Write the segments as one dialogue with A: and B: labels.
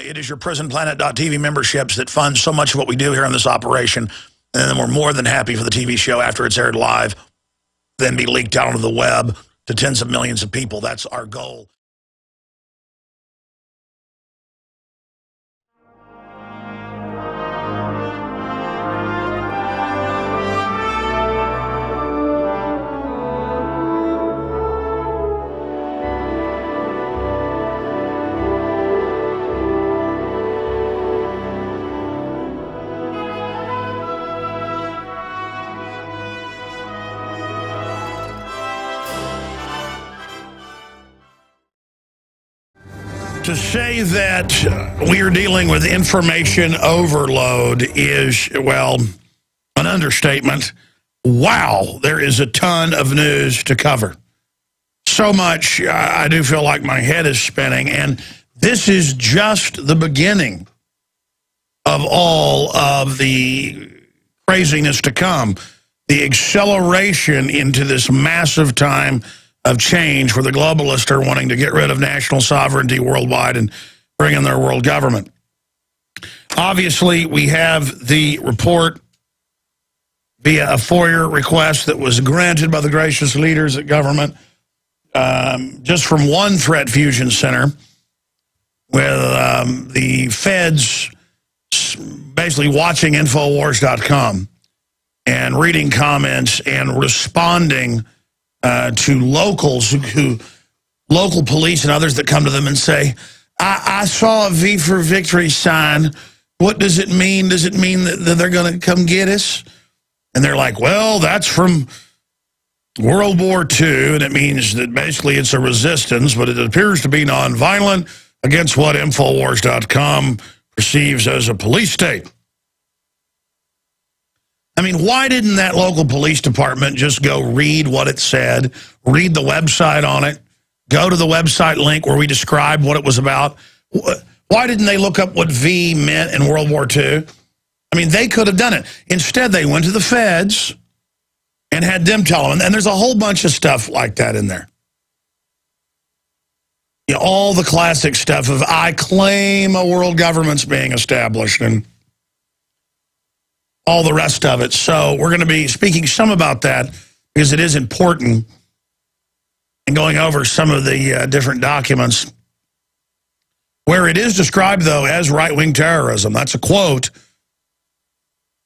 A: It is your prisonplanet.tv memberships that fund so much of what we do here in this operation. And then we're more than happy for the TV show after it's aired live, then be leaked out onto the web to tens of millions of people. That's our goal. To say that we are dealing with information overload is, well, an understatement. Wow, there is a ton of news to cover. So much, I do feel like my head is spinning, and this is just the beginning of all of the craziness to come. The acceleration into this massive time of change where the globalists are wanting to get rid of national sovereignty worldwide and bring in their world government. Obviously, we have the report via a FOIA request that was granted by the gracious leaders at government just from one threat fusion center with the feds basically watching Infowars.com and reading comments and responding to locals, local police and others that come to them and say, I saw a V for Victory sign. What does it mean? Does it mean that they're going to come get us? And they're like, well, that's from World War II, and it means that basically it's a resistance, but it appears to be nonviolent against what Infowars.com perceives as a police state. I mean, why didn't that local police department just go read what it said, read the website on it, go to the website link where we described what it was about? Why didn't they look up what V meant in World War II? I mean, they could have done it. Instead, they went to the feds and had them tell them. And there's a whole bunch of stuff like that in there. You know, all the classic stuff of, I claim a world government's being established, and all the rest of it. So we're going to be speaking some about that because it is important, and going over some of the different documents where it is described, though, as right-wing terrorism. That's a quote.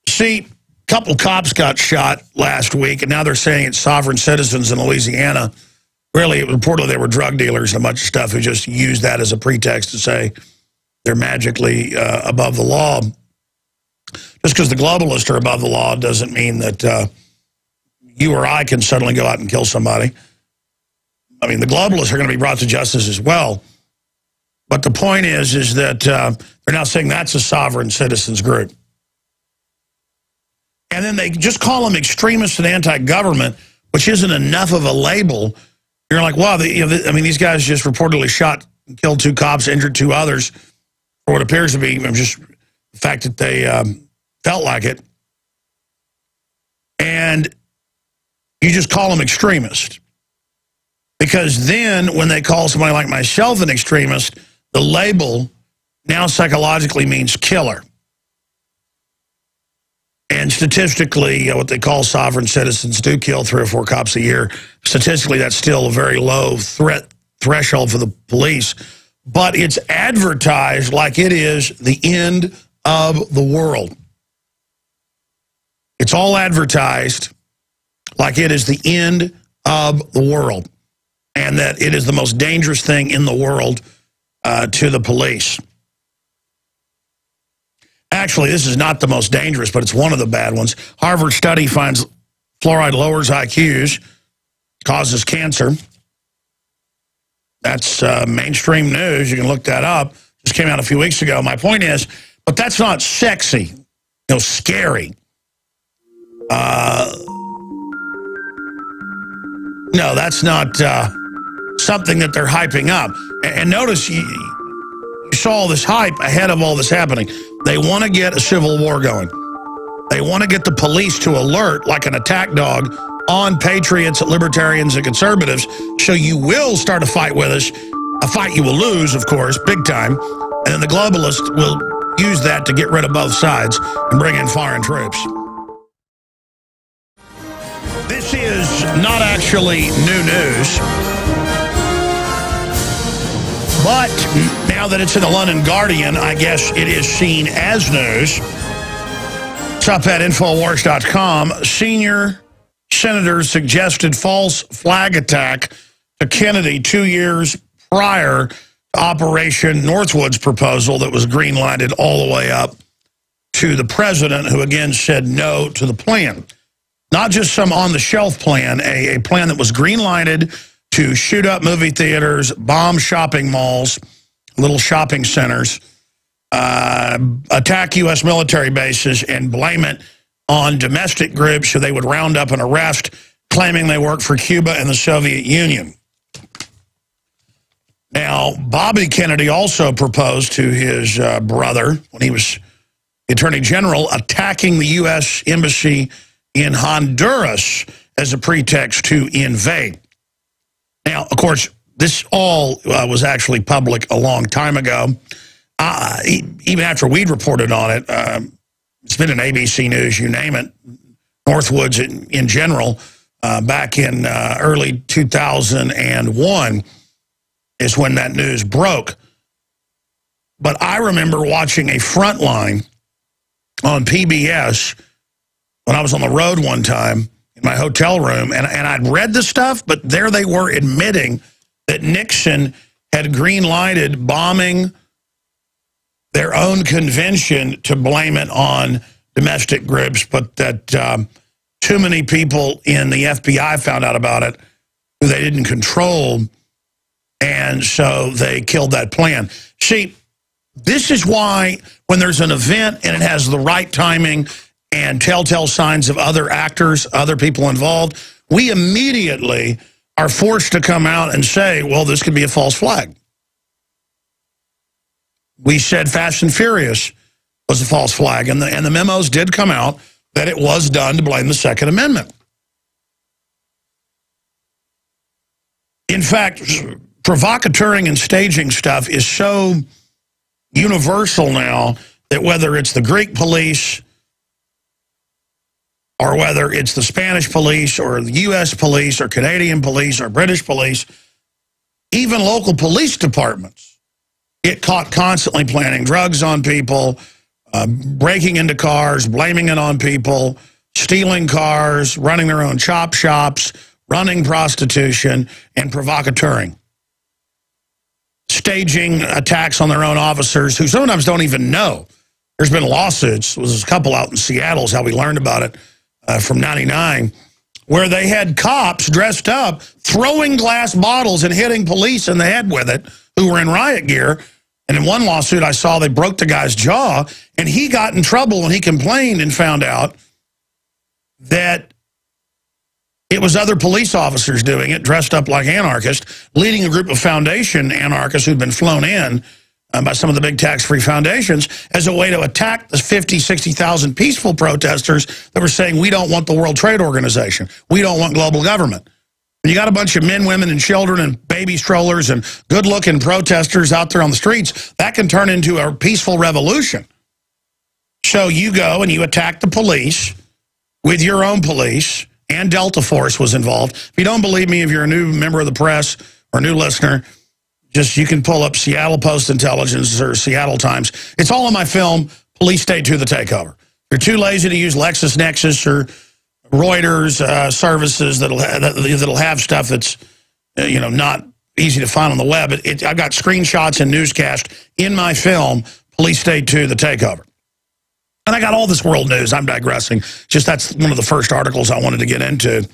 A: See, a couple cops got shot last week, and now they're saying it's sovereign citizens in Louisiana. Really, reportedly they were drug dealers and a bunch of stuff who just used that as a pretext to say they're magically above the law. Just because the globalists are above the law doesn't mean that you or I can suddenly go out and kill somebody. I mean, the globalists are going to be brought to justice as well. But the point is that they're now saying that's a sovereign citizens group. And then they just call them extremists and anti-government, which isn't enough of a label. You're like, wow, I mean, these guys just reportedly shot and killed 2 cops, injured 2 others, for what appears to be just the fact that they felt like it. And you just call them extremists. Because then when they call somebody like myself an extremist, the label now psychologically means killer. And statistically, what they call sovereign citizens do kill 3 or 4 cops a year. Statistically, that's still a very low threshold for the police. But it's advertised like it is the end of the world. It's all advertised like it is the end of the world, and that it is the most dangerous thing in the world to the police. Actually, this is not the most dangerous, but it's one of the bad ones. Harvard study finds fluoride lowers IQs, causes cancer. That's mainstream news. You can look that up. Just came out a few weeks ago. My point is, but that's not sexy, scary. No, that's not something that they're hyping up. And notice you saw all this hype ahead of all this happening. They want to get a civil war going. They want to get the police to alert like an attack dog on patriots, libertarians, and conservatives, so you will start a fight with us, a fight you will lose, of course, big time, And then the globalists will use that to get rid of both sides and bring in foreign troops. This is not actually new news. But now that it's in the London Guardian, I guess it is seen as news. It's up at Infowars.com. Senior senators suggested false flag attack to Kennedy 2 years prior to Operation Northwood's proposal that was green-lighted all the way up to the president, who again said no to the plan. Not just some on-the-shelf plan, a plan that was green-lighted to shoot up movie theaters, bomb shopping malls, little shopping centers, attack U.S. military bases, and blame it on domestic groups so they would round up and arrest, claiming they work for Cuba and the Soviet Union. Now, Bobby Kennedy also proposed to his brother, when he was Attorney General, attacking the U.S. Embassy in Honduras as a pretext to invade. Now, of course, this all was actually public a long time ago. Even after we'd reported on it, it's been in ABC News, you name it, Northwoods in general, back in early 2001 is when that news broke. But I remember watching a Frontline on PBS when I was on the road one time in my hotel room, and I'd read the stuff, but there they were admitting that Nixon had green-lighted bombing their own convention to blame it on domestic groups, but that too many people in the FBI found out about it who they didn't control, and so they killed that plan. See, this is why when there's an event and it has the right timing and telltale signs of other actors, other people involved, we immediately are forced to come out and say, well, this could be a false flag. We said Fast and Furious was a false flag, and the memos did come out that it was done to blame the Second Amendment. In fact, provocateuring and staging stuff is so universal now that whether it's the Greek police or whether it's the Spanish police or the U.S. police or Canadian police or British police, even local police departments get caught constantly planting drugs on people, breaking into cars, blaming it on people, stealing cars, running their own chop shops, running prostitution, and provocateuring. Staging attacks on their own officers who sometimes don't even know. There's been lawsuits. There was a couple out in Seattle is how we learned about it from '99, where they had cops dressed up throwing glass bottles and hitting police in the head with it who were in riot gear. And in one lawsuit I saw, they broke the guy's jaw, and he got in trouble when he complained and found out that it was other police officers doing it, dressed up like anarchists, leading a group of foundation anarchists who'd been flown in by some of the big tax-free foundations as a way to attack the 50, 60,000 peaceful protesters that were saying, we don't want the World Trade Organization. We don't want global government. And you got a bunch of men, women, and children and baby strollers and good-looking protesters out there on the streets. That can turn into a peaceful revolution. So you go and you attack the police with your own police, and Delta Force was involved. If you don't believe me, if you're a new member of the press or new listener, just you can pull up Seattle Post-Intelligence or Seattle Times. It's all in my film, Police State to the Takeover. If you're too lazy to use LexisNexis or Reuters services that'll have stuff that's not easy to find on the web. I've got screenshots and newscast in my film, Police State to the Takeover. And I got all this world news. I'm digressing. Just that's one of the first articles I wanted to get into.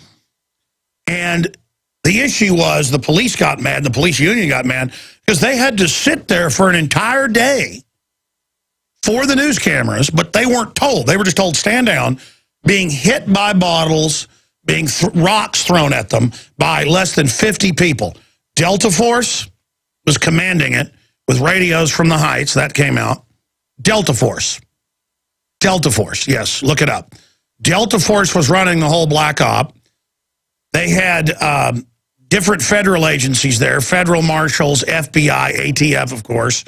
A: And the issue was the police got mad, the police union got mad, because they had to sit there for an entire day for the news cameras, but they weren't told. They were just told, stand down, being hit by bottles, being rocks thrown at them by less than 50 people. Delta Force was commanding it with radios from the heights. That came out. Delta Force. Delta Force, yes, look it up. Delta Force was running the whole black op. They had different federal agencies there, federal marshals, FBI, ATF, of course,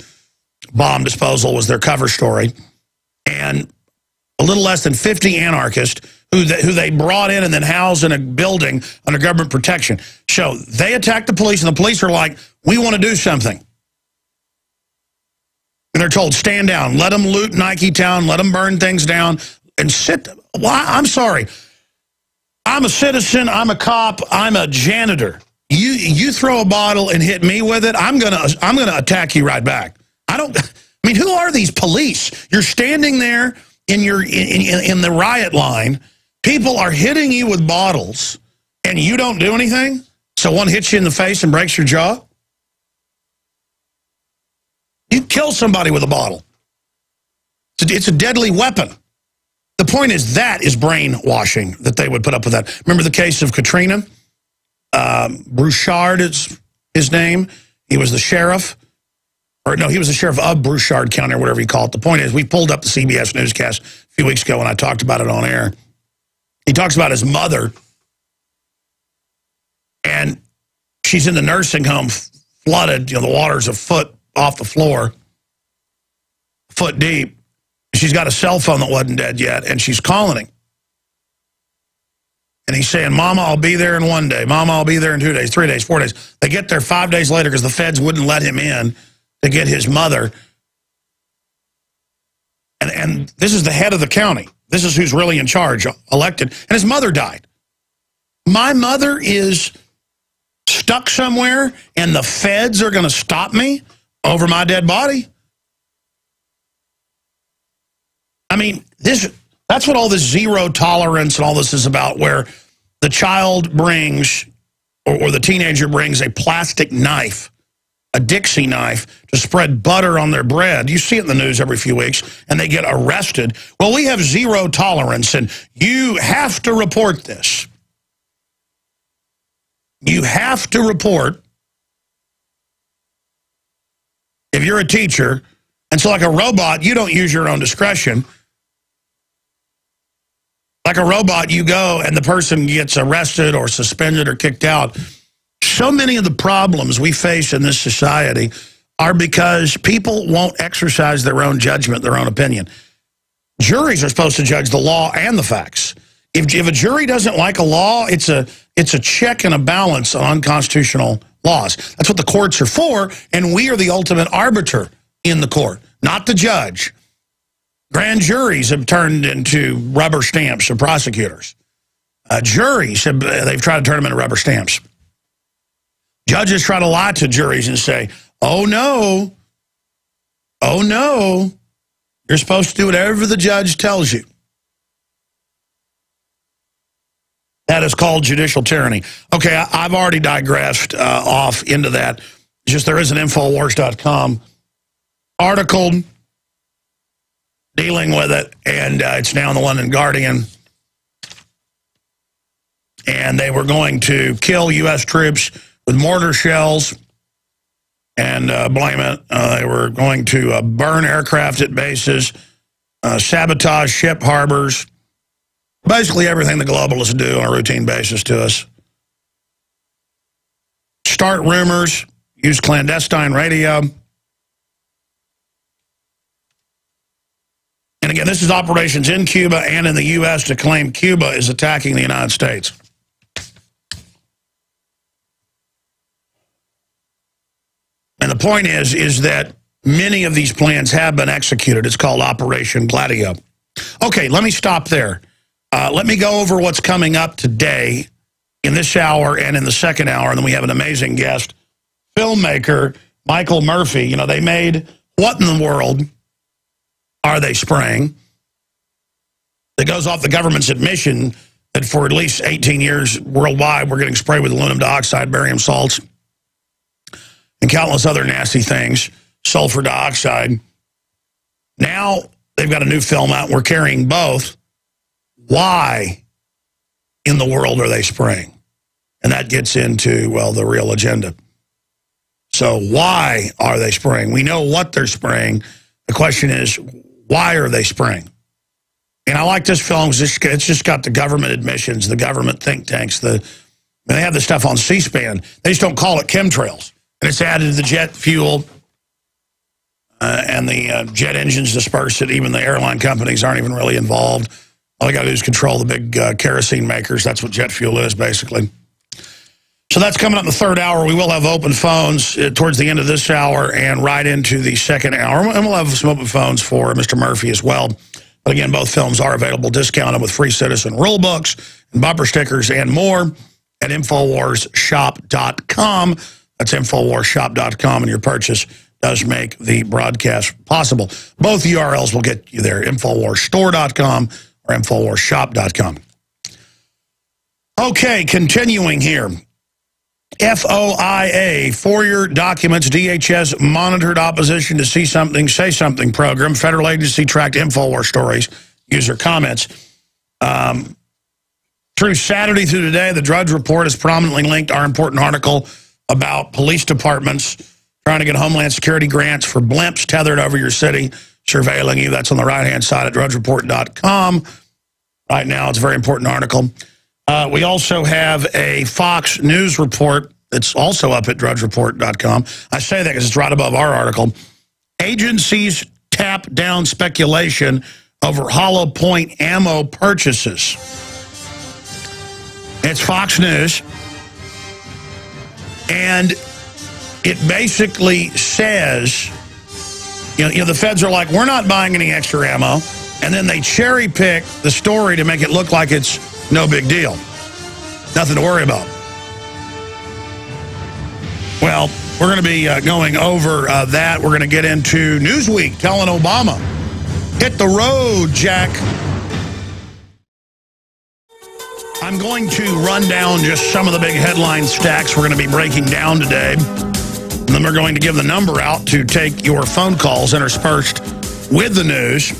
A: bomb disposal was their cover story. And a little less than 50 anarchists who they brought in and then housed in a building under government protection. So they attacked the police, and the police are like, we want to do something. And they're told, stand down, let them loot Nike Town, let them burn things down, and sit. Well, I'm sorry. I'm a citizen, I'm a cop, I'm a janitor. You throw a bottle and hit me with it, I'm gonna attack you right back. I mean, who are these police? You're standing there in the riot line. People are hitting you with bottles, and you don't do anything? So one hits you in the face and breaks your jaw? You kill somebody with a bottle. It's a deadly weapon. The point is that is brainwashing, that they would put up with that. Remember the case of Katrina? Broussard is his name. He was the sheriff. Or no, he was the sheriff of Broussard County, or whatever you call it. The point is, we pulled up the CBS newscast a few weeks ago, and I talked about it on air. He talks about his mother, and she's in the nursing home, flooded. The water's a foot off the floor, foot deep. She's got a cell phone that wasn't dead yet, and she's calling him. And he's saying, Mama, I'll be there in 1 day. Mama, I'll be there in 2 days, 3 days, 4 days. They get there 5 days later because the feds wouldn't let him in to get his mother. And this is the head of the county. This is who's really in charge, elected. And his mother died. My mother is stuck somewhere, and the feds are going to stop me over my dead body? I mean, that's what all this zero tolerance and all this is about, where the child brings, or the teenager brings, a plastic knife, a Dixie knife, to spread butter on their bread. You see it in the news every few weeks, and they get arrested. Well, we have zero tolerance, and you have to report this. You have to report if you're a teacher. And so like a robot, you don't use your own discretion. Like a robot, you go and the person gets arrested or suspended or kicked out. So many of the problems we face in this society are because people won't exercise their own judgment, their own opinion. Juries are supposed to judge the law and the facts. If a jury doesn't like a law, it's a check and a balance on unconstitutional laws. That's what the courts are for, and we are the ultimate arbiter in the court, not the judge. Grand juries have turned into rubber stamps of prosecutors. Juries, they've tried to turn them into rubber stamps. Judges try to lie to juries and say, oh no, you're supposed to do whatever the judge tells you. That is called judicial tyranny. Okay, I've already digressed off into that. Just there is an Infowars.com article dealing with it, and it's now in the London Guardian. And they were going to kill U.S. troops with mortar shells and blame it. They were going to burn aircraft at bases, sabotage ship harbors, basically everything the globalists do on a routine basis to us. Start rumors, use clandestine radio. And again, this is operations in Cuba and in the U.S. to claim Cuba is attacking the United States. And the point is that many of these plans have been executed. It's called Operation Gladio. Okay, let me stop there. Let me go over what's coming up today in this hour and in the second hour. And then we have an amazing guest, filmmaker Michael Murphy. You know, they made What in the World Are They Spraying? That goes off the government's admission that for at least 18 years worldwide, we're getting sprayed with aluminum dioxide, barium salts, and countless other nasty things, sulfur dioxide. Now they've got a new film out. We're carrying both. Why in the world are they spraying? And that gets into, well, the real agenda. So why are they spraying? We know what they're spraying. The question is, why are they spraying? And I like this film because it's just got the government admissions, the government think tanks. They have this stuff on C-SPAN. They just don't call it chemtrails. And it's added to the jet fuel, and the jet engines disperse it. Even the airline companies aren't even really involved. All they got to do is control the big kerosene makers. That's what jet fuel is, basically. So that's coming up in the third hour. We will have open phones towards the end of this hour and right into the second hour. And we'll have some open phones for Mr. Murphy as well. But again, both films are available, discounted with free citizen rule books and bumper stickers and more at InfoWarsShop.com. That's InfoWarsShop.com, and your purchase does make the broadcast possible. Both URLs will get you there, InfoWarsStore.com or InfoWarsShop.com. Okay, continuing here. FOIA, FOIA documents, DHS monitored opposition to See Something, Say Something program. Federal agency tracked InfoWars stories, user comments. Through Saturday through today, the Drudge Report has prominently linked our important article about police departments trying to get Homeland Security grants for blimps tethered over your city, surveilling you. That's on the right-hand side at drudgereport.com. Right now, it's a very important article. We also have a Fox News report that's also up at drudgereport.com. I say that because it's right above our article. Agencies tap down speculation over hollow point ammo purchases. It's Fox News. And it basically says, you know, the feds are like, we're not buying any extra ammo. And then they cherry pick the story to make it look like it's no big deal. Nothing to worry about. Well, we're going to be going over that. We're going to get into Newsweek telling Obama, hit the road, Jack. I'm going to run down just some of the big headline stacks we're going to be breaking down today. And then we're going to give the number out to take your phone calls interspersed with the news.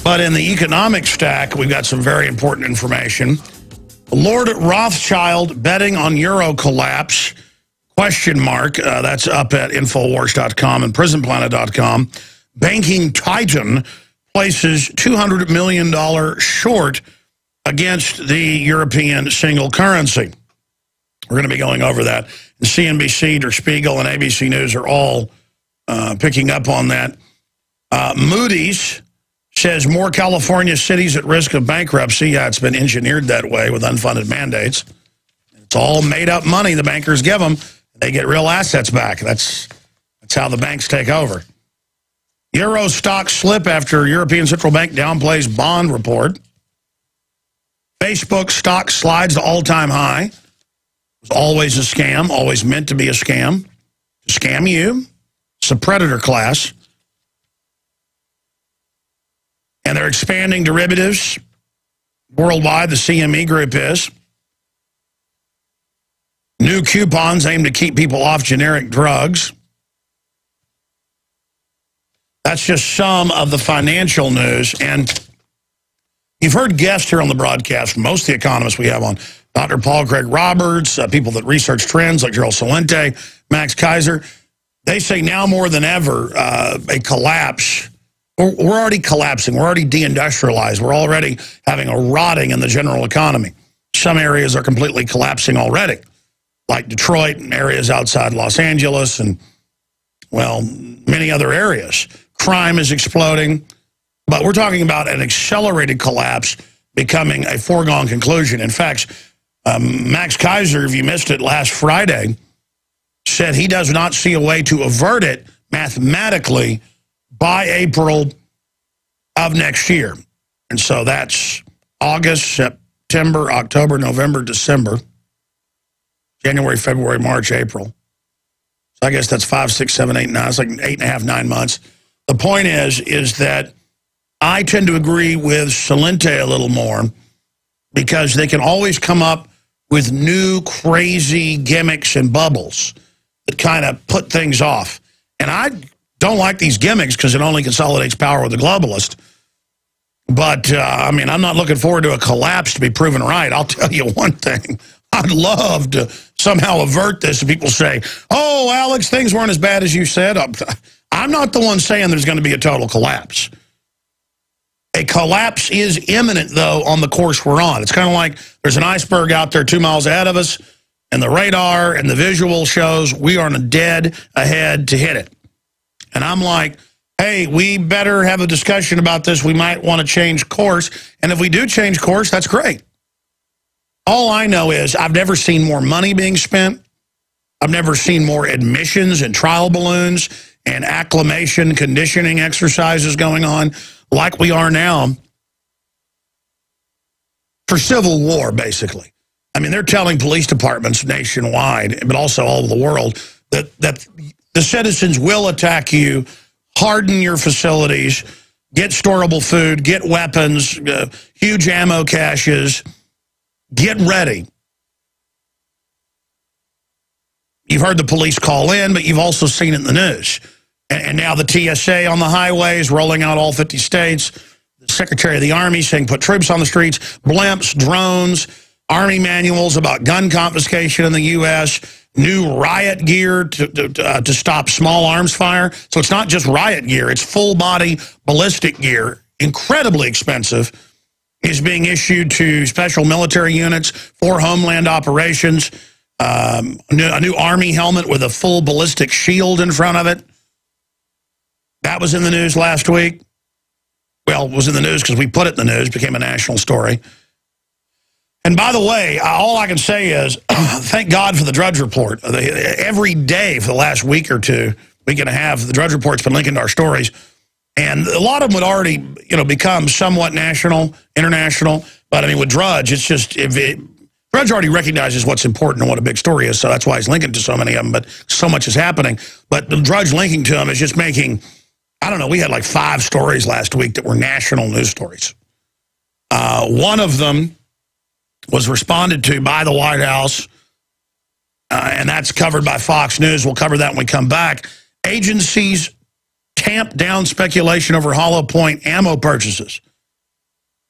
A: But in the economic stack, we've got some very important information. Lord Rothschild betting on euro collapse, question mark. That's up at Infowars.com and PrisonPlanet.com. Banking titan places $200 million short against the European single currency. We're going to be going over that. And CNBC, Der Spiegel, and ABC News are all picking up on that. Moody's says more California cities at risk of bankruptcy. Yeah, it's been engineered that way with unfunded mandates. It's all made-up money the bankers give them. They get real assets back. That's how the banks take over. Euro stock slip after European Central Bank downplays bond report. Facebook stock slides to all-time high. It was always a scam, always meant to be a scam. To scam you. It's a predator class. And they're expanding derivatives worldwide, the CME group is. New coupons aim to keep people off generic drugs. That's just some of the financial news. And you've heard guests here on the broadcast, most of the economists we have on, Dr. Paul Craig Roberts, people that research trends like Gerald Celente, Max Kaiser. They say now more than ever, a collapse. We're already collapsing. We're already deindustrialized. We're already having a rotting in the general economy. Some areas are completely collapsing already, like Detroit and areas outside Los Angeles and, well, many other areas. Crime is exploding. But we're talking about an accelerated collapse becoming a foregone conclusion. In fact, Max Kaiser, if you missed it last Friday, said he does not see a way to avert it mathematically by April of next year. And so that's August, September, October, November, December, January, February, March, April. So I guess that's 5, 6, 7, 8, 9. It's like 8.5, 9 months. The point is that I tend to agree with Celente a little more because they can always come up with new crazy gimmicks and bubbles that kind of put things off. And I don't like these gimmicks because it only consolidates power with the globalist. But, I mean, I'm not looking forward to a collapse to be proven right. I'll tell you one thing. I'd love to somehow avert this and people say, oh, Alex, things weren't as bad as you said. I'm not the one saying there's going to be a total collapse. A collapse is imminent, though, on the course we're on. It's kind of like there's an iceberg out there 2 miles ahead of us, and the radar and the visual shows we are on a dead ahead to hit it. And I'm like, hey, we better have a discussion about this. We might want to change course. And if we do change course, that's great. All I know is I've never seen more money being spent. I've never seen more admissions and trial balloons and acclimation conditioning exercises going on like we are now for civil war, basically. I mean, they're telling police departments nationwide, but also all over the world, that the citizens will attack you, harden your facilities, get storable food, get weapons, huge ammo caches, get ready. You've heard the police call in, but you've also seen it in the news. And now the TSA on the highways rolling out all 50 states. The Secretary of the Army saying put troops on the streets, blimps, drones, Army manuals about gun confiscation in the U.S., new riot gear to stop small arms fire. So it's not just riot gear, it's full-body ballistic gear, incredibly expensive, is being issued to special military units for homeland operations. A new Army helmet with a full ballistic shield in front of it. That was in the news last week. Well, it was in the news because we put it in the news, became a national story. And by the way, all I can say is, thank God for the Drudge Report. Every day for the last week or two, week and a half, the Drudge Report's been linking to our stories. And a lot of them would already, become somewhat national, international. But I mean, with Drudge, it's just, Drudge already recognizes what's important and what a big story is, so that's why he's linking to so many of them, but so much is happening. But the Drudge linking to them is just making, I don't know, we had like 5 stories last week that were national news stories. One of them was responded to by the White House, and that's covered by Fox News. We'll cover that when we come back. Agencies tamp down speculation over hollow point ammo purchases.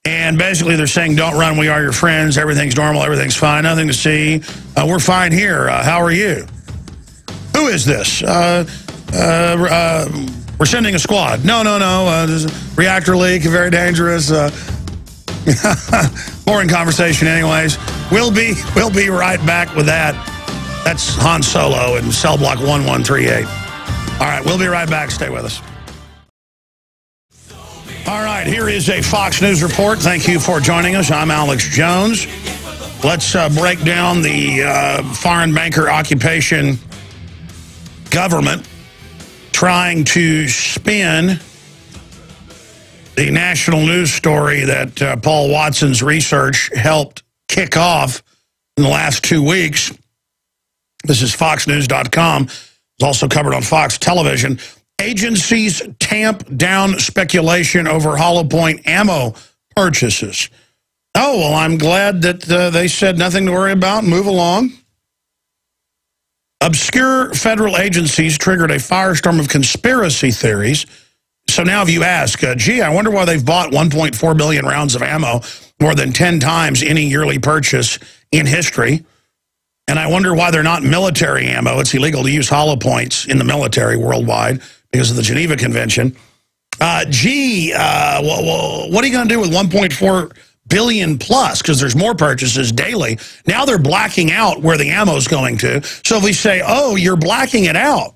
A: And basically they're saying, don't run, we are your friends, everything's normal, everything's fine, nothing to see, we're fine here, how are you? Who is this? We're sending a squad. No, there's a reactor leak, very dangerous. Boring conversation anyways. We'll be right back with that. That's Han Solo in cell block 1138. All right, we'll be right back, stay with us. All right, here is a Fox News report. Thank you for joining us. I'm Alex Jones. Let's break down the foreign banker occupation government trying to spin the national news story that Paul Watson's research helped kick off in the last 2 weeks. This is foxnews.com. It's also covered on Fox Television. Agencies tamp down speculation over hollow point ammo purchases. Oh, well, I'm glad that they said nothing to worry about. Move along. Obscure federal agencies triggered a firestorm of conspiracy theories. So now if you ask, gee, I wonder why they've bought 1.4 billion rounds of ammo, more than 10 times any yearly purchase in history. And I wonder why they're not military ammo. It's illegal to use hollow points in the military worldwide because of the Geneva Convention. What are you going to do with 1.4 billion plus? Because there's more purchases daily. Now they're blacking out where the ammo's going to. So if we say, oh, you're blacking it out,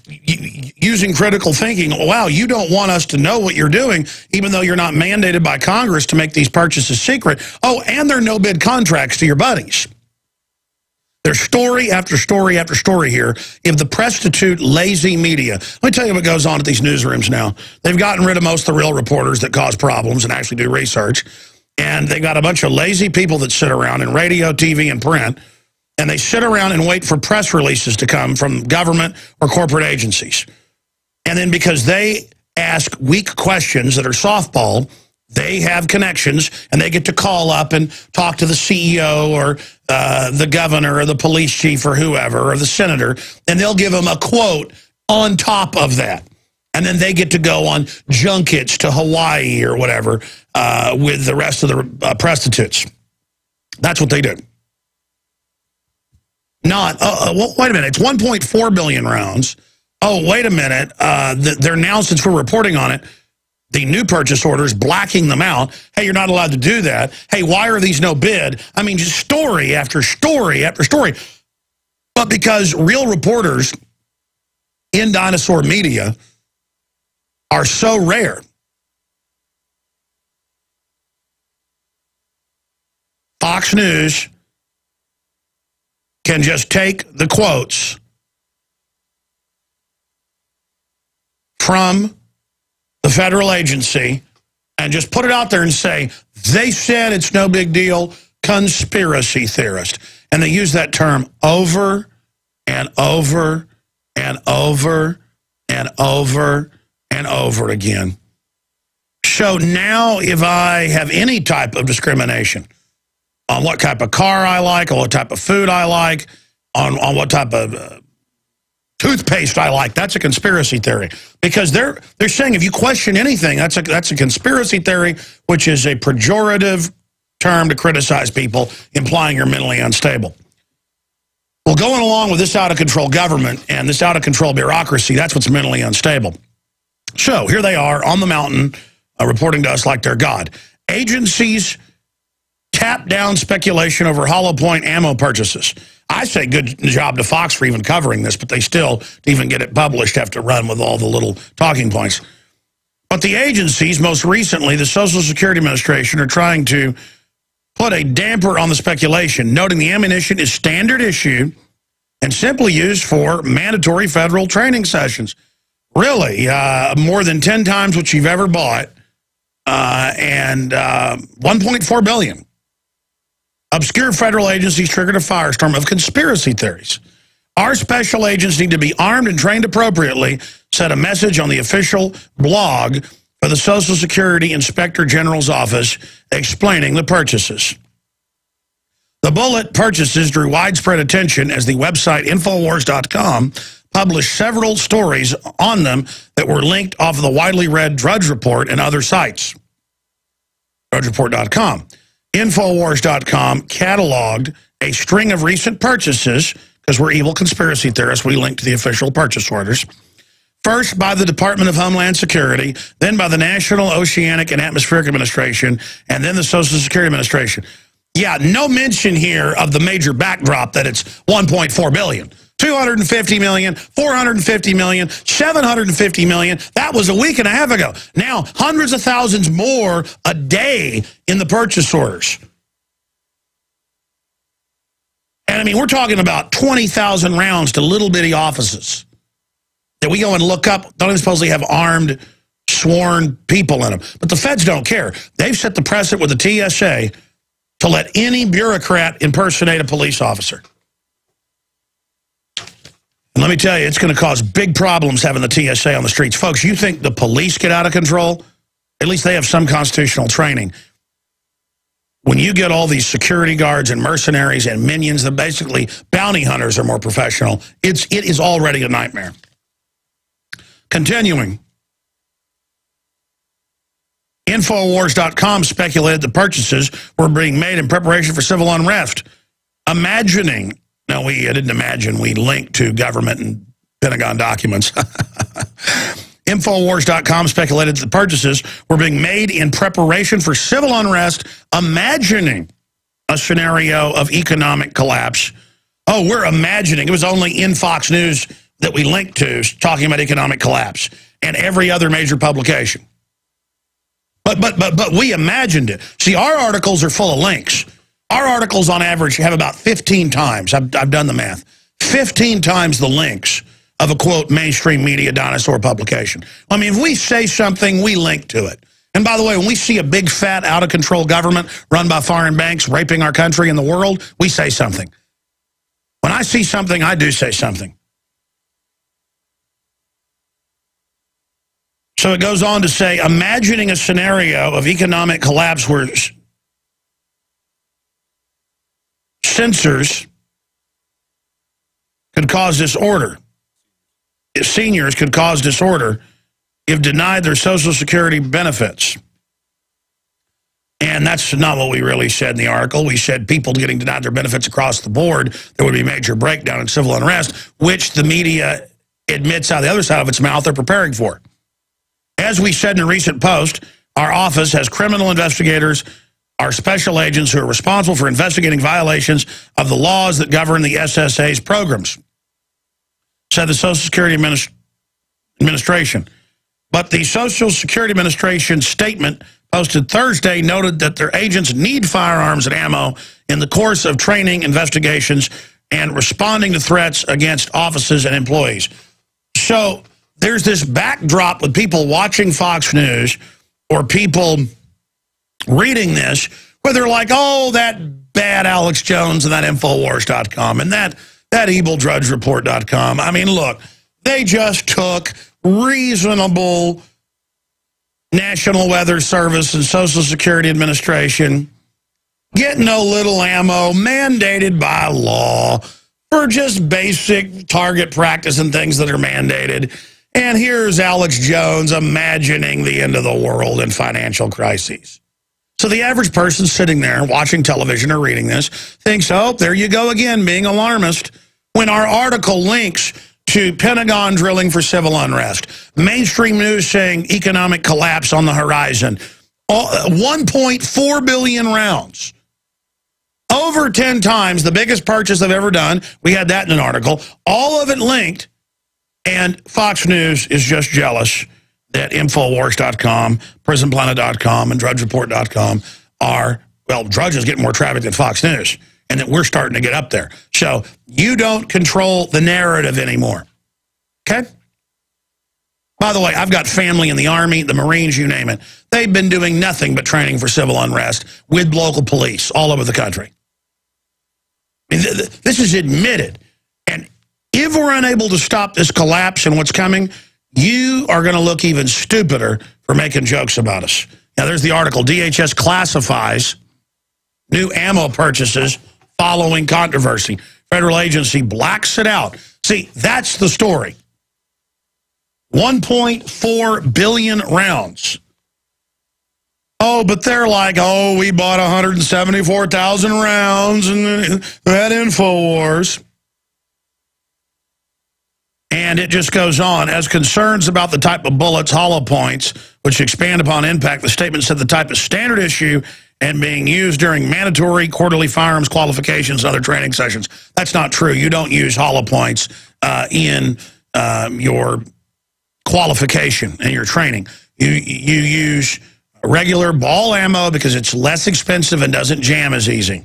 A: using critical thinking, wow, you don't want us to know what you're doing, even though you're not mandated by Congress to make these purchases secret. Oh, and they're no-bid contracts to your buddies. There's story after story after story here. If the prostitute lazy media, let me tell you what goes on at these newsrooms now. They've gotten rid of most of the real reporters that cause problems and actually do research. And they've got a bunch of lazy people that sit around in radio, TV, and print. And they sit around and wait for press releases to come from government or corporate agencies. And then because they ask weak questions that are softball, they have connections, and they get to call up and talk to the CEO or the governor or the police chief or whoever or the senator, and they'll give them a quote on top of that. And then they get to go on junkets to Hawaii or whatever with the rest of the prostitutes. That's what they do. Not, well, wait a minute, it's 1.4 billion rounds. Oh, wait a minute, they're now, since we're reporting on it, the new purchase orders blacking them out. Hey, you're not allowed to do that. Hey, why are these no bid? I mean, just story after story after story. But because real reporters in dinosaur media are so rare. Fox News can just take the quotes from the federal agency and just put it out there and say, they said it's no big deal, conspiracy theorist. And they use that term over and over and over and over and over again. So now if I have any type of discrimination on what type of car I like, on what type of food I like, on what type of toothpaste I like, that's a conspiracy theory. Because they're saying if you question anything, that's a conspiracy theory, which is a pejorative term to criticize people, implying you're mentally unstable. Well, going along with this out-of-control government and this out-of-control bureaucracy, that's what's mentally unstable. So here they are on the mountain reporting to us like they're God. Agencies tap down speculation over hollow point ammo purchases. I say good job to Fox for even covering this, but they still, to even get it published, have to run with all the little talking points. But the agencies, most recently the Social Security Administration, are trying to put a damper on the speculation, noting the ammunition is standard issue and simply used for mandatory federal training sessions. Really, more than 10 times what you've ever bought, and $1.4 billion. Obscure federal agencies triggered a firestorm of conspiracy theories. Our special agents need to be armed and trained appropriately, said a message on the official blog for the Social Security Inspector General's office explaining the purchases. The bullet purchases drew widespread attention as the website Infowars.com published several stories on them that were linked off of the widely read Drudge Report and other sites. DrudgeReport.com. Infowars.com cataloged a string of recent purchases, because we're evil conspiracy theorists, we link to the official purchase orders. First by the Department of Homeland Security, then by the National Oceanic and Atmospheric Administration, and then the Social Security Administration. Yeah, no mention here of the major backdrop that it's $1.4 billion. $250 million, $450 million, $750 million. That was a week and a half ago. Now, hundreds of thousands more a day in the purchase orders. And I mean, we're talking about 20,000 rounds to little bitty offices that we go and look up, don't even supposedly have armed, sworn people in them. But the feds don't care. They've set the precedent with the TSA to let any bureaucrat impersonate a police officer. And let me tell you, it's going to cause big problems having the TSA on the streets. Folks, you think the police get out of control? At least they have some constitutional training. When you get all these security guards and mercenaries and minions, that basically bounty hunters are more professional, it is already a nightmare. Continuing. Infowars.com speculated the purchases were being made in preparation for civil unrest. Imagining, no, I didn't imagine, we linked to government and Pentagon documents. Infowars.com speculated that the purchases were being made in preparation for civil unrest, imagining a scenario of economic collapse. Oh, we're imagining. It was only in Fox News that we linked to talking about economic collapse and every other major publication. But we imagined it. See, our articles are full of links. Our articles on average have about 15 times, I've done the math, 15 times the links of a, quote, mainstream media dinosaur publication. I mean, if we say something, we link to it. And by the way, when we see a big, fat, out-of-control government run by foreign banks raping our country and the world, we say something. When I see something, I do say something. So it goes on to say, imagining a scenario of economic collapse where censors could cause disorder. Seniors could cause disorder if denied their Social Security benefits. And that's not what we really said in the article. We said people getting denied their benefits across the board, there would be major breakdown in civil unrest, which the media admits out of the other side of its mouth they're preparing for. As we said in a recent post, our office has criminal investigators, our special agents who are responsible for investigating violations of the laws that govern the SSA's programs, said the Social Security Administration. But the Social Security Administration statement posted Thursday noted that their agents need firearms and ammo in the course of training, investigations, and responding to threats against offices and employees. So there's this backdrop with people watching Fox News or people reading this where they're like, oh, that bad Alex Jones and that Infowars.com and that evildraudgereport.com. I mean, look, they just took reasonable National Weather Service and Social Security Administration, getting no little ammo mandated by law for just basic target practice and things that are mandated. And here's Alex Jones imagining the end of the world and financial crises. So the average person sitting there watching television or reading this thinks, oh, there you go again, being alarmist, when our article links to Pentagon drilling for civil unrest, mainstream news saying economic collapse on the horizon, 1.4 billion rounds, over 10 times the biggest purchase I've ever done. We had that in an article, all of it linked, and Fox News is just jealous that Infowars.com, PrisonPlanet.com, and DrudgeReport.com are, well, Drudge is getting more traffic than Fox News, and that we're starting to get up there. So you don't control the narrative anymore, okay? By the way, I've got family in the Army, the Marines, you name it. They've been doing nothing but training for civil unrest with local police all over the country. I mean, this is admitted. And if we're unable to stop this collapse and what's coming, you are going to look even stupider for making jokes about us. Now, there's the article. DHS classifies new ammo purchases following controversy. Federal agency blacks it out. See, that's the story. 1.4 billion rounds. Oh, but they're like, oh, we bought 174,000 rounds and that Infowars. And it just goes on. As concerns about the type of bullets, hollow points, which expand upon impact, the statement said the type of standard issue and being used during mandatory quarterly firearms qualifications and other training sessions. That's not true. You don't use hollow points in your qualification and your training. You use regular ball ammo because it's less expensive and doesn't jam as easy.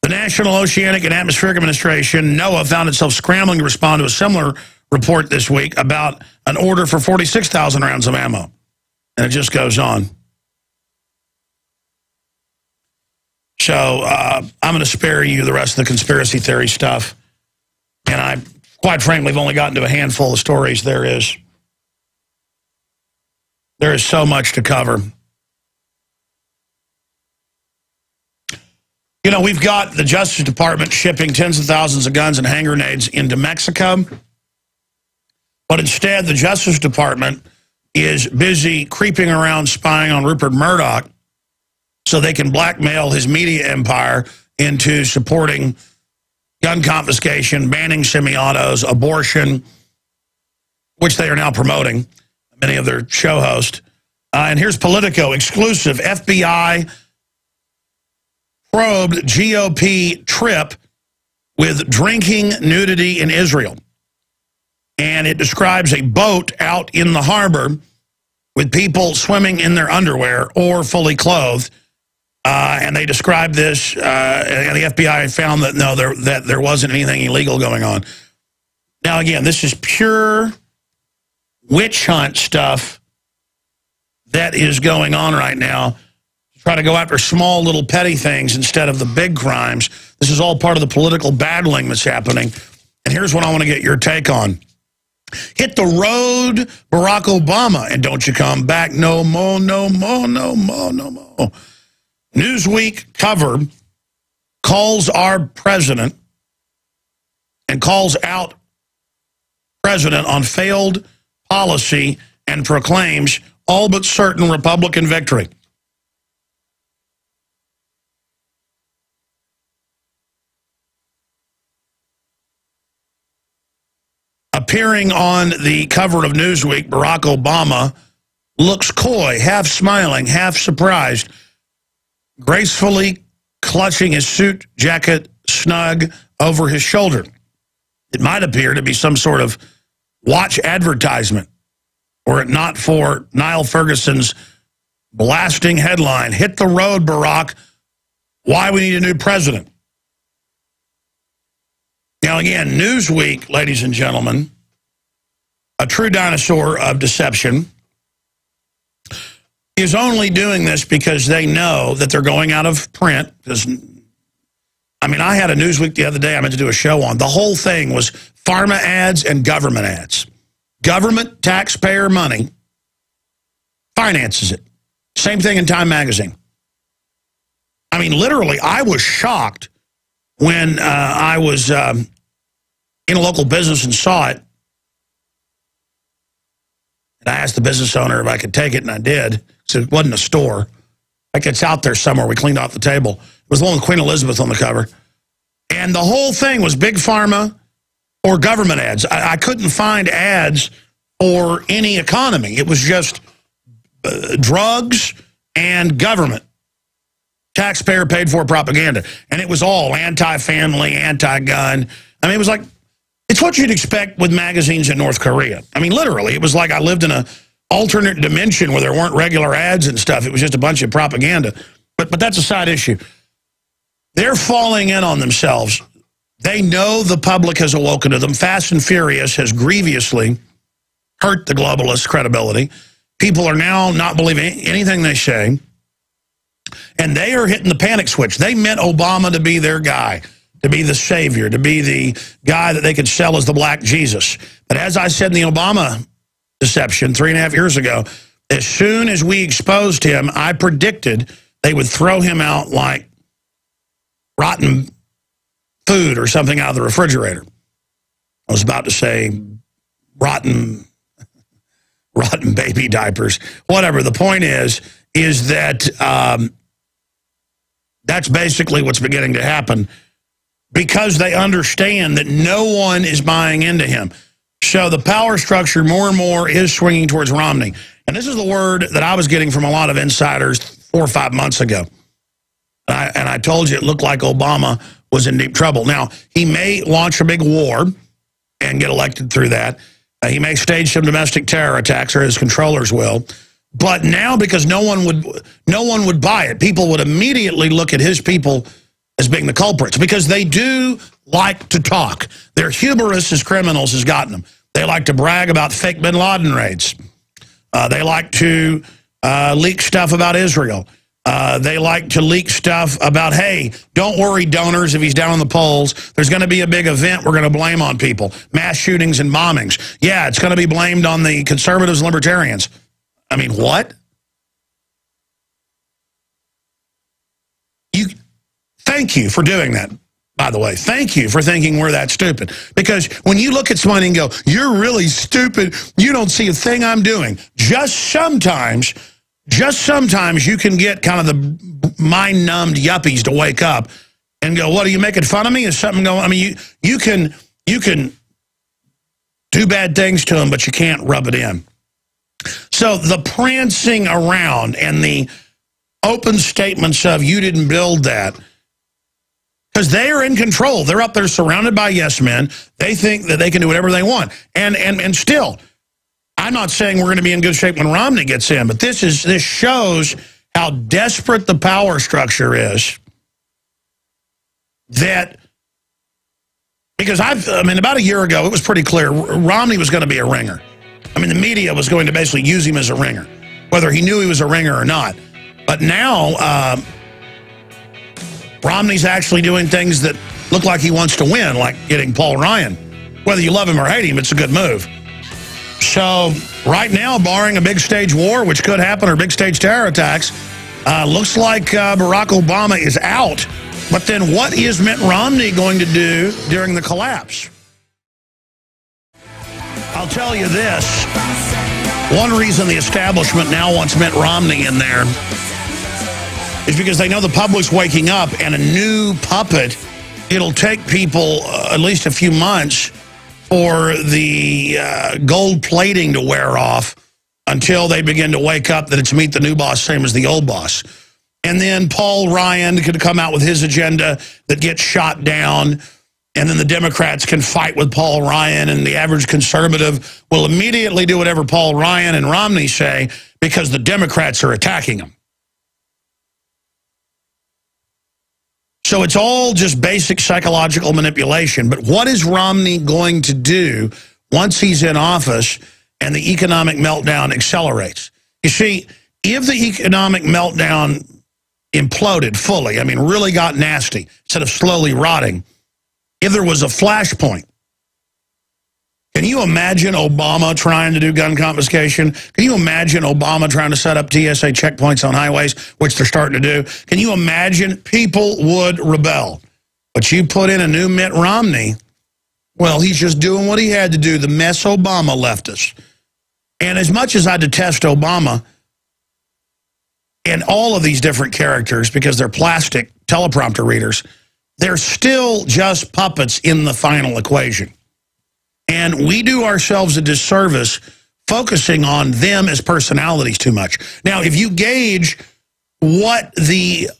A: The National Oceanic and Atmospheric Administration, NOAA, found itself scrambling to respond to a similar report this week about an order for 46,000 rounds of ammo. And it just goes on. So I'm going to spare you the rest of the conspiracy theory stuff. And I, quite frankly, have only gotten to a handful of stories. There is so much to cover. You know, we've got the Justice Department shipping tens of thousands of guns and hand grenades into Mexico. But instead, the Justice Department is busy creeping around spying on Rupert Murdoch so they can blackmail his media empire into supporting gun confiscation, banning semi-autos, abortion, which they are now promoting, many of their show hosts. And here's Politico, exclusive. FBI probed GOP trip with drinking nudity in Israel. And it describes a boat out in the harbor with people swimming in their underwear or fully clothed. And they described this, and the FBI found that, no, that there wasn't anything illegal going on. Now, again, this is pure witch hunt stuff that is going on right now. Try to go after small little petty things instead of the big crimes. This is all part of the political battling that's happening. And here's what I want to get your take on. Hit the road, Barack Obama, and don't you come back no more, no more, no more, no more. Newsweek cover calls our president and calls out president on failed policy and proclaims all but certain Republican victory. Appearing on the cover of Newsweek, Barack Obama looks coy, half smiling, half surprised, gracefully clutching his suit jacket snug over his shoulder. It might appear to be some sort of watch advertisement, were it not for Niall Ferguson's blasting headline, "Hit the road, Barack, why we need a new president." Now again, Newsweek, ladies and gentlemen, a true dinosaur of deception, is only doing this because they know that they're going out of print. I mean, I had a Newsweek the other day I meant to do a show on. The whole thing was pharma ads and government ads. Government taxpayer money finances it. Same thing in Time Magazine. I mean, literally, I was shocked when I was in a local business and saw it. And I asked the business owner if I could take it, and I did. So it wasn't a store. Like, it's out there somewhere. We cleaned off the table. It was the one with Queen Elizabeth on the cover. And the whole thing was big pharma or government ads. I couldn't find ads for any economy. It was just drugs and government. Taxpayer paid for propaganda. And it was all anti-family, anti-gun. I mean, it was like, it's what you'd expect with magazines in North Korea. I mean, literally, it was like I lived in an alternate dimension where there weren't regular ads and stuff. It was just a bunch of propaganda. But that's a side issue. They're falling in on themselves. They know the public has awoken to them. Fast and Furious has grievously hurt the globalists' credibility. People are now not believing anything they say. And they are hitting the panic switch. They meant Obama to be their guy, to be the savior, to be the guy that they could sell as the black Jesus. But as I said in the Obama deception 3.5 years ago, as soon as we exposed him, I predicted they would throw him out like rotten food or something out of the refrigerator. I was about to say rotten baby diapers. Whatever. The point is that that's basically what's beginning to happen, because they understand that no one is buying into him. So the power structure more and more is swinging towards Romney. And this is the word that I was getting from a lot of insiders 4 or 5 months ago. And I told you it looked like Obama was in deep trouble. Now, he may launch a big war and get elected through that. He may stage some domestic terror attacks, or his controllers will. But now, because no one would buy it, people would immediately look at his people as being the culprits, because they do like to talk. Their hubris as criminals has gotten them. They like to brag about fake bin Laden raids. They like to leak stuff about Israel. They like to leak stuff about, hey, don't worry, donors, if he's down in the polls, there's going to be a big event we're going to blame on people. Mass shootings and bombings. Yeah, it's going to be blamed on the conservatives and libertarians. I mean, what? Thank you for doing that, by the way. Thank you for thinking we're that stupid. Because when you look at somebody and go, you're really stupid, you don't see a thing I'm doing. Just sometimes you can get kind of the mind-numbed yuppies to wake up and go, what, are you making fun of me? Is something going on? I mean, you can do bad things to them, but you can't rub it in. So the prancing around and the open statements of, you didn't build that, because they are in control. They're up there surrounded by yes men. They think that they can do whatever they want. And still, I'm not saying we're going to be in good shape when Romney gets in, but this shows how desperate the power structure is. That, because I mean, about a year ago, it was pretty clear Romney was going to be a ringer. I mean, the media was going to basically use him as a ringer, whether he knew he was a ringer or not. But now, Romney's actually doing things that look like he wants to win, like getting Paul Ryan. Whether you love him or hate him, it's a good move. So right now, barring a big stage war, which could happen, or big stage terror attacks, looks like Barack Obama is out. But then what is Mitt Romney going to do during the collapse? I'll tell you this. One reason the establishment now wants Mitt Romney in there is because they know the public's waking up, and a new puppet, it'll take people at least a few months for the gold plating to wear off until they begin to wake up that it's meet the new boss, same as the old boss. And then Paul Ryan could come out with his agenda that gets shot down. and then the Democrats can fight with Paul Ryan, and the average conservative will immediately do whatever Paul Ryan and Romney say because the Democrats are attacking them. So it's all just basic psychological manipulation. But what is Romney going to do once he's in office and the economic meltdown accelerates? You see, if the economic meltdown imploded fully, I mean, really got nasty, instead of slowly rotting, if there was a flashpoint, can you imagine Obama trying to do gun confiscation? Can you imagine Obama trying to set up TSA checkpoints on highways, which they're starting to do? Can you imagine? People would rebel. But you put in a new Mitt Romney, well, he's just doing what he had to do, the mess Obama left us. And as much as I detest Obama and all of these different characters because they're plastic teleprompter readers, they're still just puppets in the final equation. And we do ourselves a disservice focusing on them as personalities too much. Now, if you gauge what the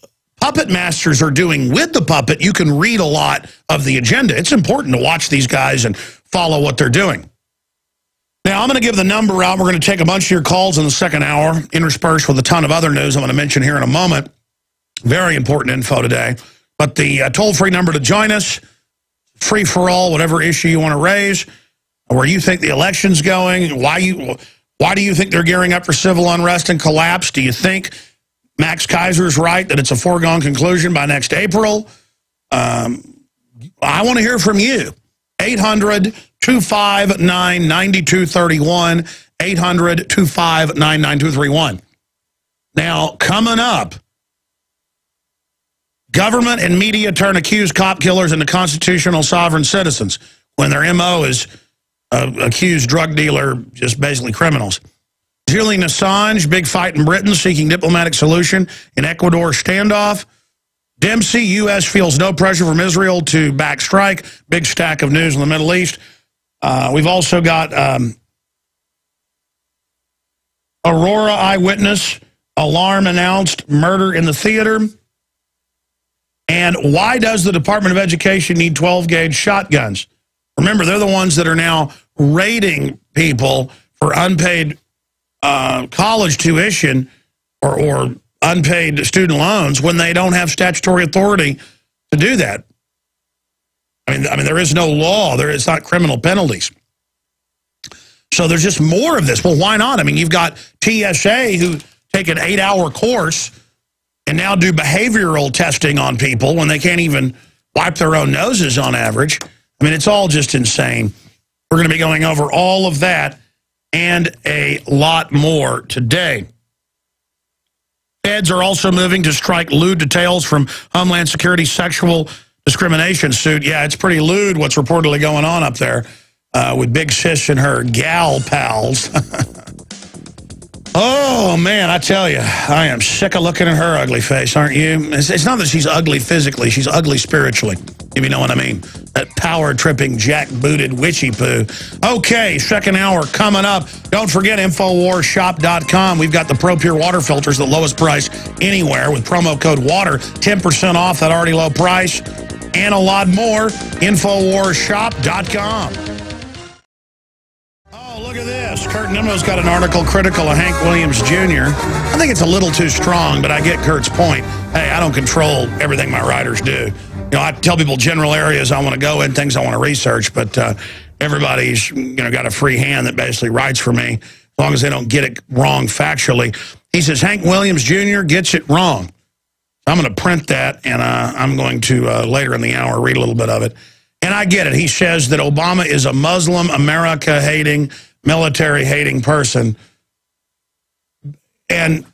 A: puppet masters are doing with the puppet, you can read a lot of the agenda. It's important to watch these guys and follow what they're doing. Now, I'm going to give the number out. We're going to take a bunch of your calls in the second hour, interspersed with a ton of other news I'm going to mention here in a moment. Very important info today. But the toll-free number to join us, free for all, whatever issue you want to raise, where you think the election's going, why do you think they're gearing up for civil unrest and collapse? Do you think Max Kaiser's right that it's a foregone conclusion by next April? I want to hear from you. 800-259-9231, 800-259-9231. Now, coming up, government and media turn accused cop killers into constitutional sovereign citizens when their MO is accused drug dealer, just basically criminals. Julian Assange, big fight in Britain, seeking diplomatic solution in Ecuador standoff. Dempsey, U.S. feels no pressure from Israel to back strike. Big stack of news in the Middle East. We've also got Aurora eyewitness, alarm announced, murder in the theater. And why does the Department of Education need 12-gauge shotguns? Remember, they're the ones that are now raiding people for unpaid college tuition or unpaid student loans when they don't have statutory authority to do that. I mean, there is no law. It's not criminal penalties. So there's just more of this. Well, why not? I mean, you've got TSA who take an 8-hour course and now do behavioral testing on people when they can't even wipe their own noses on average. I mean, it's all just insane. We're going to be going over all of that and a lot more today. Feds are also moving to strike lewd details from Homeland Security sexual discrimination suit. Yeah, it's pretty lewd what's reportedly going on up there with Big Sis and her gal pals. Oh, man, I tell you, I am sick of looking at her ugly face, aren't you? It's not that she's ugly physically, she's ugly spiritually, if you know what I mean. That power-tripping, jack-booted witchy poo. Okay, second hour coming up. Don't forget InfoWarsShop.com. We've got the Pro Pure water filters, the lowest price anywhere, with promo code WATER, 10% off that already low price, and a lot more. InfoWarsShop.com. Look at this. Kurt Nimmo's got an article critical of Hank Williams Jr. I think it's a little too strong, but I get Kurt's point. Hey, I don't control everything my writers do. You know, I tell people general areas I want to go in, things I want to research, but everybody's got a free hand that basically writes for me, as long as they don't get it wrong factually. He says Hank Williams Jr. gets it wrong. I'm going to print that, and I'm going to, later in the hour, read a little bit of it. And I get it. He says that Obama is a Muslim, America-hating, military-hating person. And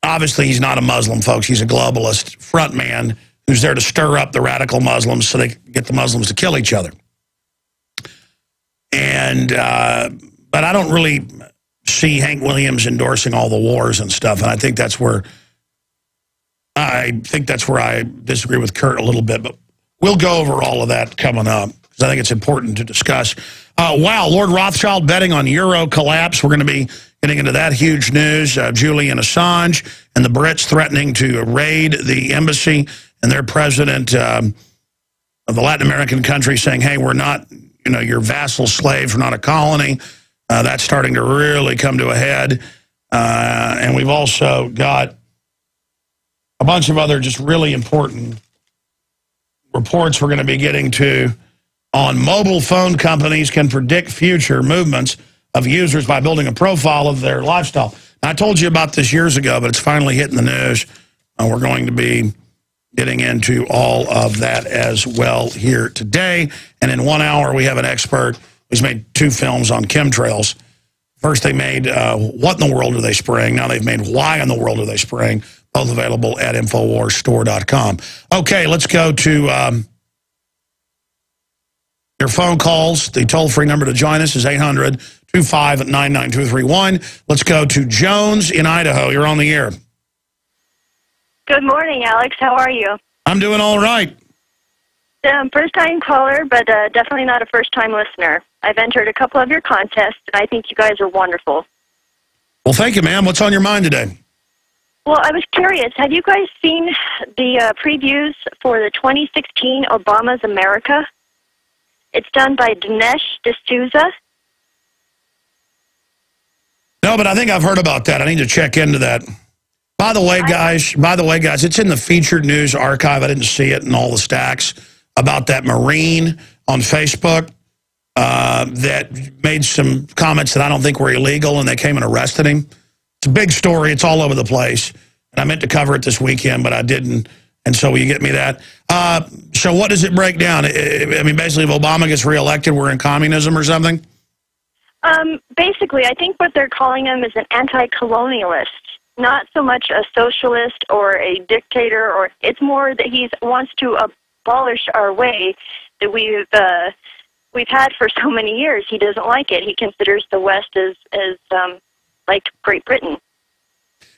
A: obviously he's not a Muslim, folks. He's a globalist front man who's there to stir up the radical Muslims so they can get the Muslims to kill each other. And but I don't really see Hank Williams endorsing all the wars and stuff, and I think that's where I disagree with Kurt a little bit, but we'll go over all of that coming up, because I think it's important to discuss. Wow, Lord Rothschild betting on Euro collapse. We're going to be getting into that huge news. Julian Assange and the Brits threatening to raid the embassy, and their president of the Latin American countries saying, hey, we're not, your vassal slaves, we're not a colony. That's starting to really come to a head. And we've also got a bunch of other just really important reports we're going to be getting to on mobile phone companies can predict future movements of users by building a profile of their lifestyle. I told you about this years ago, but it's finally hitting the news. We're going to be getting into all of that as well here today. And in 1 hour, we have an expert who's made 2 films on chemtrails. First, they made What in the World Are They Spraying? Now they've made Why in the World Are They Spraying? Both available at InfoWarsStore.com. Okay, let's go to your phone calls. The toll-free number to join us is 800-259-9231. Let's go to Jones in Idaho. You're on the air.
B: Good morning, Alex. How are you?
A: I'm doing all right.
B: First-time caller, but definitely not a first-time listener. I've entered a couple of your contests, and I think you guys are wonderful.
A: Well, thank you, ma'am. What's on your mind today?
B: Well, I was curious. Have you guys seen the previews for the 2016 Obama's America? It's done by Dinesh D'Souza.
A: No, but I think I've heard about that. I need to check into that. By the way, guys, it's in the featured news archive. I didn't see it in all the stacks about that Marine on Facebook that made some comments that I don't think were illegal, and they came and arrested him. It's a big story. It's all over the place. And I meant to cover it this weekend, but I didn't. And so will you get me that? So what does it break down? I mean, basically, if Obama gets reelected, we're in communism or something?
B: Basically, I think what they're calling him is an anti-colonialist. Not so much a socialist or a dictator, or it's more that he wants to abolish our way that we've had for so many years. He doesn't like it. He considers the West as like Great Britain.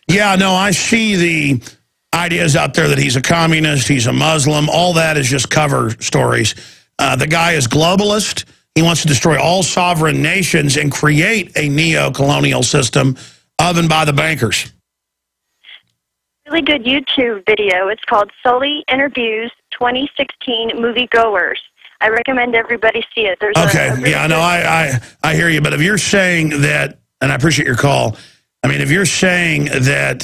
A: Yeah, no, I see the ideas out there that he's a communist, he's a Muslim. All that is just cover stories. The guy is globalist. He wants to destroy all sovereign nations and create a neo-colonial system of and by the bankers.
B: Really good YouTube video. It's called Sully Interviews 2016 Moviegoers. I recommend everybody see it. There's I hear you. But if you're saying that, and I appreciate your call, I mean, if you're saying that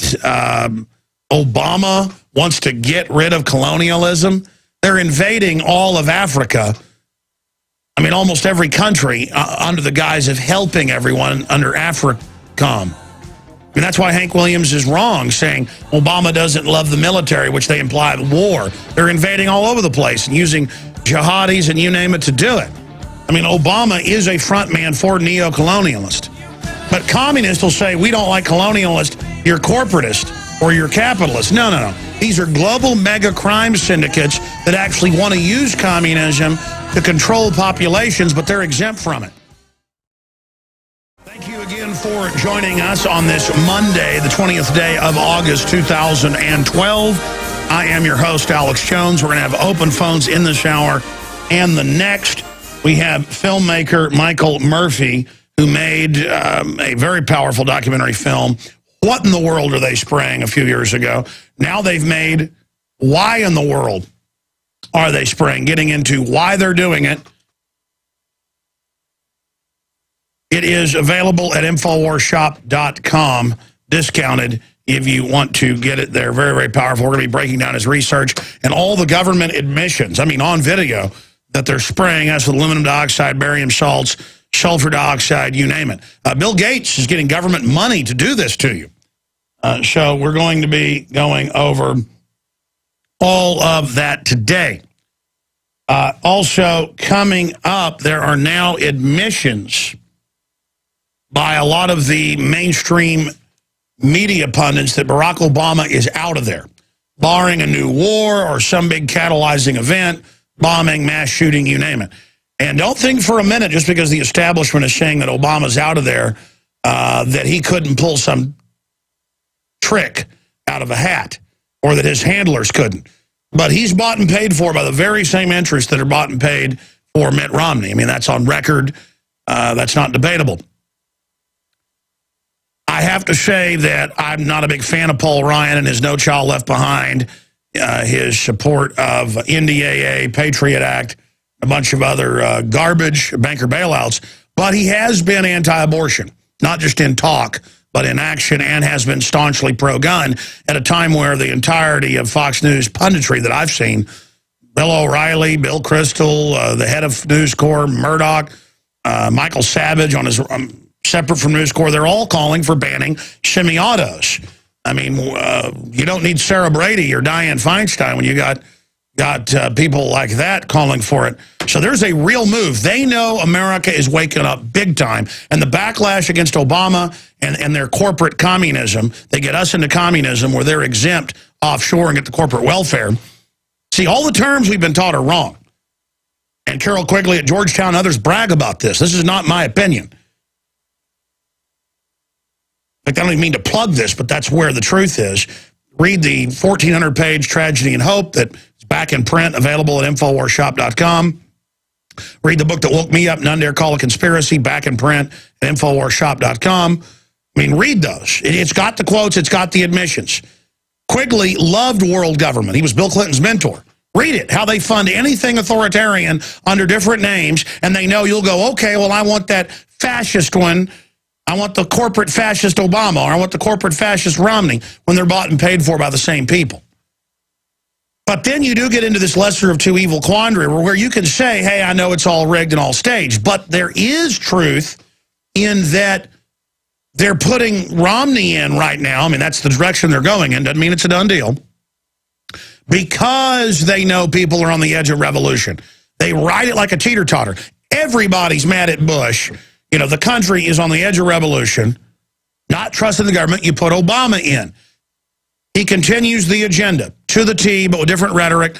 B: Obama wants to get rid of colonialism, they're invading all of Africa. I mean, almost every country under the guise of helping everyone under AFRICOM. And that's why Hank Williams is wrong, saying Obama doesn't love the military, which they imply war. They're invading all over the place and using jihadis and you name it to do it. I mean, Obama is a front man for neo-colonialist. But communists will say, we don't like colonialist, you're corporatist or you're capitalist. No, no, no. These are global mega crime syndicates that actually want to use communism to control populations, but they're exempt from it. Thank you again for joining us on this Monday, the 20th day of August 2012. I am your host, Alex Jones. We're going to have open phones in this hour and the next. We have filmmaker Michael Murphy, who made a very powerful documentary film, What in the World Are They Spraying, a few years ago. Now they've made Why in the World Are They Spraying, getting into why they're doing it. It is available at InfoWarsShop.com, discounted if you want to get it there. Very, very powerful. We're going to be breaking down his research and all the government admissions, I mean, on video, that they're spraying us with aluminum dioxide, barium salts, sulfur dioxide, you name it. Bill Gates is getting government money to do this to you. So we're going to be going over all of that today. Also, coming up, there are now admissions by a lot of the mainstream media pundits that Barack Obama is out of there, barring a new war or some big catalyzing event, bombing, mass shooting, you name it. And don't think for a minute, just because the establishment is saying that Obama's out of there, that he couldn't pull some trick out of a hat, or that his handlers couldn't. But he's bought and paid for by the very same interests that are bought and paid for Mitt Romney. I mean, that's on record. That's not debatable. I have to say that I'm not a big fan of Paul Ryan and his No Child Left Behind.
A: his support of NDAA, Patriot Act, a bunch of other garbage, banker bailouts, but he has been anti-abortion, not just in talk, but in action, and has been staunchly pro-gun at a time where the entirety of Fox News punditry that I've seen, Bill O'Reilly, Bill Kristol, the head of News Corps, Murdoch, Michael Savage on his separate from News Corps, they're all calling for banning semi-autos. I mean, you don't need Sarah Brady or Dianne Feinstein when you got people like that calling for it. So there's a real move. They know America is waking up big time, and the backlash against Obama and their corporate communism, they get us into communism where they're exempt offshore and get the corporate welfare. See, all the terms we've been taught are wrong. And Carol Quigley at Georgetown and others brag about this. This is not my opinion. I don't even mean to plug this, but that's where the truth is. Read the 1,400-page Tragedy and Hope that's back in print, available at InfoWarsShop.com. Read the book that woke me up, None Dare Call a Conspiracy, back in print at InfoWarsShop.com. I mean, read those. It's got the quotes. It's got the admissions. Quigley loved world government. He was Bill Clinton's mentor. Read it, how they fund anything authoritarian under different names, and they know you'll go, okay, well, I want that fascist one. I want the corporate fascist Obama, or I want the corporate fascist Romney, when they're bought and paid for by the same people. But then you do get into this lesser of two evil quandary where you can say, hey, I know it's all rigged and all staged, but there is truth in that they're putting Romney in right now. I mean, that's the direction they're going in. Doesn't mean it's a done deal. Because they know people are on the edge of revolution. They ride it like a teeter-totter. Everybody's mad at Bush. You know, the country is on the edge of revolution. Not trusting the government, you put Obama in. He continues the agenda to the T, but with different rhetoric.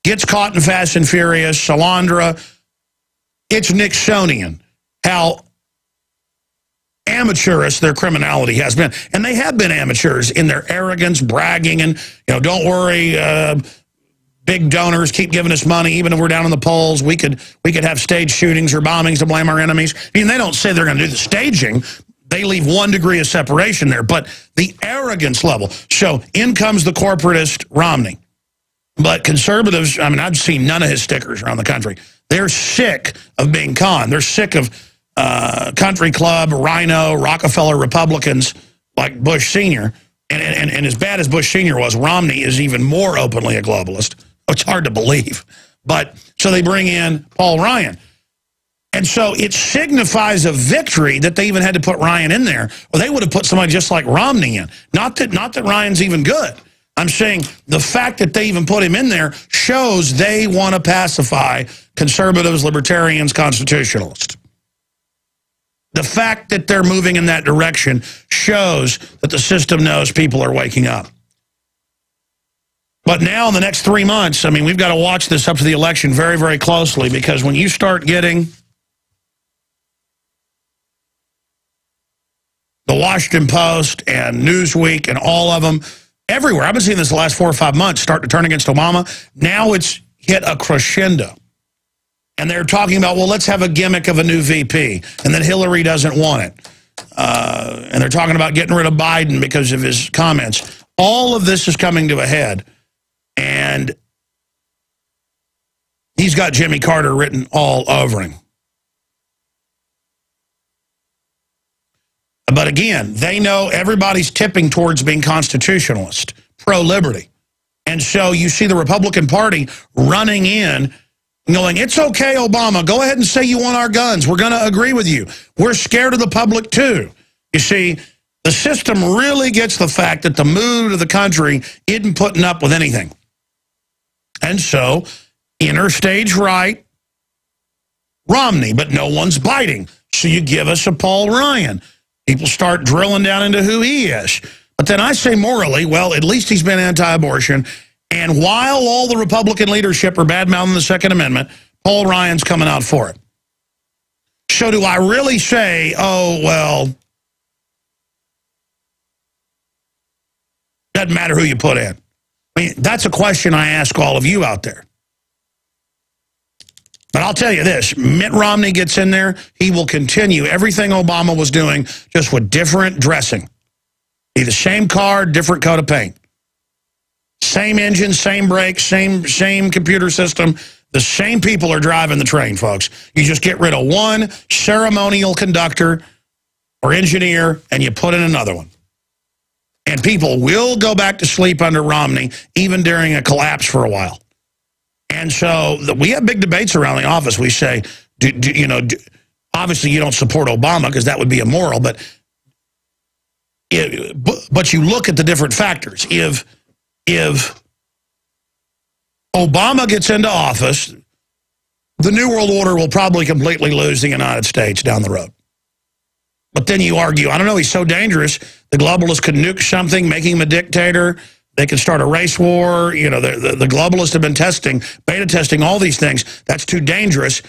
A: Gets caught in Fast and Furious, Salandra. It's Nixonian. How amateurish their criminality has been. And they have been amateurs in their arrogance, bragging, and, you know, don't worry, big donors keep giving us money, even if we're down in the polls. We could have staged shootings or bombings to blame our enemies. I mean, they don't say they're going to do the staging. They leave 1 degree of separation there. But the arrogance level. So in comes the corporatist Romney. But conservatives, I mean, I've seen none of his stickers around the country. They're sick of being conned. They're sick of country club, Rhino, Rockefeller Republicans like Bush Sr. And as bad as Bush Sr. was, Romney is even more openly a globalist. It's hard to believe. But so they bring in Paul Ryan. And so it signifies a victory that they even had to put Ryan in there, or they would have put somebody just like Romney in. Not that Ryan's even good. I'm saying the fact that they even put him in there shows they want to pacify conservatives, libertarians, constitutionalists. The fact that they're moving in that direction shows that the system knows people are waking up. But now in the next 3 months, I mean, we've got to watch this up to the election very, very closely, because when you start getting the Washington Post and Newsweek and all of them, everywhere, I've been seeing this the last 4 or 5 months start to turn against Obama. Now it's hit a crescendo. And they're talking about, well, let's have a gimmick of a new VP. And then Hillary doesn't want it. And they're talking about getting rid of Biden because of his comments. All of this is coming to a head. And he's got Jimmy Carter written all over him. But again, they know everybody's tipping towards being constitutionalist, pro-liberty. And so you see the Republican Party running in, going, it's okay, Obama, go ahead and say you want our guns. We're going to agree with you. We're scared of the public, too. You see, the system really gets the fact that the mood of the country isn't putting up with anything. And so, inner stage right, Romney, but no one's biting. So you give us a Paul Ryan. People start drilling down into who he is. But then I say morally, well, at least he's been anti-abortion. And while all the Republican leadership are bad-mouthing the Second Amendment, Paul Ryan's coming out for it. So do I really say, oh, well, doesn't matter who you put in? I mean, that's a question I ask all of you out there. But I'll tell you this, Mitt Romney gets in there, he will continue everything Obama was doing, just with different dressing. Be the same car, different coat of paint. Same engine, same brakes, same computer system. The same people are driving the train, folks. You just get rid of one ceremonial conductor or engineer, and you put in another one. And people will go back to sleep under Romney, even during a collapse for a while. And so we have big debates around the office. We say, obviously you don't support Obama because that would be immoral, but you look at the different factors. If Obama gets into office, the New World Order will probably completely lose the United States down the road. But then you argue, I don't know, he's so dangerous, the globalists could nuke something, making him a dictator. They could start a race war. The globalists have been beta testing all these things. That's too dangerous.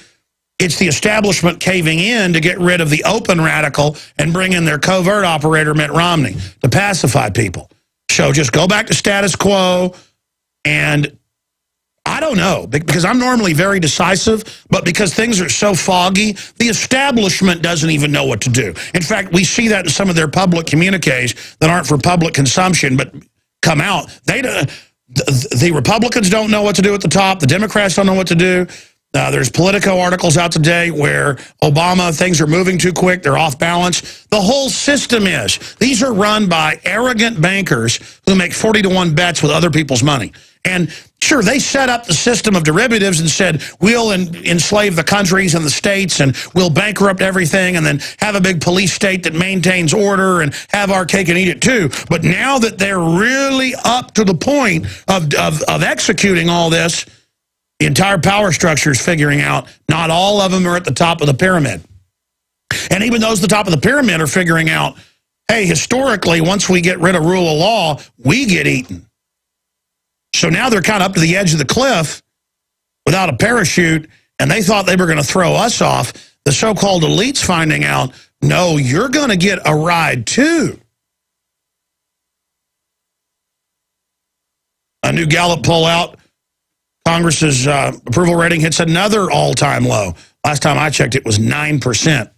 A: It's the establishment caving in to get rid of the open radical and bring in their covert operator, Mitt Romney, to pacify people. So just go back to status quo, and I don't know, because I'm normally very decisive, but because things are so foggy, the establishment doesn't even know what to do. In fact, we see that in some of their public communiques that aren't for public consumption, but come out. The Republicans don't know what to do at the top. The Democrats don't know what to do. There's Politico articles out today where Obama, things are moving too quick, they're off balance. The whole system is. These are run by arrogant bankers who make 40-to-1 bets with other people's money. And sure, they set up the system of derivatives and said, we'll enslave the countries and the states, and we'll bankrupt everything, and then have a big police state that maintains order and have our cake and eat it too. But now that they're really up to the point of executing all this, the entire power structure is figuring out not all of them are at the top of the pyramid. And even those at the top of the pyramid are figuring out, hey, historically, once we get rid of rule of law, we get eaten. So now they're kind of up to the edge of the cliff without a parachute, and they thought they were going to throw us off. The so-called elites finding out, no, you're going to get a ride too. A new Gallup poll out. Congress's approval rating hits another all-time low. Last time I checked, it was 9%.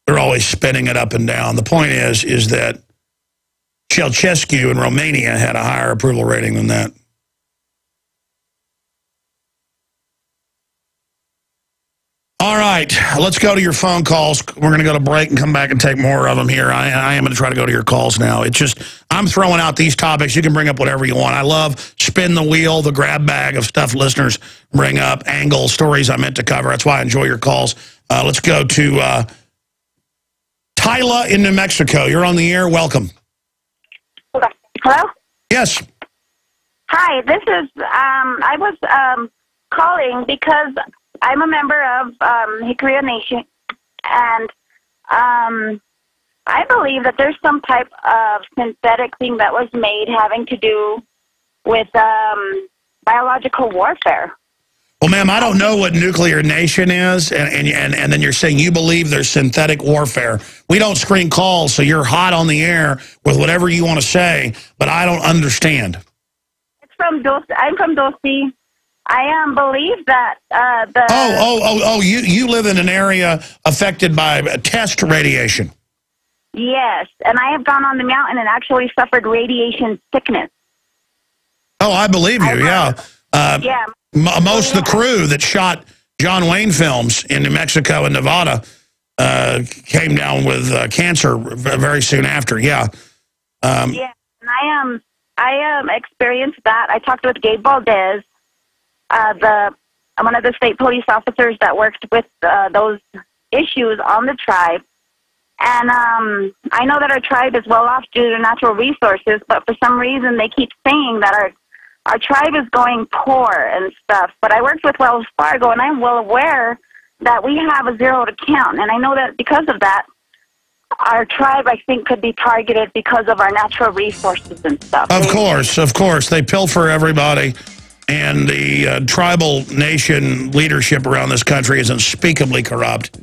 A: They're always spinning it up and down. The point is that Ceausescu in Romania had a higher approval rating than that. All right, let's go to your phone calls. We're going to go to break and come back and take more of them here. I am going to try to go to your calls now. It's just, I'm throwing out these topics. You can bring up whatever you want. I love spin the wheel, the grab bag of stuff listeners bring up, angles, stories I meant to cover. That's why I enjoy your calls. Let's go to Tyla in New Mexico. You're on the air. Welcome.
C: Hello?
A: Yes.
C: Hi, this is, I was calling because I'm a member of Hickory Nation, and I believe that there's some type of synthetic thing that was made having to do with biological warfare.
A: Well, ma'am, I don't know what nuclear nation is, and then you're saying you believe there's synthetic warfare. We don't screen calls, so you're hot on the air with whatever you want to say, but I don't understand.
C: It's from Dulce. I'm from Dulce. I believe that
A: you live in an area affected by test radiation.
C: Yes, and I have gone on the mountain and actually suffered radiation sickness.
A: Oh, I believe you, yeah.
C: Yeah.
A: Most of the crew that shot John Wayne films in New Mexico and Nevada came down with cancer very soon after, yeah.
C: Yeah, and I experienced that. I talked with Gabe Valdez, one of the state police officers that worked with those issues on the tribe. And I know that our tribe is well off due to natural resources, but for some reason they keep saying that our tribe is going poor and stuff. But I worked with Wells Fargo, and I'm well aware that we have a zero to count. And I know that because of that, our tribe, I think, could be targeted because of our natural resources and stuff.
A: Of course. They pilfer everybody. And the tribal nation leadership around this country is unspeakably corrupt.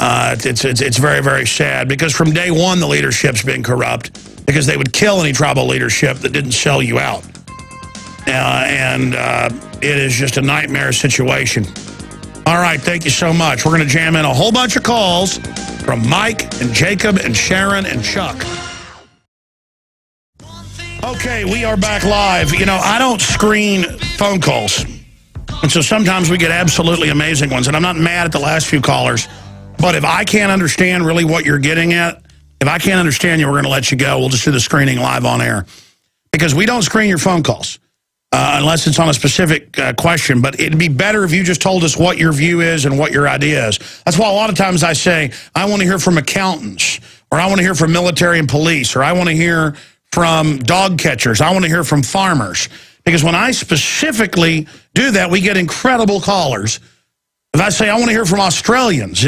A: It's very, very sad, because from day one the leadership's been corrupt, because they would kill any tribal leadership that didn't sell you out. It is just a nightmare situation. All right, thank you so much. We're going to jam in a whole bunch of calls from Mike and Jacob and Sharon and Chuck. Okay, we are back live. You know, I don't screen phone calls. And so sometimes we get absolutely amazing ones. And I'm not mad at the last few callers. But if I can't understand really what you're getting at, if I can't understand you, we're going to let you go. We'll just do the screening live on air. Because we don't screen your phone calls unless it's on a specific question. But it'd be better if you just told us what your view is and what your idea is. That's why a lot of times I say, I want to hear from accountants, or I want to hear from military and police, or I want to hear from dog catchers. I want to hear from farmers. Because when I specifically do that, we get incredible callers. If I say, I want to hear from Australians,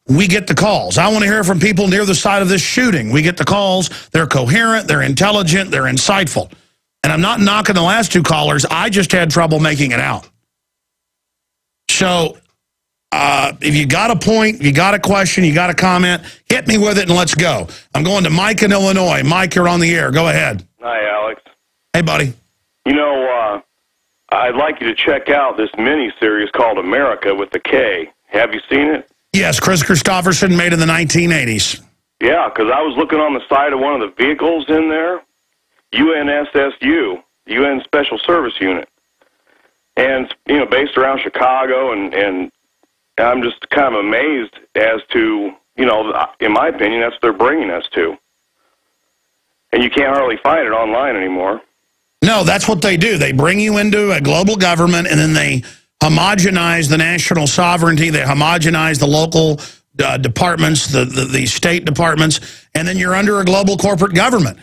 A: we get the calls. I want to hear from people near the site of this shooting. We get the calls. They're coherent, they're intelligent, they're insightful. And I'm not knocking the last two callers. I just had trouble making it out. So if you got a point, you got a question, you got a comment, hit me with it and let's go. I'm going to Mike in Illinois. Mike, you're on the air. Go ahead.
D: Hi, Alex.
A: Hey, buddy.
D: You know, I'd like you to check out this mini-series called America with the K. Have you seen it?
A: Yes, Chris Christopherson, made in the 1980s.
D: Yeah, because I was looking on the side of one of the vehicles in there, UNSSU, UN Special Service Unit. And, based around Chicago, and I'm just kind of amazed as to, in my opinion, that's what they're bringing us to. And you can't hardly find it online anymore.
A: No, that's what they do. They bring you into a global government, and then they homogenize the national sovereignty. They homogenize the local departments, the state departments, and then you're under a global corporate government.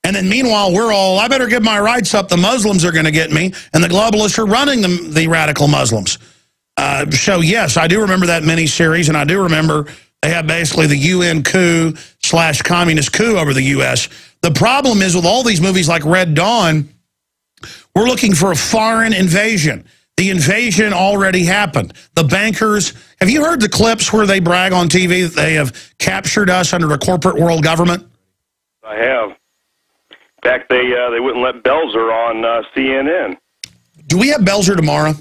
A: And then meanwhile, we're all, I better give my rights up. The Muslims are going to get me, and the globalists are running the radical Muslims. So, yes, I do remember that miniseries, and I do remember they have basically the UN coup / communist coup over the U.S. The problem is with all these movies like Red Dawn, we're looking for a foreign invasion. The invasion already happened. The bankers, have you heard the clips where they brag on TV that they have captured us under a corporate world government?
D: I have. In fact, they wouldn't let Belzer on CNN.
A: Do we have Belzer tomorrow?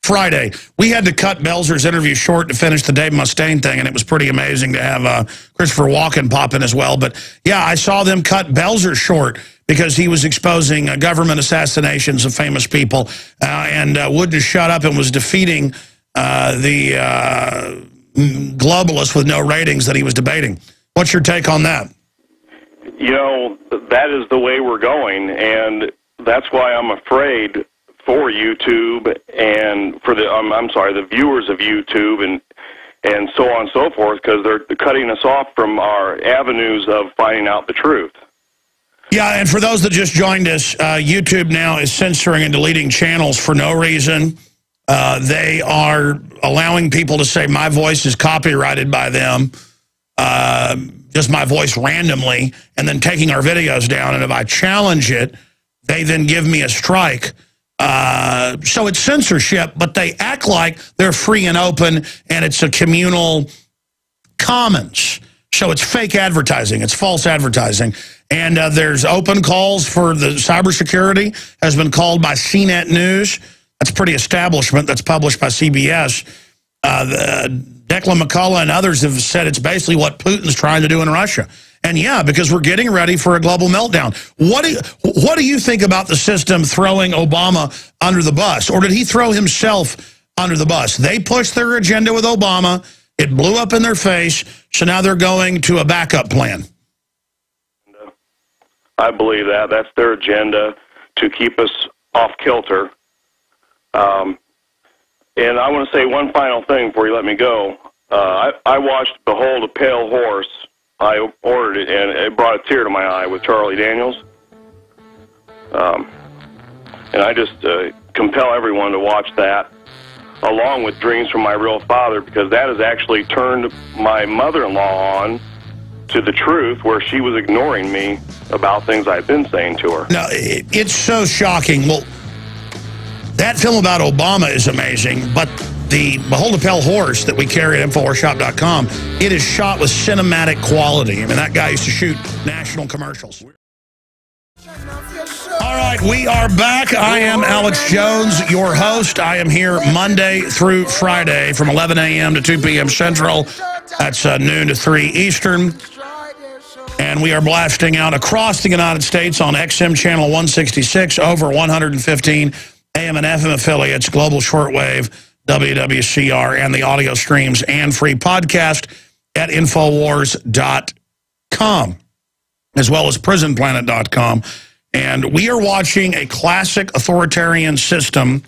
A: Friday. We had to cut Belzer's interview short to finish the Dave Mustaine thing, and it was pretty amazing to have Christopher Walken pop in as well. But, yeah, I saw them cut Belzer short because he was exposing government assassinations of famous people and wouldn't shut up and was defeating the globalists with no ratings that he was debating. What's your take on that?
D: That is the way we're going, and that's why I'm afraid for YouTube and for the viewers of YouTube and so on and so forth, because they're cutting us off from our avenues of finding out the truth.
A: Yeah, and for those that just joined us, YouTube now is censoring and deleting channels for no reason. They are allowing people to say my voice is copyrighted by them, just my voice randomly, and then taking our videos down. And if I challenge it, they then give me a strike. So it's censorship, but they act like they're free and open, and it's a communal commons. So it's fake advertising. It's false advertising. And there's open calls for the cybersecurity, has been called by CNET News. That's pretty establishment. That's published by CBS. Declan McCullough and others have said it's basically what Putin's trying to do in Russia. And yeah, because we're getting ready for a global meltdown. What do you think about the system throwing Obama under the bus? Or did he throw himself under the bus? They pushed their agenda with Obama. It blew up in their face. So now they're going to a backup plan.
D: I believe that. That's their agenda, to keep us off kilter. And I want to say one final thing before you let me go. I watched Behold a Pale Horse. I ordered it, and it brought a tear to my eye with Charlie Daniels. And I just compel everyone to watch that, along with Dreams from My Real Father, because that has actually turned my mother-in-law on to the truth, where she was ignoring me about things I'd been saying to her.
A: No, it's so shocking. Well, that film about Obama is amazing, but the Behold a Pale Horse that we carry at InfoWarsShop.com, it is shot with cinematic quality. I mean, that guy used to shoot national commercials. All right, we are back. I am Alex Jones, your host. I am here Monday through Friday from 11 a.m. to 2 p.m. Central. That's noon to 3 Eastern. And And we are blasting out across the United States on XM channel 166, over 115 AM and FM affiliates, global shortwave, WWCR, and the audio streams and free podcast at Infowars.com, as well as prisonplanet.com. And we are watching a classic authoritarian system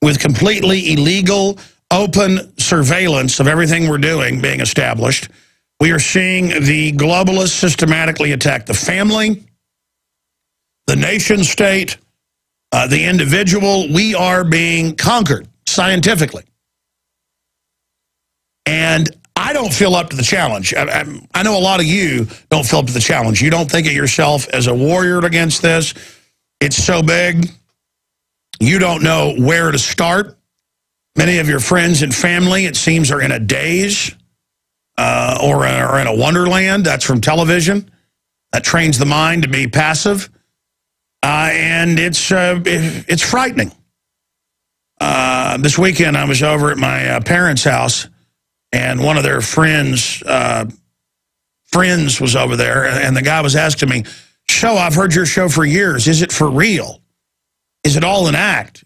A: with completely illegal, open surveillance of everything we're doing being established. We are seeing the globalists systematically attack the family, the nation state, the individual. We are being conquered scientifically. And I don't feel up to the challenge. I know a lot of you don't feel up to the challenge. You don't think of yourself as a warrior against this. It's so big. You don't know where to start. Many of your friends and family, it seems, are in a daze or in a wonderland. That's from television. That trains the mind to be passive. And it's frightening. This weekend, I was over at my parents' house, and one of their friends was over there, and the guy was asking me, "So, I've heard your show for years. Is it for real? Is it all an act?"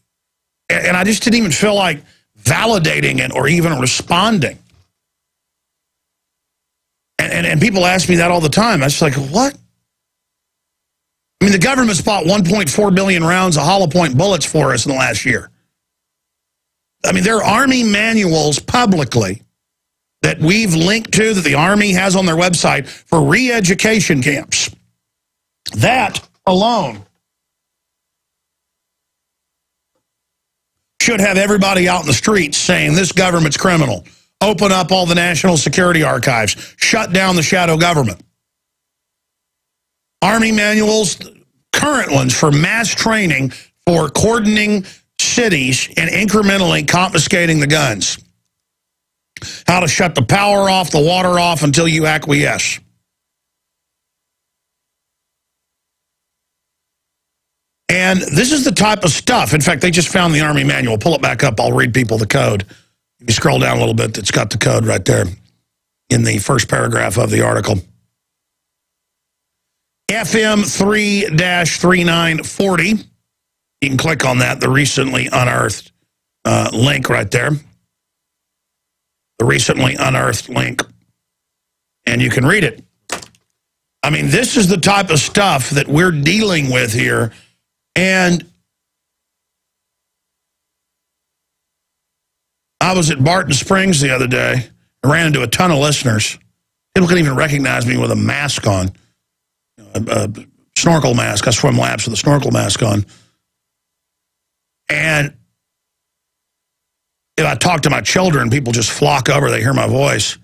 A: And I just didn't even feel like validating it or even responding. And people ask me that all the time. I was like, what? I mean, the government's bought 1.4 billion rounds of hollow point bullets for us in the last year. I mean, there are Army manuals publicly that we've linked to, that the Army has on their website for re-education camps. That alone should have everybody out in the streets saying this government's criminal. Open up all the national security archives. Shut down the shadow government. Army manuals, current ones for mass training for cordoning cities and incrementally confiscating the guns. How to shut the power off, the water off until you acquiesce. And this is the type of stuff. In fact, they just found the Army manual. Pull it back up. I'll read people the code. If you scroll down a little bit, it's got the code right there in the first paragraph of the article. FM 3-3940. You can click on that, the recently unearthed link right there. The recently unearthed link. And you can read it. I mean, this is the type of stuff that we're dealing with here. And I was at Barton Springs the other day. I ran into a ton of listeners. People couldn't even recognize me with a mask on. A snorkel mask. I swim laps with a snorkel mask on. And if I talk to my children, people just flock over. They hear my voice.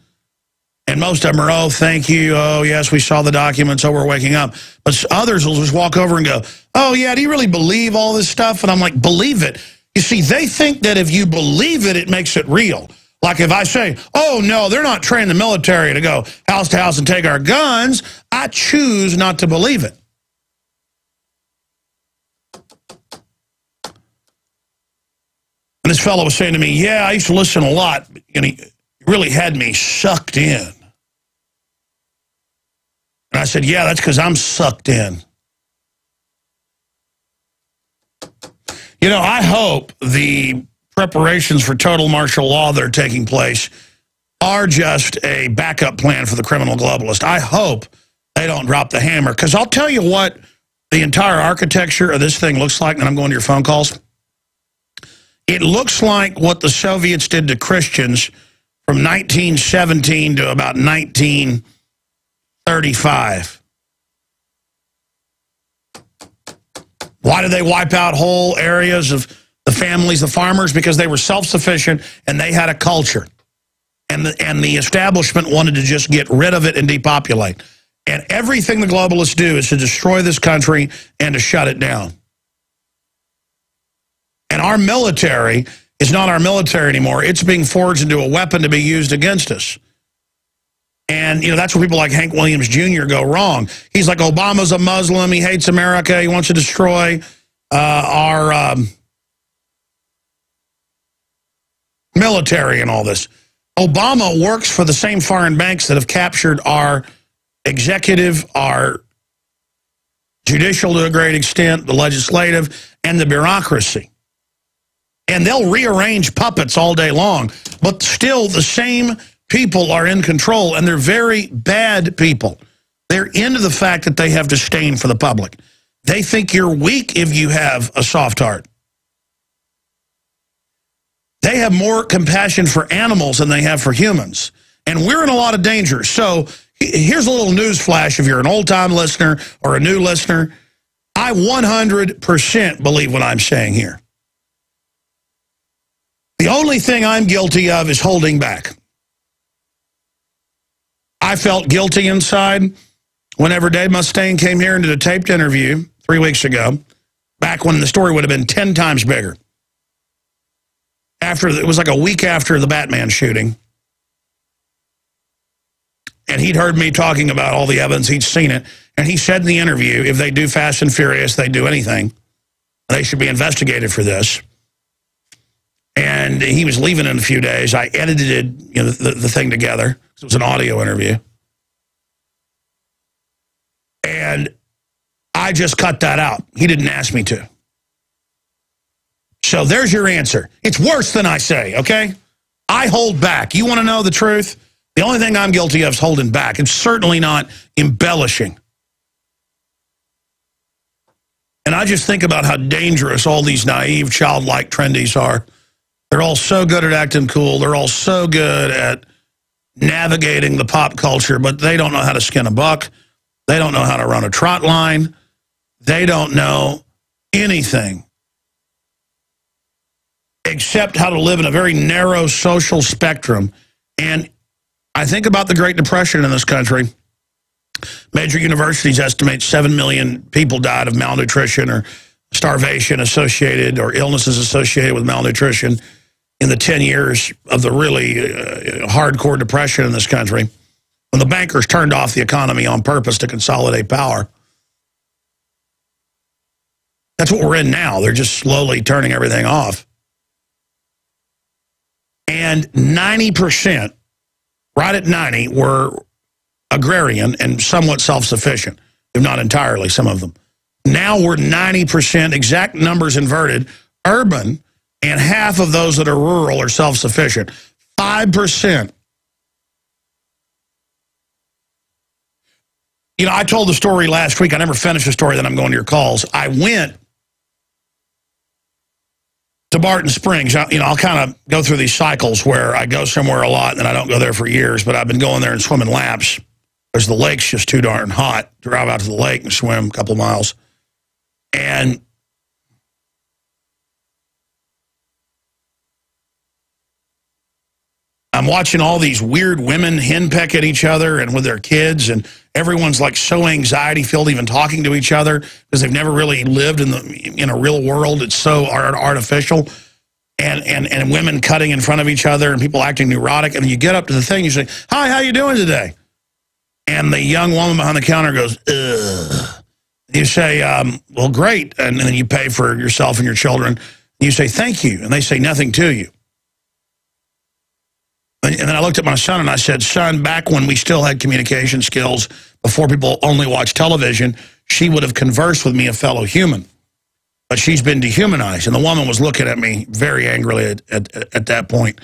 A: And most of them are, oh, thank you. Oh, yes, we saw the documents. Oh, we're waking up. But others will just walk over and go, oh, yeah, do you really believe all this stuff? And I'm like, believe it. You see, they think that if you believe it, it makes it real. Like if I say, oh, no, they're not training the military to go house to house and take our guns, I choose not to believe it. And this fellow was saying to me, yeah, I used to listen a lot, and he really had me sucked in. And I said, yeah, that's because I'm sucked in. You know, I hope the preparations for total martial law that are taking place are just a backup plan for the criminal globalist. I hope they don't drop the hammer, because I'll tell you what the entire architecture of this thing looks like, and I'm going to your phone calls. It looks like what the Soviets did to Christians from 1917 to about 1935. Why did they wipe out whole areas of the families, the farmers? Because they were self-sufficient and they had a culture. And the establishment wanted to just get rid of it and depopulate. And everything the globalists do is to destroy this country and to shut it down. And our military is not our military anymore. It's being forged into a weapon to be used against us. And, you know, that's where people like Hank Williams Jr. go wrong. He's like, Obama's a Muslim. He hates America. He wants to destroy our military and all this. Obama works for the same foreign banks that have captured our executive, our judicial to a great extent, the legislative, and the bureaucracy. And they'll rearrange puppets all day long, but still the same people are in control, and they're very bad people. They're into the fact that they have disdain for the public. They think you're weak if you have a soft heart. They have more compassion for animals than they have for humans. And we're in a lot of danger. So here's a little news flash if you're an old-time listener or a new listener. I 100% believe what I'm saying here. The only thing I'm guilty of is holding back. I felt guilty inside whenever Dave Mustaine came here and did a taped interview 3 weeks ago, back when the story would have been 10 times bigger. It was like a week after the Batman shooting. And he'd heard me talking about all the evidence, he'd seen it, and he said in the interview, if they do Fast and Furious, they do anything, they should be investigated for this. And he was leaving in a few days. I edited the thing together. It was an audio interview. And I just cut that out. He didn't ask me to. So there's your answer. It's worse than I say, okay? I hold back. You want to know the truth? The only thing I'm guilty of is holding back. It's certainly not embellishing. And I just think about how dangerous all these naive, childlike trendies are. They're all so good at acting cool. They're all so good at navigating the pop culture, but they don't know how to skin a buck. They don't know how to run a trot line. They don't know anything except how to live in a very narrow social spectrum. And I think about the Great Depression in this country. Major universities estimate 7 million people died of malnutrition or starvation associated or illnesses associated with malnutrition in the 10 years of the really hardcore depression in this country, when the bankers turned off the economy on purpose to consolidate power. That's what we're in now. They're just slowly turning everything off. And 90%, right at 90, were agrarian and somewhat self-sufficient, if not entirely, some of them. Now we're 90%, exact numbers inverted, urban, and half of those that are rural are self-sufficient. 5%. I told the story last week. I never finished the story, then I'm going to your calls. I went to Barton Springs. I'll kind of go through these cycles where I go somewhere a lot and then I don't go there for years, but I've been going there and swimming laps because the lake's just too darn hot. Drive out to the lake and swim a couple miles. And I'm watching all these weird women henpeck at each other and with their kids, and everyone's like so anxiety-filled even talking to each other because they've never really lived in a real world. It's so artificial. And women cutting in front of each other and people acting neurotic. And then you get up to the thing, you say, "Hi, how you doing today?" And the young woman behind the counter goes, "Ugh." You say, "Well, great." And then you pay for yourself and your children. You say, "Thank you." And they say nothing to you. And then I looked at my son and I said, "Son, back when we still had communication skills, before people only watched television, she would have conversed with me, a fellow human. But she's been dehumanized." And the woman was looking at me very angrily at that point.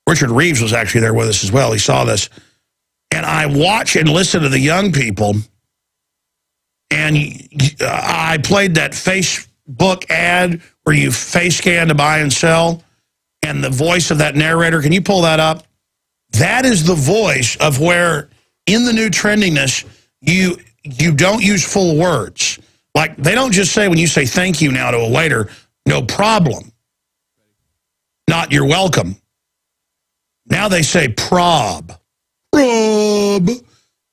A: Richard Reeves was actually there with us as well. He saw this. And I watch and listen to the young people. And I played that Facebook ad where you face scan to buy and sell. And the voice of that narrator, can you pull that up? That is the voice of where, in the new trendiness, you don't use full words. Like, they don't just say, when you say thank you now to a waiter, "No problem." Not "you're welcome." Now they say prob. Prob.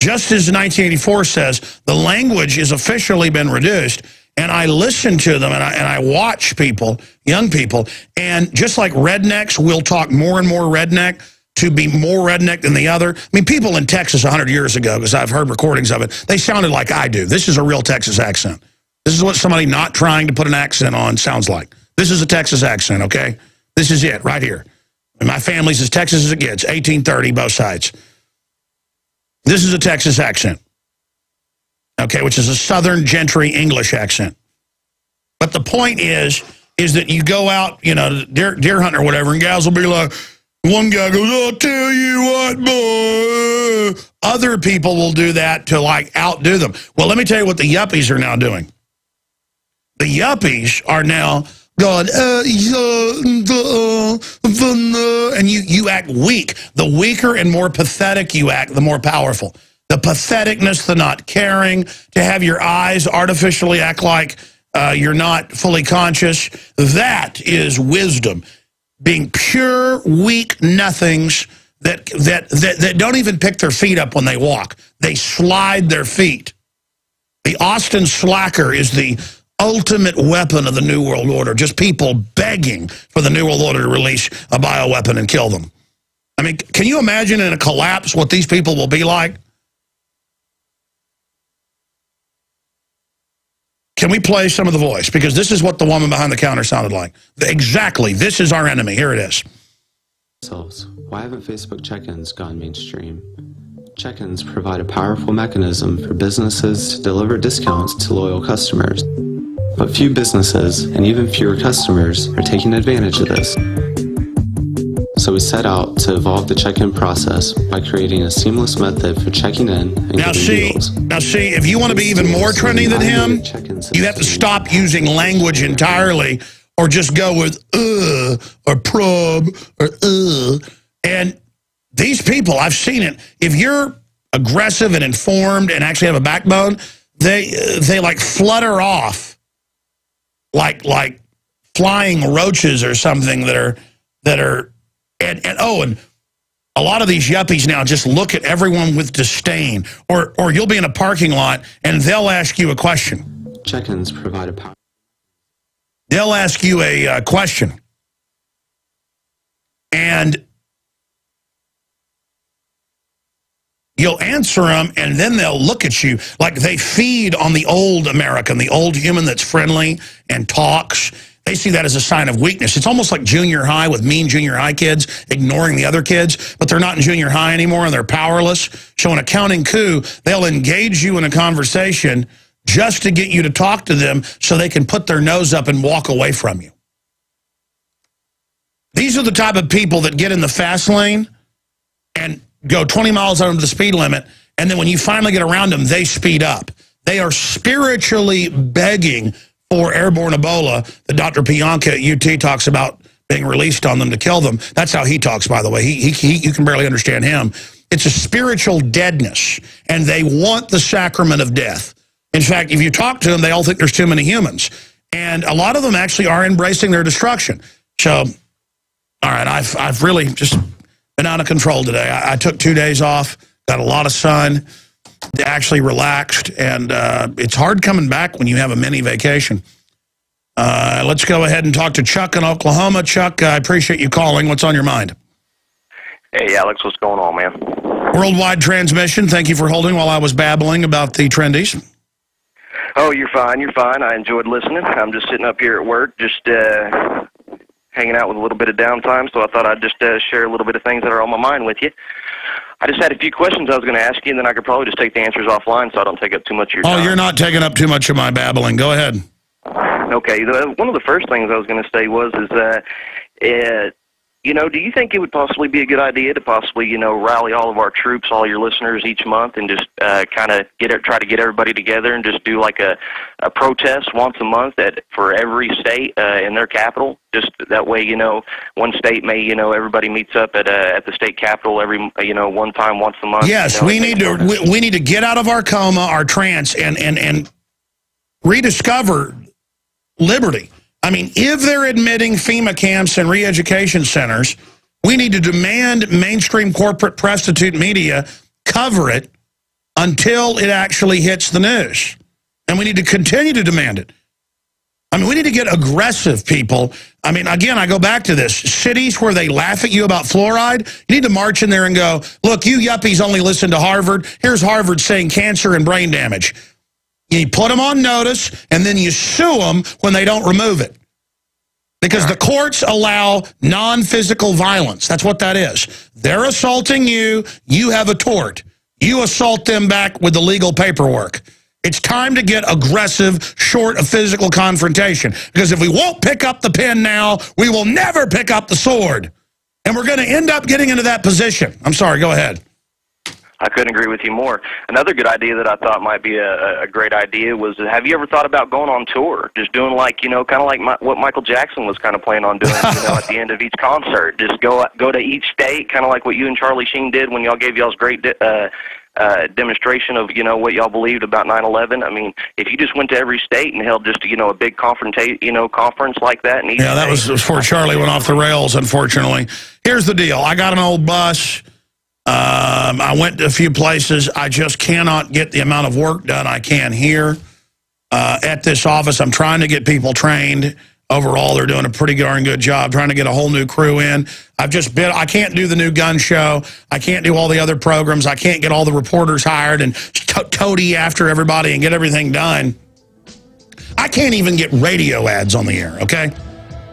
A: Just as 1984 says, the language has officially been reduced. And I listen to them and I watch people, young people, and just like rednecks will talk more and more redneck to be more redneck than the other. I mean, people in Texas 100 years ago, because I've heard recordings of it, they sounded like I do. This is a real Texas accent. This is what somebody not trying to put an accent on sounds like. This is a Texas accent, okay? This is it right here. And my family's as Texas as it gets, 1830, both sides. This is a Texas accent. okay, which is a Southern gentry English accent. But the point is that you go out, you know, deer hunting or whatever, and gals will be like, one guy goes, I'll tell you what, boy. Other people will do that to, like, outdo them. Well, let me tell you what the yuppies are now doing. The yuppies are now going, and you act weak. The weaker and more pathetic you act, the more powerful. The patheticness, the not caring, to have your eyes artificially act like you're not fully conscious, that is wisdom. Being pure, weak nothings that don't even pick their feet up when they walk. They slide their feet. The Austin slacker is the ultimate weapon of the New World Order. Just people begging for the New World Order to release a bioweapon and kill them. I mean, can you imagine in a collapse what these people will be like? Can we play some of the voice? Because this is what the woman behind the counter sounded like. Exactly. This is our enemy. Here it is.
E: Why haven't Facebook check-ins gone mainstream? Check-ins provide a powerful mechanism for businesses to deliver discounts to loyal customers. But few businesses, and even fewer customers, are taking advantage of this. So we set out to evolve the check-in process by creating a seamless method for checking in and getting deals.
A: Now see, if you want to be even more trendy than him, you have to stop using language entirely, or just go with or prob or And these people, I've seen it. If you're aggressive and informed and actually have a backbone, they like flutter off like flying roaches or something that are and a lot of these yuppies now just look at everyone with disdain, or you'll be in a parking lot and they'll ask you a question.
E: Check-ins provide a power.
A: They'll ask you a question, and you'll answer them, and then they'll look at you like they feed on the old American, the old human that's friendly and talks. They see that as a sign of weakness. It's almost like junior high with mean junior high kids ignoring the other kids, but they're not in junior high anymore and they're powerless. So in a counting coup, they'll engage you in a conversation just to get you to talk to them so they can put their nose up and walk away from you. These are the type of people that get in the fast lane and go 20 miles under the speed limit, and then when you finally get around them, they speed up. They are spiritually begging for airborne Ebola that Dr. Pianka at UT talks about being released on them to kill them. That's how he talks, by the way. You can barely understand him. It's a spiritual deadness, and they want the sacrament of death. In fact, if you talk to them, they all think there's too many humans. And a lot of them actually are embracing their destruction. So, all right, I've really just been out of control today. I took 2 days off, got a lot of sun, actually relaxed, and it's hard coming back when you have a mini vacation. Let's go ahead and talk to Chuck in Oklahoma. Chuck, I appreciate you calling. What's on your mind?
F: Hey, Alex, what's going on, man?
A: Worldwide transmission. Thank you for holding while I was babbling about the trendies.
F: Oh, you're fine. You're fine. I enjoyed listening. I'm just sitting up here at work, just hanging out with a little bit of downtime, so I thought I'd just share a little bit of things that are on my mind with you. I just had a few questions I was going to ask you, and then I could probably just take the answers offline so I don't take up too much of your time.
A: Oh, you're not taking up too much of my babbling. Go ahead.
F: Okay. One of the first things I was going to say was you know, do you think it would possibly be a good idea to possibly, you know, rally all of our troops, all your listeners each month, and just kind of try to get everybody together and just do like a protest once a month for every state in their capital? Just that way, you know, one state may, you know, everybody meets up at the state capitol every, you know, one time once a month.
A: Yes,
F: you know,
A: we need to get out of our coma, our trance, and rediscover liberty. I mean, if they're admitting FEMA camps and re-education centers, we need to demand mainstream corporate prostitute media cover it until it actually hits the news. And we need to continue to demand it. I mean, we need to get aggressive, people. I mean, again, I go back to this. Cities where they laugh at you about fluoride, you need to march in there and go, look, you yuppies only listen to Harvard. Here's Harvard saying cancer and brain damage. You put them on notice, and then you sue them when they don't remove it. Because the courts allow non-physical violence. That's what that is. They're assaulting you. You have a tort. You assault them back with the legal paperwork. It's time to get aggressive, short of physical confrontation. Because if we won't pick up the pen now, we will never pick up the sword. And we're going to end up getting into that position. I'm sorry, go ahead.
F: I couldn't agree with you more. Another good idea that I thought might be a great idea was, have you ever thought about going on tour? Just doing like, kind of like what Michael Jackson was kind of planning on doing, at the end of each concert. Just go to each state, kind of like what you and Charlie Sheen did when y'all gave y'all's great demonstration of, what y'all believed about 9/11. I mean, if you just went to every state and held just, a big conference like that. And
A: yeah, that was before Charlie went off the rails, unfortunately. Here's the deal. I got an old bus. I went to a few places. I just cannot get the amount of work done I can here at this office. I'm trying to get people trained. Overall, they're doing a pretty darn good job trying to get a whole new crew in. I can't do the new gun show. I can't do all the other programs. I can't get all the reporters hired and toady after everybody and get everything done. I can't even get radio ads on the air, okay?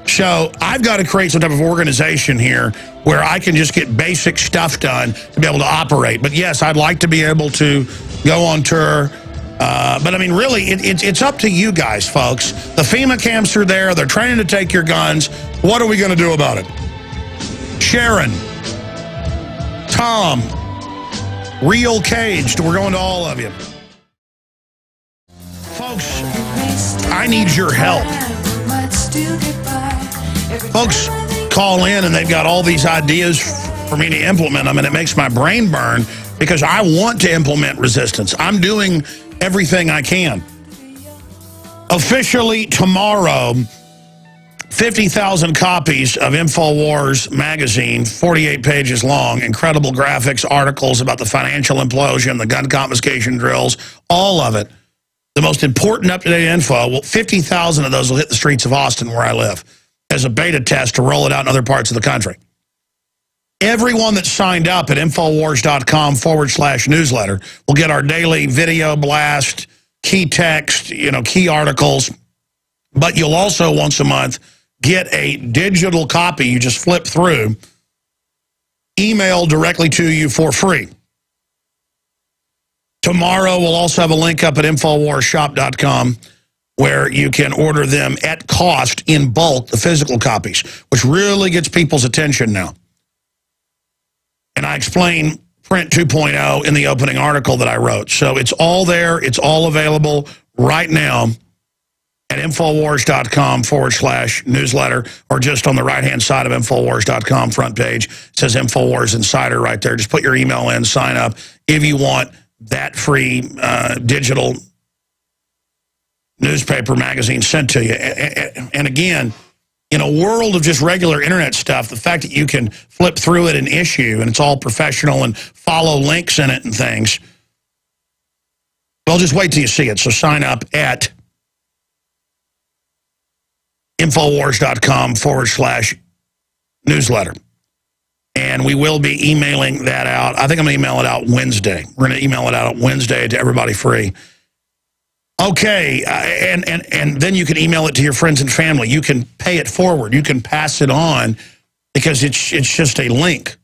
A: So I've got to create some type of organization here where I can just get basic stuff done to be able to operate. But yes, I'd like to be able to go on tour. But I mean, really, it's up to you guys, folks. The FEMA camps are there. They're training to take your guns. What are we going to do about it? Sharon, Tom, Real Caged. We're going to all of you. Folks, I need your help. Folks call in and they've got all these ideas for me to implement them, and it makes my brain burn because I want to implement resistance. I'm doing everything I can. Officially tomorrow, 50,000 copies of Infowars magazine, 48 pages long, incredible graphics, articles about the financial implosion, the gun confiscation drills, all of it. The most important up-to-date info, well, 50,000 of those will hit the streets of Austin where I live as a beta test to roll it out in other parts of the country. Everyone that signed up at Infowars.com/newsletter will get our daily video blast, key text, key articles. But you'll also, once a month, get a digital copy you just flip through, emailed directly to you for free. Tomorrow, we'll also have a link up at InfoWarsShop.com where you can order them at cost in bulk, the physical copies, which really gets people's attention now. And I explain Print 2.0 in the opening article that I wrote. So it's all there. It's all available right now at Infowars.com/newsletter, or just on the right-hand side of Infowars.com front page. It says Infowars Insider right there. Just put your email in, sign up if you want that free digital newspaper magazine sent to you. And again, in a world of just regular internet stuff, the fact that you can flip through it and issue, and it's all professional and follow links in it and things, well, just wait till you see it. So sign up at Infowars.com/newsletter. And we will be emailing that out. I think I'm going to email it out Wednesday. We're going to email it out Wednesday to everybody free. Okay, and then you can email it to your friends and family. You can pay it forward. You can pass it on because it's just a link.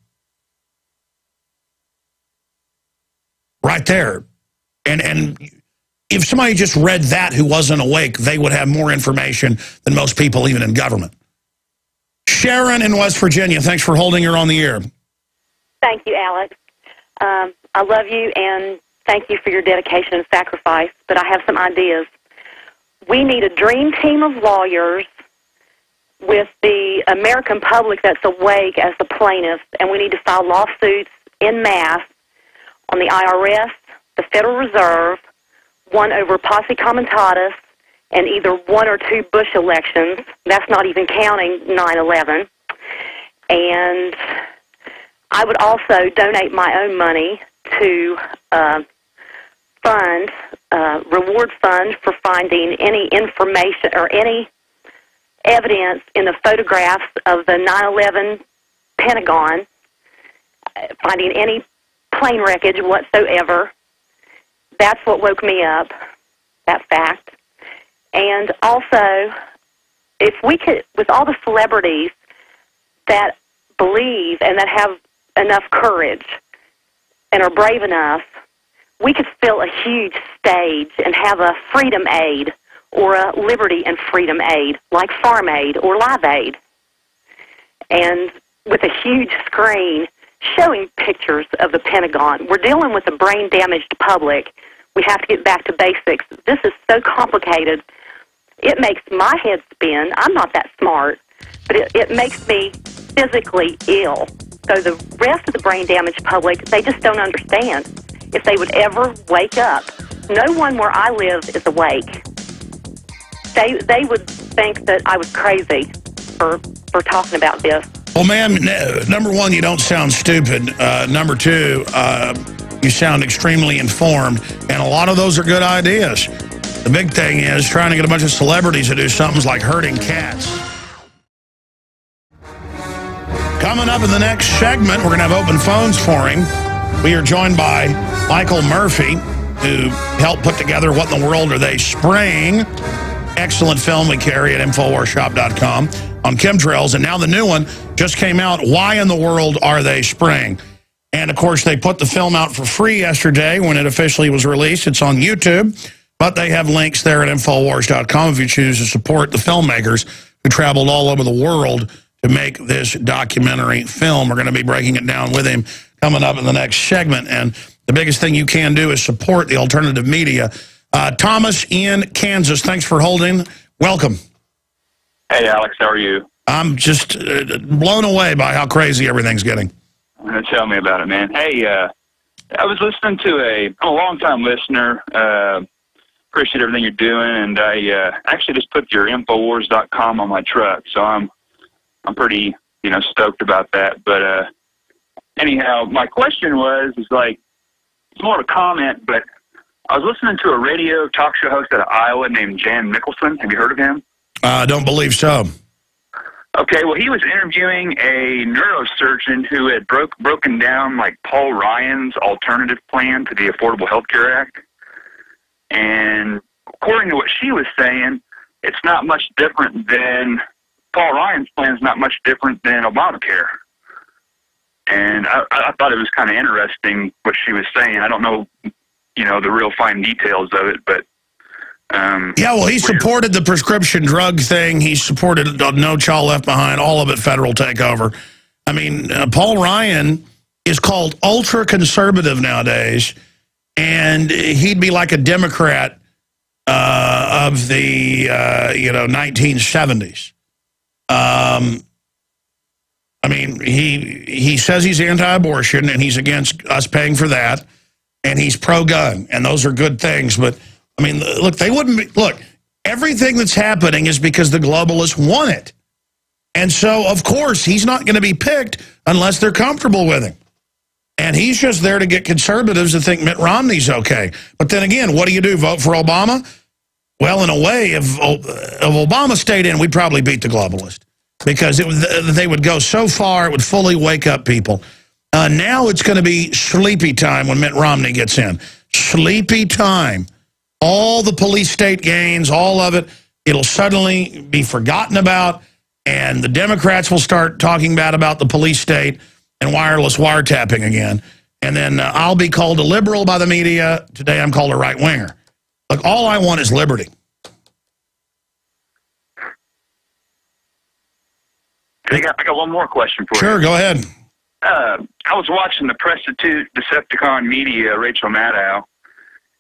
A: Right there. And if somebody just read that who wasn't awake, they would have more information than most people, even in government. Sharon in West Virginia, thanks for holding her on the air.
G: Thank you, Alex. I love you, and thank you for your dedication and sacrifice, but I have some ideas. We need a dream team of lawyers with the American public that's awake as the plaintiffs, and we need to file lawsuits en masse on the IRS, the Federal Reserve, one over posse comitatus, and either one or two Bush elections. That's not even counting 9/11. And I would also donate my own money to reward fund for finding any information or any evidence in the photographs of the 9/11 Pentagon, finding any plane wreckage whatsoever. That's what woke me up, that fact. And also, if we could, with all the celebrities that believe and that have enough courage and are brave enough, we could fill a huge stage and have a Freedom Aid or a Liberty and Freedom Aid, like Farm Aid or Live Aid, and with a huge screen showing pictures of the Pentagon. We're dealing with a brain-damaged public. We have to get back to basics. This is so complicated. It makes my head spin. I'm not that smart, but it makes me physically ill. So the rest of the brain-damaged public, they just don't understand. If they would ever wake up, no one where I live is awake. They would think that I was crazy for talking about this.
A: Well, ma'am, number one, you don't sound stupid. Number two, you sound extremely informed, and a lot of those are good ideas. The big thing is trying to get a bunch of celebrities to do something like herding cats. Coming up in the next segment, we're going to have open phones for him. We are joined by Michael Murphy, who helped put together What in the World Are They Spraying? Excellent film we carry at InfoWarsShop.com on chemtrails. And now the new one just came out, Why in the World Are They Spraying? And, of course, they put the film out for free yesterday when it officially was released. It's on YouTube, but they have links there at InfoWars.com if you choose to support the filmmakers who traveled all over the world to make this documentary film. We're going to be breaking it down with him coming up in the next segment. And the biggest thing you can do is support the alternative media. Thomas in Kansas, thanks for holding. Welcome.
H: Hey, Alex, how are you?
A: I'm just blown away by how crazy everything's getting.
H: Tell me about it, man. Hey, I was listening to I'm a long-time listener. Appreciate everything you're doing, and I actually just put your Infowars.com on my truck, so I'm pretty, stoked about that. But anyhow, my question is it's more of a comment, but I was listening to a radio talk show host out of Iowa named Jan Mickelson. Have you heard of him?
A: I don't believe so.
H: Okay, well, he was interviewing a neurosurgeon who had broken down, Paul Ryan's alternative plan to the Affordable Health Care Act. And according to what she was saying, it's not much different than Paul Ryan's plan is not much different than Obamacare. And I thought it was kind of interesting what she was saying. I don't know, the real fine details of it, but
A: yeah, well, he supported the prescription drug thing. He supported No Child Left Behind, all of it federal takeover. I mean, Paul Ryan is called ultra-conservative nowadays, and he'd be like a Democrat of the, 1970s. I mean, he says he's anti-abortion, and he's against us paying for that, and he's pro-gun, and those are good things, but I mean, look, everything that's happening is because the globalists want it. And so, of course, he's not going to be picked unless they're comfortable with him. And he's just there to get conservatives to think Mitt Romney's okay. But then again, what do? Vote for Obama? Well, in a way, if Obama stayed in, we'd probably beat the globalist. Because they would go so far, it would fully wake up people. Now it's going to be sleepy time when Mitt Romney gets in. Sleepy time. All the police state gains, all of it, it'll suddenly be forgotten about, and the Democrats will start talking bad about the police state and wireless wiretapping again. And then I'll be called a liberal by the media. Today I'm called a right-winger. Look, all I want is liberty.
H: I got one more question for you.
A: Sure, go ahead.
H: I was watching the prostitute Decepticon media, Rachel Maddow,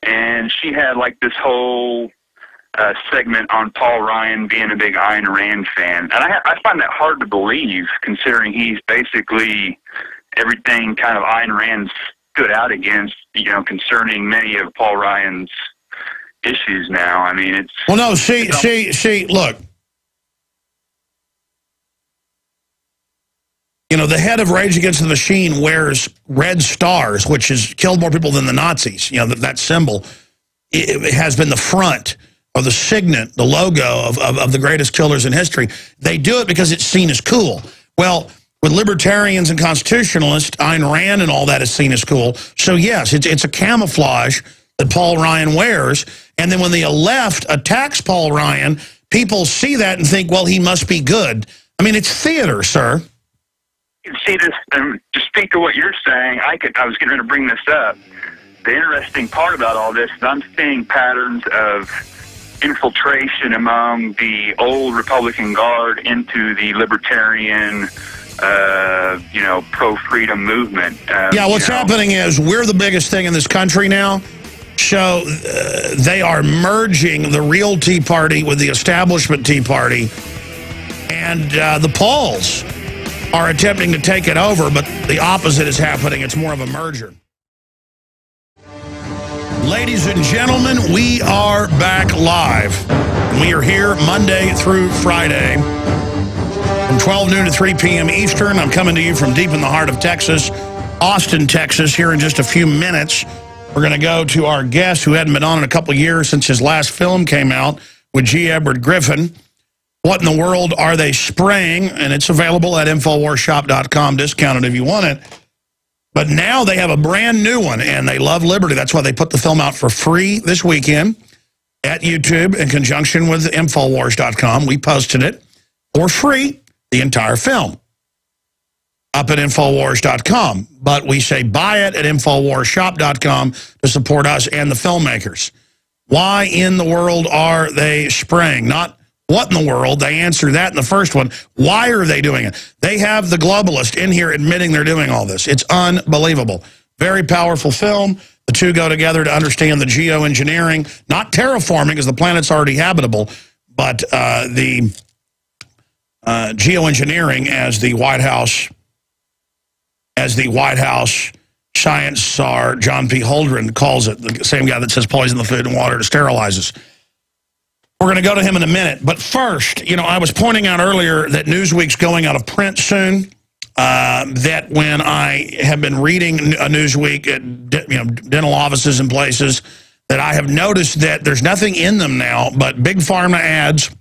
H: and she had this whole segment on Paul Ryan being a big Ayn Rand fan. And I find that hard to believe, considering he's basically everything kind of Ayn Rand stood out against, concerning many of Paul Ryan's issues now. I mean, it's...
A: Well, no, see, look. The head of Rage Against the Machine wears red stars, which has killed more people than the Nazis. That symbol it has been the front or the signet, the logo of the greatest killers in history. They do it because it's seen as cool. Well, with libertarians and constitutionalists, Ayn Rand and all that is seen as cool. So, yes, it's a camouflage that Paul Ryan wears. And then when the left attacks Paul Ryan, people see that and think, well, he must be good. I mean, it's theater, sir.
H: See, this, to speak to what you're saying, I was getting ready to bring this up. the interesting part about all this is I'm seeing patterns of infiltration among the old Republican Guard into the libertarian, pro-freedom movement.
B: Yeah, what's happening is we're the biggest thing in this country now. So they are merging the real Tea Party with the establishment Tea Party. And the Pauls are attempting to take it over, but the opposite is happening. It's more of a merger. Ladies and gentlemen, we are back live. We are here Monday through Friday from 12 noon to 3 p.m. Eastern. I'm coming to you from deep in the heart of Texas, Austin, Texas. Here in just a few minutes, we're going to go to our guest who hadn't been on in a couple of years since his last film came out with G. Edward Griffin. What in the world are they spraying? And it's available at InfoWarsShop.com, discounted if you want it. But now they have a brand new one, and they love liberty. That's why they put the film out for free this weekend at YouTube in conjunction with Infowars.com. We posted it for free, the entire film, up at Infowars.com. But we say buy it at InfoWarsShop.com to support us and the filmmakers. Why in the world are they spraying? Not what in the world? They answer that in the first one. Why are they doing it? They have the globalist in here admitting they're doing all this. It's unbelievable. Very powerful film. The two go together to understand the geoengineering, not terraforming because the planet's already habitable, but the geoengineering as the White House science czar John P. Holdren calls it, the same guy that says poison the food and water to sterilize us. We're going to go to him in a minute. But first, I was pointing out earlier that Newsweek's going out of print soon. That when I have been reading Newsweek at dental offices and places, that I have noticed that there's nothing in them now but big pharma ads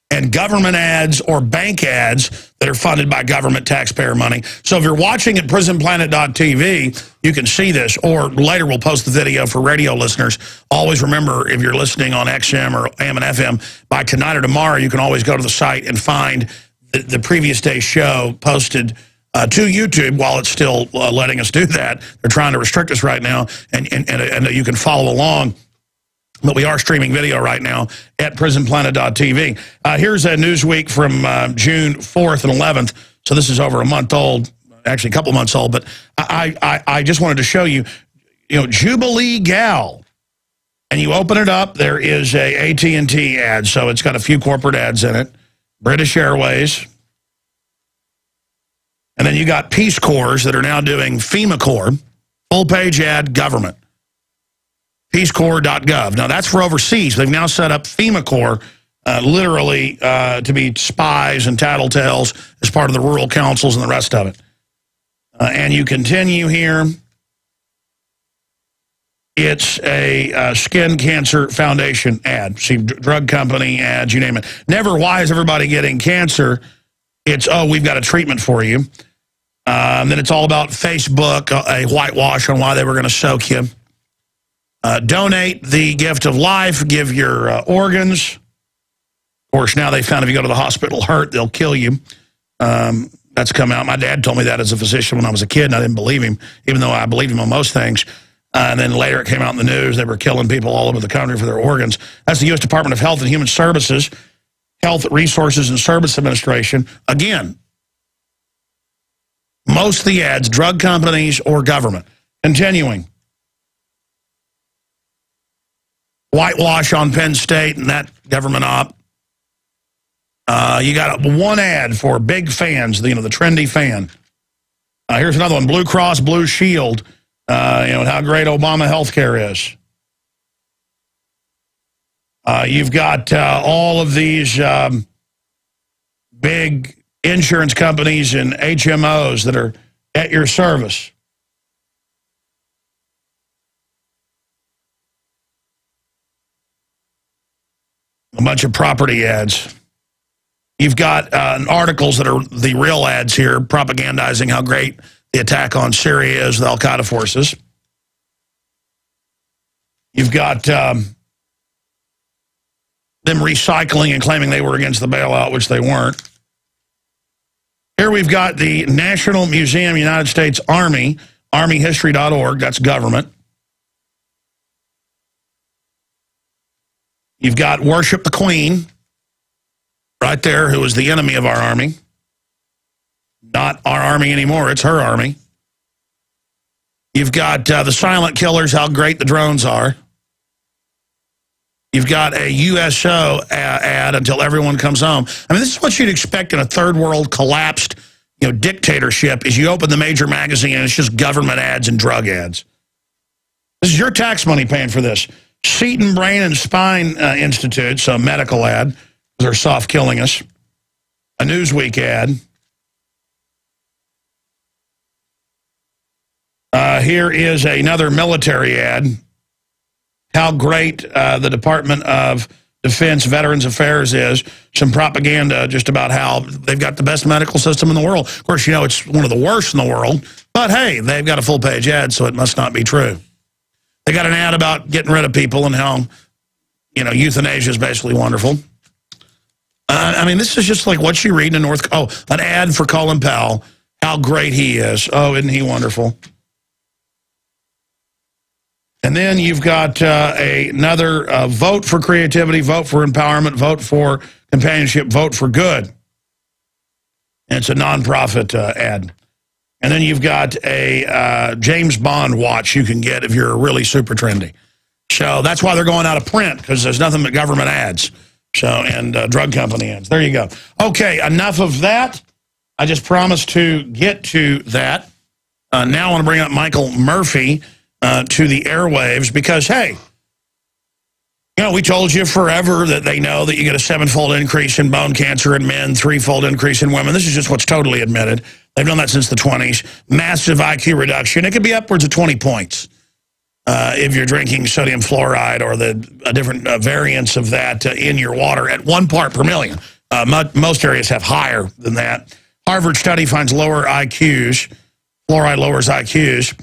B: and government ads or bank ads that are funded by government taxpayer money. So if you're watching at prisonplanet.tv, you can see this, or later we'll post the video for radio listeners. Always remember, if you're listening on XM or AM and FM, by tonight or tomorrow, you can always go to the site and find the previous day's show posted to YouTube while it's still letting us do that. They're trying to restrict us right now, and you can follow along. But we are streaming video right now at prisonplanet.tv. Here's a Newsweek from June 4th and 11th. So this is over a month old, actually a couple months old. But I just wanted to show you, Jubilee Gal. And you open it up, there is a AT&T ad. So it's got a few corporate ads in it. British Airways. And then you got Peace Corps that are now doing FEMA Corps. Full page ad, government. peacecorps.gov. Now, that's for overseas. They've now set up FEMA Corps, literally, to be spies and tattletales as part of the rural councils and the rest of it. And you continue here. It's a skin cancer foundation ad. See, drug company ads, you name it. Never, why is everybody getting cancer? It's, oh, we've got a treatment for you. Then it's all about Facebook, a whitewash on why they were going to soak you. Donate the gift of life, give your organs. Of course, now they found if you go to the hospital hurt, they'll kill you. That's come out. My dad told me that as a physician when I was a kid, and I didn't believe him, even though I believed him on most things. And then later it came out in the news. They were killing people all over the country for their organs. That's the U.S. Department of Health and Human Services, Health Resources and Service Administration. Again, most of the ads, drug companies or government. Continuing. Whitewash on Penn State and that government op. You got one ad for big fans, the trendy fan. Here's another one, Blue Cross Blue Shield, how great Obama healthcare is. You've got all of these big insurance companies and HMOs that are at your service. A bunch of property ads. You've got articles that are the real ads here, propagandizing how great the attack on Syria is with al-Qaeda forces. You've got them recycling and claiming they were against the bailout, which they weren't. Here we've got the National Museum United States Army, armyhistory.org, that's government. You've got Worship the Queen, right there, who is the enemy of our army. Not our army anymore, it's her army. You've got the silent killers, how great the drones are. You've got a USO ad until everyone comes home. I mean, this is what you'd expect in a third world collapsed, dictatorship, is you open the major magazine and it's just government ads and drug ads. This is your tax money paying for this. Seton Brain and Spine Institute, so a medical ad. They're soft killing us. A Newsweek ad. Here is another military ad. How great the Department of Defense Veterans Affairs is. Some propaganda just about how they've got the best medical system in the world. Of course, it's one of the worst in the world. But, hey, they've got a full-page ad, so it must not be true. They got an ad about getting rid of people and how, euthanasia is basically wonderful. I mean, this is just like what you read in an ad for Colin Powell. How great he is. Oh, isn't he wonderful? And then you've got another vote for creativity, vote for empowerment, vote for companionship, vote for good. And it's a nonprofit ad. And then you've got a James Bond watch you can get if you're really super trendy. So that's why they're going out of print, because there's nothing but government ads. So, and drug company ads. There you go. Okay, enough of that. I just promised to get to that. Now I want to bring up Michael Murphy to the airwaves because, hey, we told you forever that they know that you get a 7-fold increase in bone cancer in men, 3-fold increase in women. This is just what's totally admitted. They've done that since the 20s. Massive IQ reduction. It could be upwards of 20 points if you're drinking sodium fluoride or the different variants of that in your water at 1 part per million. Most areas have higher than that. Harvard study finds lower IQs. Fluoride lowers IQs.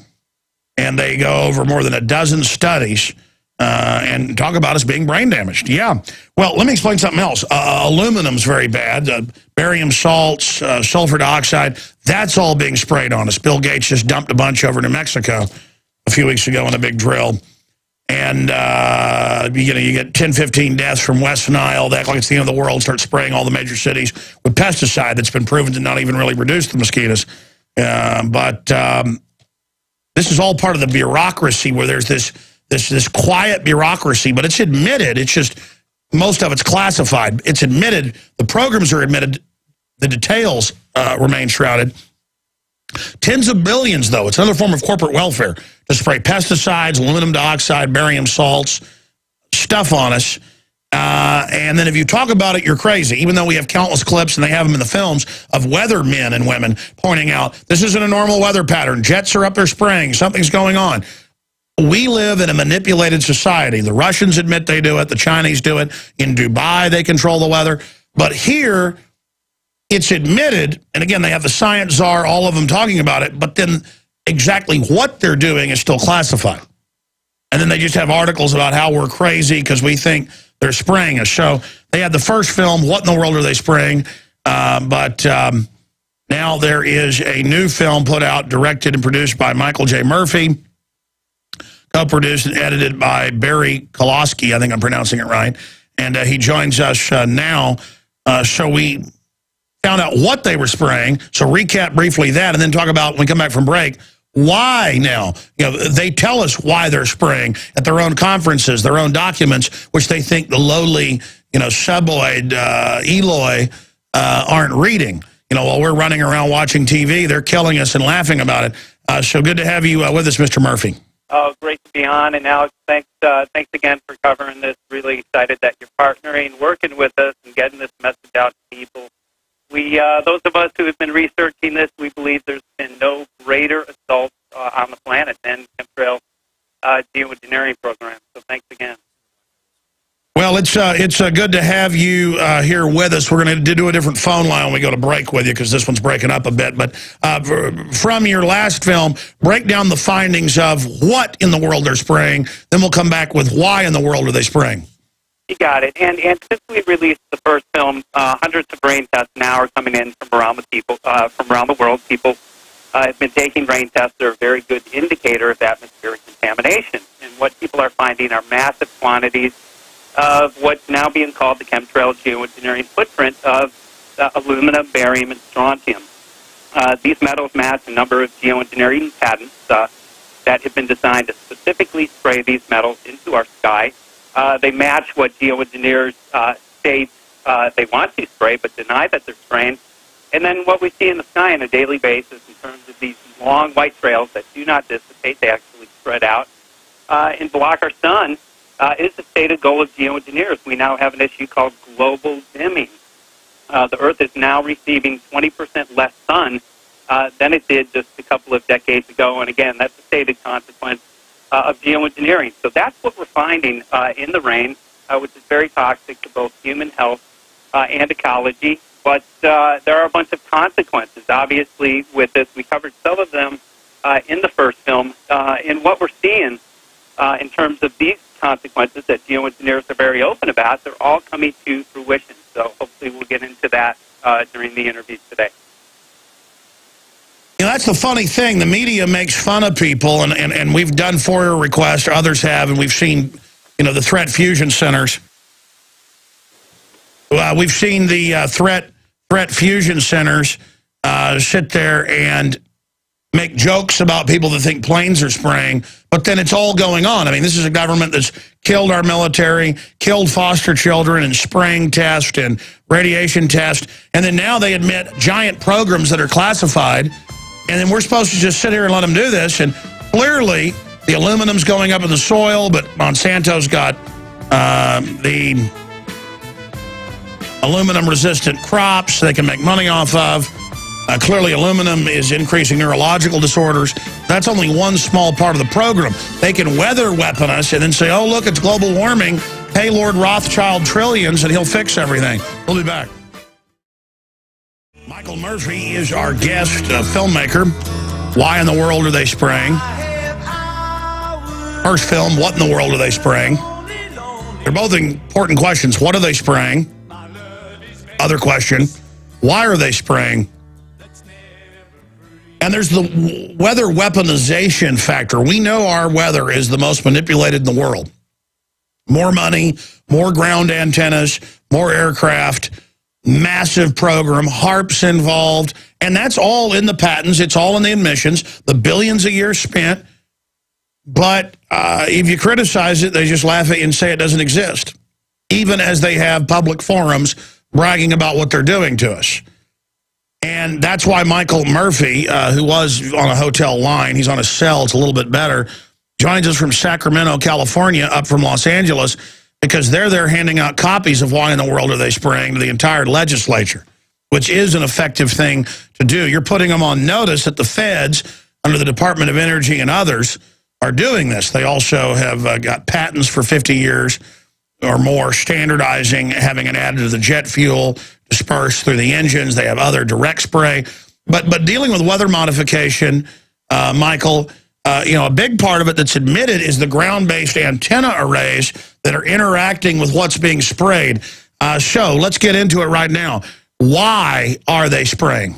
B: And they go over more than a dozen studies and talk about us being brain damaged. Yeah. Well, let me explain something else. Aluminum's very bad. Barium salts, sulfur dioxide, that's all being sprayed on us. Bill Gates just dumped a bunch over New Mexico a few weeks ago in a big drill. And, you get 10, 15 deaths from West Nile. They act like it's the end of the world. Start spraying all the major cities with pesticide that's been proven to not even really reduce the mosquitoes. This is all part of the bureaucracy where there's this quiet bureaucracy, but it's admitted. It's just most of it's classified. It's admitted. The programs are admitted. The details remain shrouded. Tens of billions, though. It's another form of corporate welfare to spray pesticides, aluminum dioxide, barium salts, stuff on us. And then if you talk about it, you're crazy, even though we have countless clips, and they have them in the films, of weather men and women pointing out, this isn't a normal weather pattern. Jets are up there spraying. Something's going on. We live in a manipulated society. The Russians admit they do it. The Chinese do it. In Dubai, they control the weather. But here, it's admitted, and again, they have the science czar, all of them talking about it, but then exactly what they're doing is still classified. And then they just have articles about how we're crazy because we think they're spraying us. So they had the first film, what in the world are they spraying? But now there is a new film put out, directed and produced by Michael J. Murphy, co-produced and edited by Barry Koloski, I think I'm pronouncing it right. And he joins us now. So we found out what they were spraying. So recap briefly that, and then talk about, when we come back from break, why now? They tell us why they're spraying at their own conferences, their own documents, which they think the lowly, suboid, Eloy aren't reading. While we're running around watching TV, they're killing us and laughing about it. So good to have you with us, Mr. Murphy.
I: Oh, great to be on. And Alex, thanks again for covering this. Really excited that you're partnering, working with us, and getting this message out to people. Those of us who have been researching this, we believe there's been no greater assault on the planet than chemtrail geoengineering program. So thanks again.
B: Well, it's good to have you here with us. We're going to do a different phone line when we go to break with you because this one's breaking up a bit. But from your last film, break down the findings of what in the world they're spraying. Then we'll come back with why in the world are they spraying.
I: You got it. And since we released the first film, hundreds of brain tests now are coming in from around the world. People have been taking brain tests. They're a very good indicator of atmospheric contamination. And what people are finding are massive quantities of what's now being called the chemtrail geoengineering footprint of aluminum, barium, and strontium. These metals match a number of geoengineering patents that have been designed to specifically spray these metals into our sky. They match what geoengineers say they want to spray but deny that they're spraying. And then what we see in the sky on a daily basis in terms of these long white trails that do not dissipate, they actually spread out and block our sun, is the stated goal of geoengineers. We now have an issue called global dimming. The Earth is now receiving 20% less sun than it did just a couple of decades ago. And again, that's a stated consequence of geoengineering. So that's what we're finding in the rain, which is very toxic to both human health and ecology. But there are a bunch of consequences. Obviously, with this, we covered some of them in the first film. And what we're seeing in terms of these consequences that geoengineers are very open about, they're all coming to fruition. So hopefully we'll get into that during the interviews today.
B: You know, that's the funny thing. The media makes fun of people, and we've done FOIA requests, or others have, and we've seen, you know, the threat fusion centers. We've seen the threat fusion centers sit there and make jokes about people that think planes are spraying, but then it's all going on. I mean, this is a government that's killed our military, killed foster children, and spraying test and radiation test, and then now they admit giant programs that are classified, and then we're supposed to just sit here and let them do this, and clearly the aluminum's going up in the soil, but Monsanto's got the aluminum-resistant crops they can make money off of. Clearly, aluminum is increasing neurological disorders. That's only one small part of the program. They can weather weapon us and then say, oh, look, it's global warming. Pay Lord Rothschild trillions and he'll fix everything. We'll be back. Michael Murphy is our guest filmmaker. Why in the world are they spraying? First film, what in the world are they spraying? They're both important questions. What are they spraying? Other question, why are they spraying? And there's the weather weaponization factor. We know our weather is the most manipulated in the world. More money, more ground antennas, more aircraft, massive program, HARP's involved, and that's all in the patents. It's all in the admissions, the billions a year spent. But if you criticize it, they just laugh at you and say it doesn't exist, even as they have public forums bragging about what they're doing to us. And that's why Michael Murphy, who was on a hotel line, he's on a cell, it's a little bit better, joins us from Sacramento, California, up from Los Angeles, because they're there handing out copies of Why in the World Are They Spraying to the entire legislature, which is an effective thing to do. You're putting them on notice that the feds, under the Department of Energy and others, are doing this. They also have got patents for 50 years or more, standardizing, having it added to the jet fuel, dispersed through the engines. They have other direct spray. But dealing with weather modification, Michael, you know, a big part of it that's admitted is the ground-based antenna arrays that are interacting with what's being sprayed. So let's get into it right now. Why are they spraying?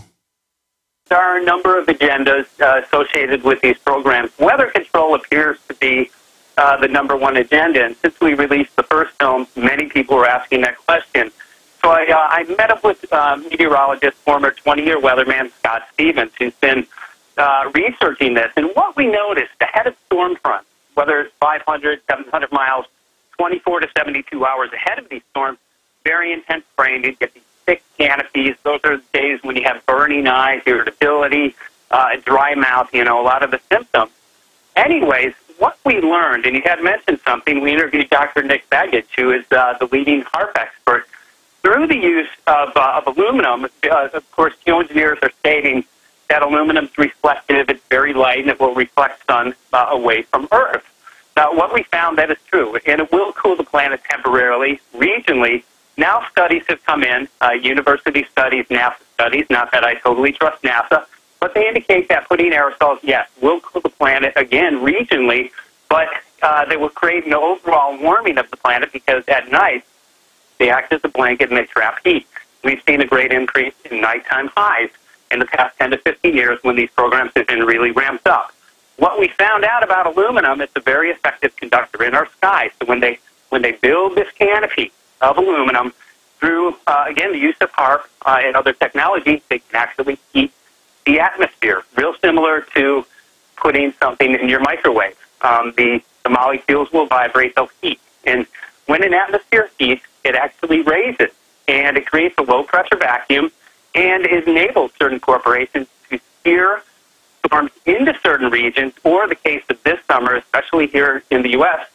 I: There are a number of agendas associated with these programs. Weather control appears to be the number one agenda, and since we released the first film, many people were asking that question. So I met up with meteorologist, former 20-year weatherman Scott Stevens, who's been researching this. And what we noticed ahead of storm fronts, whether it's 500, 700 miles, 24 to 72 hours ahead of these storms, very intense spraying. You get these thick canopies. Those are the days when you have burning eyes, irritability, dry mouth, you know, a lot of the symptoms. Anyways, what we learned, and you had mentioned something, we interviewed Dr. Nick Begich, who is the leading HARP expert. Through the use of aluminum, of course, geoengineers are stating that aluminum is reflective, it's very light, and it will reflect sun away from Earth. Now, what we found, that is true, and it will cool the planet temporarily, regionally. Now studies have come in, university studies, NASA studies, not that I totally trust NASA, but they indicate that putting aerosols, yes, will cool the planet, again, regionally, but they will create an overall warming of the planet because at night, they act as a blanket and they trap heat. We've seen a great increase in nighttime highs in the past 10 to 15 years when these programs have been really ramped up. What we found out about aluminum, it's a very effective conductor in our sky. So when they when they build this canopy of aluminum through, again, the use of HARP and other technology, they can actually heat the atmosphere, real similar to putting something in your microwave. The molecules will vibrate, they'll heat. And when an atmosphere heats, it actually raises, and it creates a low-pressure vacuum, and it enables certain corporations to steer storms into certain regions, or the case of this summer, especially here in the U.S.,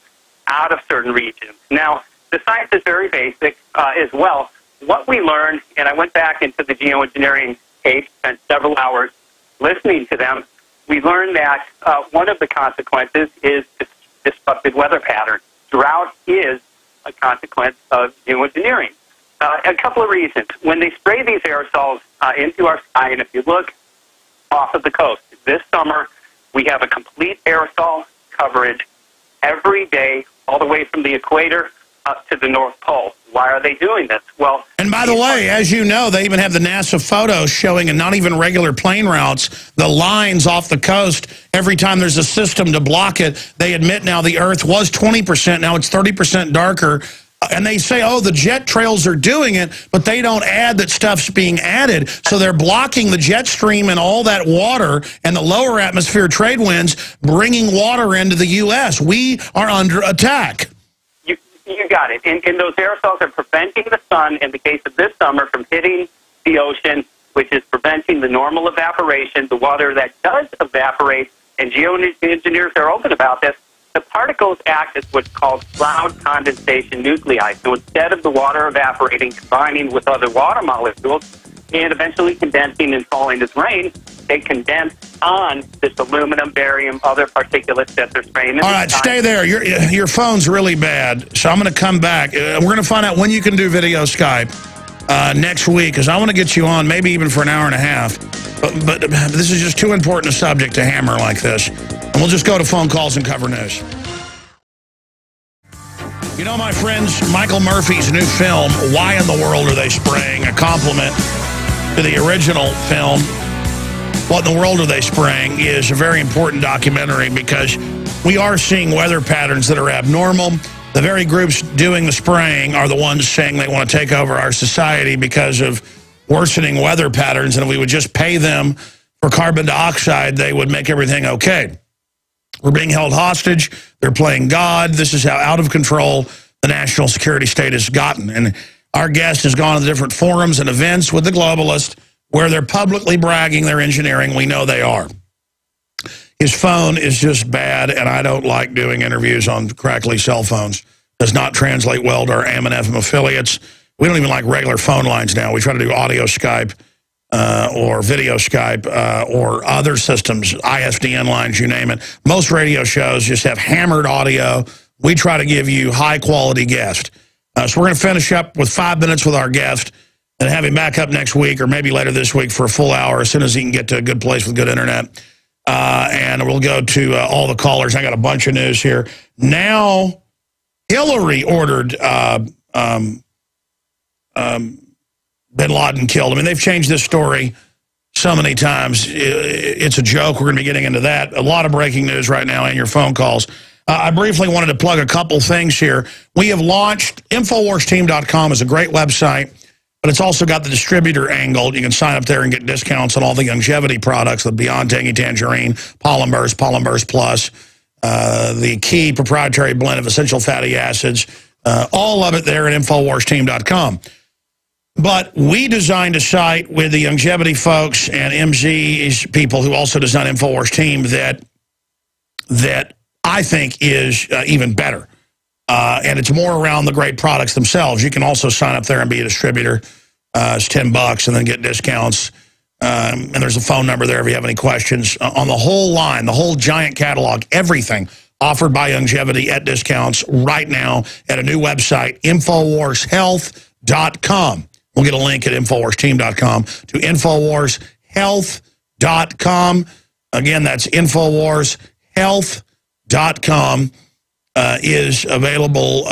I: out of certain regions. Now, the science is very basic as well. What we learned, and I went back into the geoengineering tape, spent several hours listening to them, we learned that one of the consequences is disrupted weather patterns. Drought is a consequence of geoengineering. A couple of reasons. When they spray these aerosols into our sky, and if you look off of the coast, this summer we have a complete aerosol coverage every day, all the way from the equator up to the North Pole. Why are they doing this? Well,
B: and by the way, as you know, they even have the NASA photos showing, and not even regular plane routes, the lines off the coast. Every time there's a system to block it, they admit now the Earth was 20%, now it's 30% darker. And they say, oh, the jet trails are doing it, but they don't add that stuff's being added. So they're blocking the jet stream and all that water and the lower atmosphere trade winds bringing water into the U.S. We are under attack.
I: You got it. And those aerosols are preventing the sun, in the case of this summer, from hitting the ocean, which is preventing the normal evaporation, the water that does evaporate. And geoengineers are open about this. The particles act as what's called cloud condensation nuclei. So instead of the water evaporating, combining with other water molecules, and eventually condensing and falling as rain, they condense on this aluminum, barium, other particulates that they're spraying.
B: All right, stay there. Your phone's really bad, so I'm going to come back. We're going to find out when you can do video Skype next week, because I want to get you on, maybe even for an hour and a half. But this is just too important a subject to hammer like this. And we'll just go to phone calls and cover news. You know, my friends, Michael Murphy's new film, Why in the World Are They Spraying? A compliment to the original film, What in the World Are They Spraying? Is a very important documentary, because we are seeing weather patterns that are abnormal. The very groups doing the spraying are the ones saying they want to take over our society because of worsening weather patterns, and if we would just pay them for carbon dioxide, they would make everything okay. We're being held hostage. They're playing God. This is how out of control the national security state has gotten. And our guest has gone to the different forums and events with the globalists where they're publicly bragging their engineering. We know they are. His phone is just bad, and I don't like doing interviews on crackly cell phones. Does not translate well to our AM and FM affiliates. We don't even like regular phone lines now. We try to do audio Skype or video Skype or other systems, ISDN lines, you name it. Most radio shows just have hammered audio. We try to give you high-quality guests. So we're going to finish up with 5 minutes with our guest and have him back up next week or maybe later this week for a full hour as soon as he can get to a good place with good internet. And we'll go to all the callers. I got a bunch of news here. Now, Hillary ordered bin Laden killed. I mean, they've changed this story so many times. It's a joke. We're going to be getting into that. A lot of breaking news right now and your phone calls. I briefly wanted to plug a couple things here. We have launched, InfoWarsTeam.com is a great website, but it's also got the distributor angle. You can sign up there and get discounts on all the longevity products, the Beyond Tangy Tangerine, Polymers Plus, the key proprietary blend of essential fatty acids, all of it there at InfoWarsTeam.com. But we designed a site with the longevity folks and MZ's people who also design InfoWars Team that I think is even better. And it's more around the great products themselves. You can also sign up there and be a distributor. It's $10 and then get discounts. And there's a phone number there if you have any questions. On the whole line, the whole giant catalog, everything offered by longevity at discounts right now at a new website, InfoWarsHealth.com. We'll get a link at InfoWarsTeam.com to InfoWarsHealth.com. Again, that's InfoWarsHealth.com is available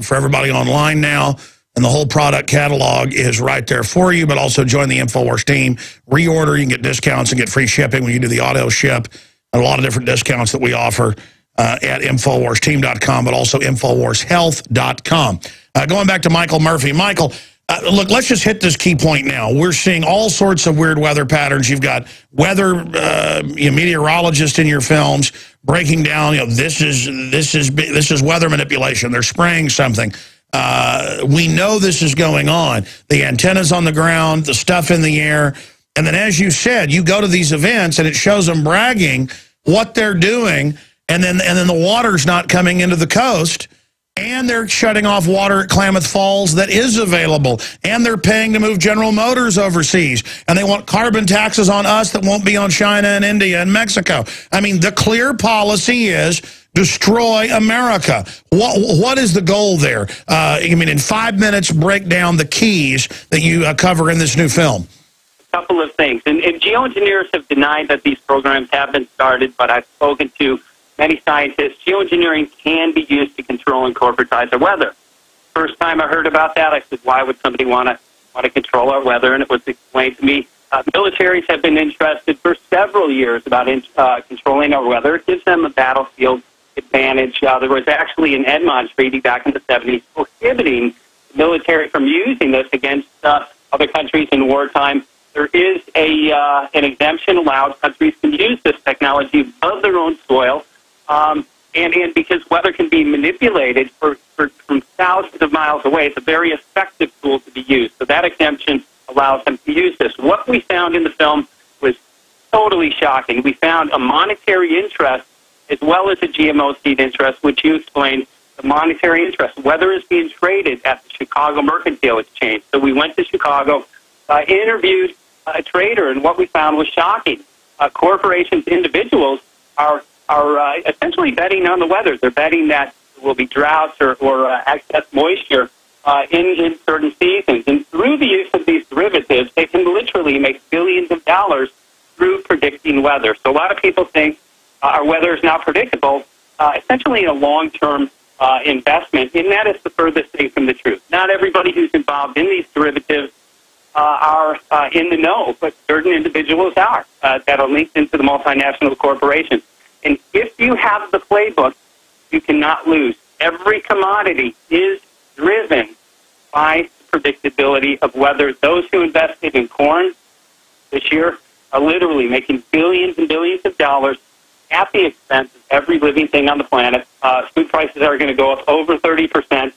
B: for everybody online now. And the whole product catalog is right there for you, but also join the InfoWars team. Reorder, you can get discounts and get free shipping when you do the auto ship. And a lot of different discounts that we offer.
A: at InfoWarsTeam.com, but also InfoWarsHealth.com. Going back to Michael Murphy. Michael, look, let's just hit this key point now. We're seeing all sorts of weird weather patterns. You've got weather meteorologists in your films breaking down, this is weather manipulation. They're spraying something. We know this is going on. The antennas on the ground, the stuff in the air. And then, as you said, you go to these events and it shows them bragging what they're doing, and then the water's not coming into the coast, and they're shutting off water at Klamath Falls that is available, and they're paying to move General Motors overseas, and they want carbon taxes on us that won't be on China and India and Mexico. I mean, the clear policy is destroy America. What is the goal there? I mean, in 5 minutes, break down the keys that you cover in this new film.
I: Couple of things. And geoengineers have denied that these programs have been started, but I've spoken to many scientists. Geoengineering can be used to control and corporatize the weather. First time I heard about that, I said, why would somebody want to control our weather? And it was explained to me. Militaries have been interested for several years about controlling our weather. It gives them a battlefield advantage. There was actually an Edmond Treaty back in the 70s prohibiting the military from using this against other countries in wartime. There is an exemption allowed. Countries can use this technology above their own soil, and because weather can be manipulated from thousands of miles away, it's a very effective tool to be used. So that exemption allows them to use this. What we found in the film was totally shocking. We found a monetary interest as well as a GMO seed interest, which you explained. The monetary interest, weather is being traded at the Chicago Mercantile Exchange. So we went to Chicago, interviewed a trader, and what we found was shocking. Corporations, individuals are essentially betting on the weather. They're betting that there will be droughts or excess moisture in certain seasons. And through the use of these derivatives, they can literally make billions of dollars through predicting weather. So a lot of people think our weather is not predictable, essentially a long-term investment, and that is the furthest thing from the truth. Not everybody who's involved in these derivatives are in the know, but certain individuals are that are linked into the multinational corporations. And if you have the playbook, you cannot lose. Every commodity is driven by the predictability of weather. Those who invested in corn this year are literally making billions and billions of dollars at the expense of every living thing on the planet. Food prices are going to go up over 30%.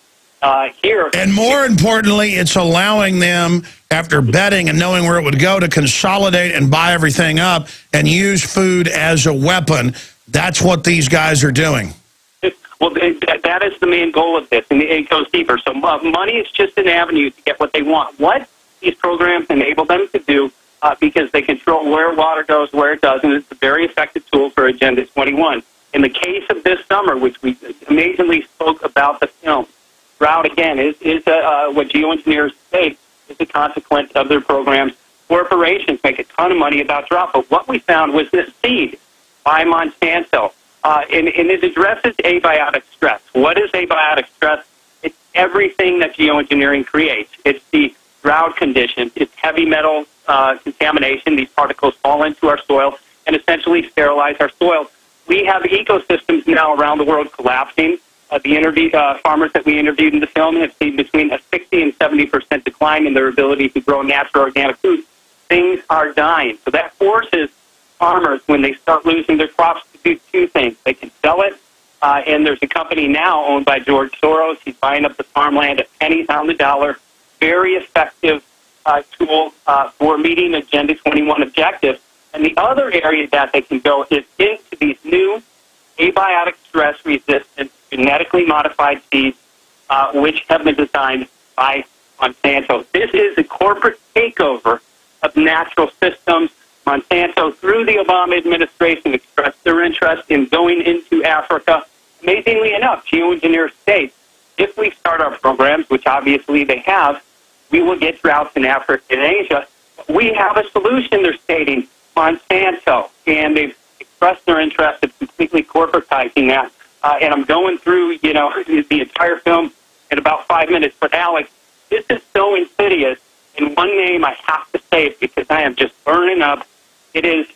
I: Here.
A: And more importantly, it's allowing them, after betting and knowing where it would go, to consolidate and buy everything up and use food as a weapon. That's what these guys are doing.
I: Well, that is the main goal of this, and it goes deeper. So money is just an avenue to get what they want. What these programs enable them to do, because they control where water goes, where it doesn't, it's a very effective tool for Agenda 21. In the case of this summer, which we amazingly spoke about the film, drought, again, is what geoengineers say is a consequence of their programs. Corporations make a ton of money about drought, but what we found was this seed by Monsanto, and it addresses abiotic stress. What is abiotic stress? It's everything that geoengineering creates. It's the drought conditions. It's heavy metal contamination. These particles fall into our soil and essentially sterilize our soil. We have ecosystems now around the world collapsing. The farmers that we interviewed in the film have seen between a 60 and 70% decline in their ability to grow natural organic food. Things are dying. So that forces farmers, when they start losing their crops, to do two things. They can sell it, and there's a company now owned by George Soros. He's buying up the farmland at pennies on the dollar. Very effective tool for meeting Agenda 21 objectives. And the other area that they can go is into these new abiotic stress-resistant, genetically modified seeds, which have been designed by Monsanto. This is a corporate takeover of natural systems. Monsanto, through the Obama administration, expressed their interest in going into Africa. Amazingly enough, geoengineers state, if we start our programs, which obviously they have, we will get droughts in Africa and Asia. We have a solution, they're stating, Monsanto, and they've expressed their interest in completely corporatizing that. And I'm going through, the entire film in about 5 minutes. But, Alex, this is so insidious. And one name I have to say it because I am just burning up. It is,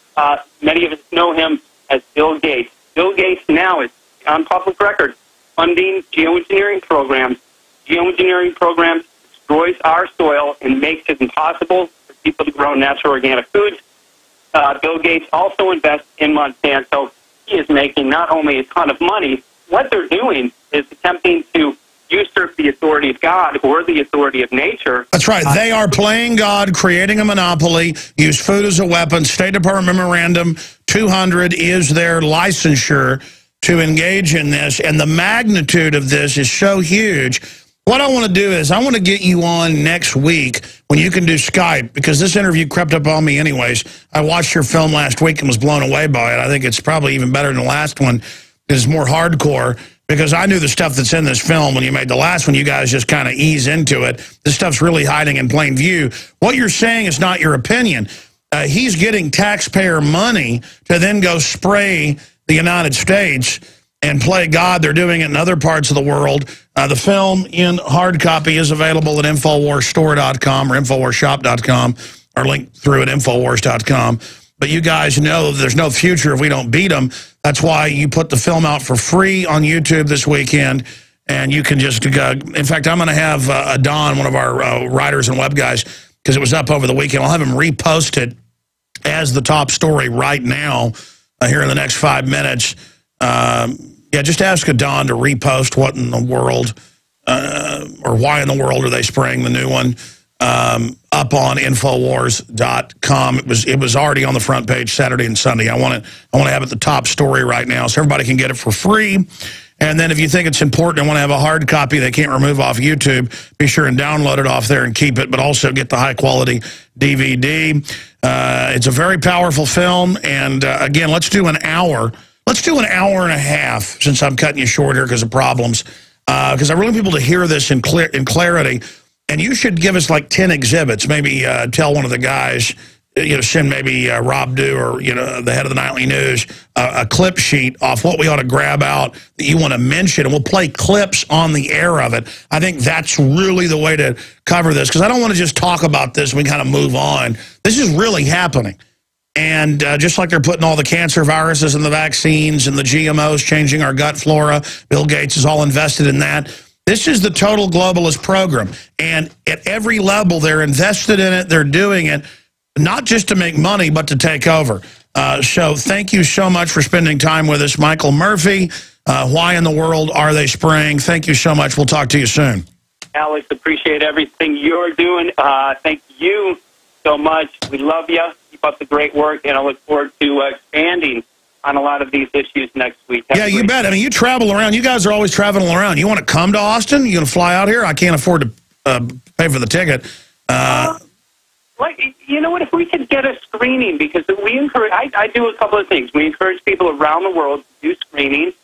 I: many of us know him as Bill Gates. Bill Gates now is on public record, funding geoengineering programs. Geoengineering programs destroys our soil and makes it impossible for people to grow natural organic foods. Bill Gates also invests in Monsanto. He is making not only a ton of money, what they're doing is attempting to usurp the authority of God or the authority of nature.
B: That's right. They are playing God, creating a monopoly, use food as a weapon. State Department Memorandum 200 is their licensure to engage in this, and the magnitude of this is so huge. What I want to do is I want to get you on next week when you can do Skype, because this interview crept up on me anyways. I watched your film last week and was blown away by it. I think it's probably even better than the last one. It's more hardcore, because I knew the stuff that's in this film when you made the last one. You guys just kind of ease into it. This stuff's really hiding in plain view. What you're saying is not your opinion. He's getting taxpayer money to then go spray the United States and play God. They're doing it in other parts of the world. The film in hard copy is available at InfoWarsStore.com or InfoWarsShop.com, or link through at Infowars.com. But you guys know there's no future if we don't beat them. That's why you put the film out for free on YouTube this weekend, and you can just go. In fact, I'm going to have Don, one of our writers and web guys, because it was up over the weekend. I'll have him repost it as the top story right now here in the next 5 minutes. Yeah, just ask Don to repost what in the world, or why in the world are they spraying the new one, up on Infowars.com. It was already on the front page Saturday and Sunday. I want to have it the top story right now so everybody can get it for free. And then if you think it's important and want to have a hard copy they can't remove off YouTube, be sure and download it off there and keep it, but also get the high-quality DVD. It's a very powerful film, and again, let's do an hour. Let's do an hour and a half, since I'm cutting you short here because of problems, because I really want people to hear this in clarity. And you should give us like 10 exhibits. Maybe tell one of the guys, send maybe Rob Dew or, the head of the Nightly News, a clip sheet off what we ought to grab out that you want to mention. And we'll play clips on the air of it. I think that's really the way to cover this, because I don't want to just talk about this and we kind of move on. This is really happening. And just like they're putting all the cancer viruses and the vaccines and the GMOs changing our gut flora, Bill Gates is all invested in that. This is the total globalist program. And at every level, they're invested in it. They're doing it not just to make money, but to take over. So thank you so much for spending time with us. Michael Murphy, why in the world are they spraying? Thank you so much. We'll talk to you soon.
I: Alex, appreciate everything you're doing. Thank you so much. We love you. Keep up the great work, and I look forward to expanding on a lot of these issues next week.
B: Yeah, you bet. I mean, you travel around. You guys are always traveling around. You want to come to Austin? You going to fly out here? I can't afford to pay for the ticket.
I: You know what? If we could get a screening, because we encourage, I do a couple of things. We encourage people around the world to do screenings,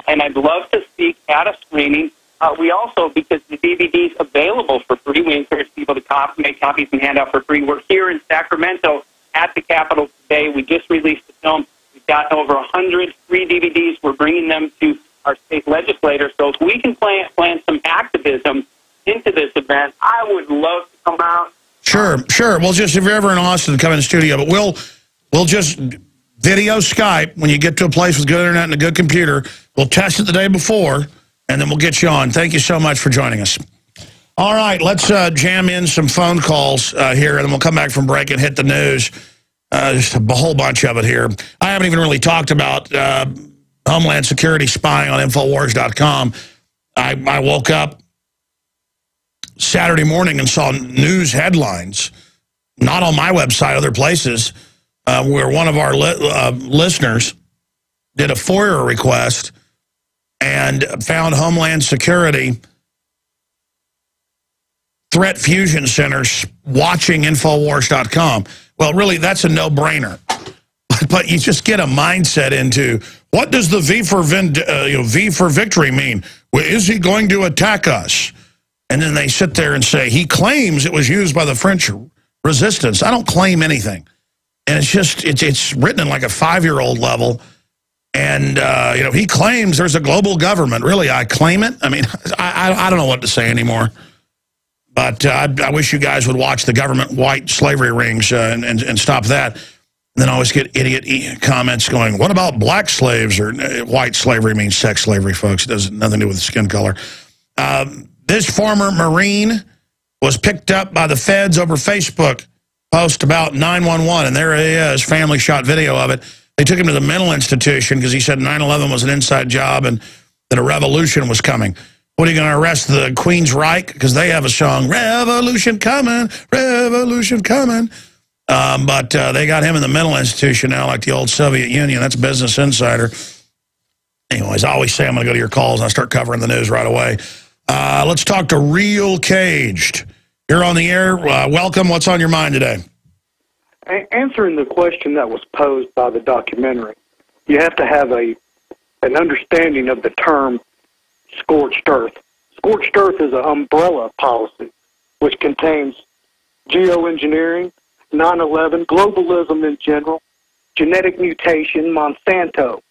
I: and I'd love to speak at a screening. We also, because the DVD's available for free, we encourage people to make copies and hand out for free. We're here in Sacramento at the Capitol today. We just released the film. We've got over 100 free DVDs. We're bringing them to our state legislators. So if we can plan some activism into this event, I would love to come out.
B: Sure. Well, just if you're ever in Austin, come in the studio. But we'll just video Skype when you get to a place with good internet and a good computer. We'll test it the day before, and then we'll get you on. Thank you so much for joining us. All right, let's jam in some phone calls here, and then we'll come back from break and hit the news. Just a whole bunch of it here. I haven't even really talked about Homeland Security spying on Infowars.com. I woke up Saturday morning and saw news headlines, not on my website, other places, where one of our listeners did a FOIA request and found Homeland Security threat fusion centers watching Infowars.com. Well, really, that's a no-brainer. But you just get a mindset into, what does the V for victory mean? Well, is he going to attack us? And then they sit there and say, he claims it was used by the French resistance. I don't claim anything. And it's just, it's written in like a 5-year-old level. And, he claims there's a global government. Really, I claim it? I mean, I don't know what to say anymore. But I wish you guys would watch the government white slavery rings and stop that.
A: And then I always get idiot comments going, what about black slaves? Or white slavery means sex slavery, folks. It has nothing to do with skin color. This former Marine was picked up by the feds over Facebook post about 911. And there he is. Family shot video of it. They took him to the mental institution because he said 9/11 was an inside job and that a revolution was coming. What, are you going to arrest the Queen's Reich? Because they have a song, Revolution Coming, Revolution Coming. But they got him in the mental institution now, like the old Soviet Union. That's Business Insider. Anyways, I always say I'm going to go to your calls and I start covering the news right away. Let's talk to Real Caged. You're on the air. Welcome. What's on your mind today?
J: Answering the question that was posed by the documentary, you have to have an understanding of the term scorched earth. Scorched earth is an umbrella policy which contains geoengineering, 9/11, globalism in general, genetic mutation, Monsanto.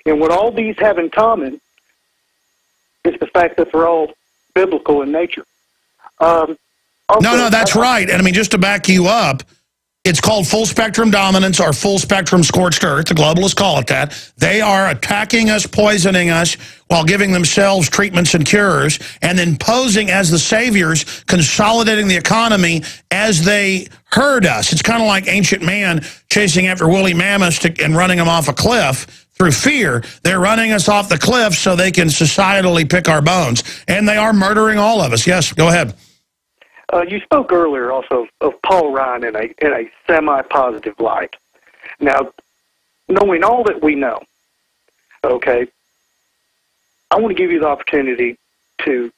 J: And what all these have in common is the fact that they're all biblical in nature.
A: No, that's right. And I mean, just to back you up, it's called full spectrum dominance or full spectrum scorched earth. The globalists call it that. They are attacking us, poisoning us, while giving themselves treatments and cures, and then posing as the saviors, consolidating the economy as they herd us. It's kind of like ancient man chasing after woolly mammoths and running them off a cliff through fear. They're running us off the cliff so they can societally pick our bones. And they are murdering all of us. Yes, go ahead.
J: You spoke earlier also of Paul Ryan in a semi-positive light. Now, knowing all that we know, okay, I want to give you the opportunity to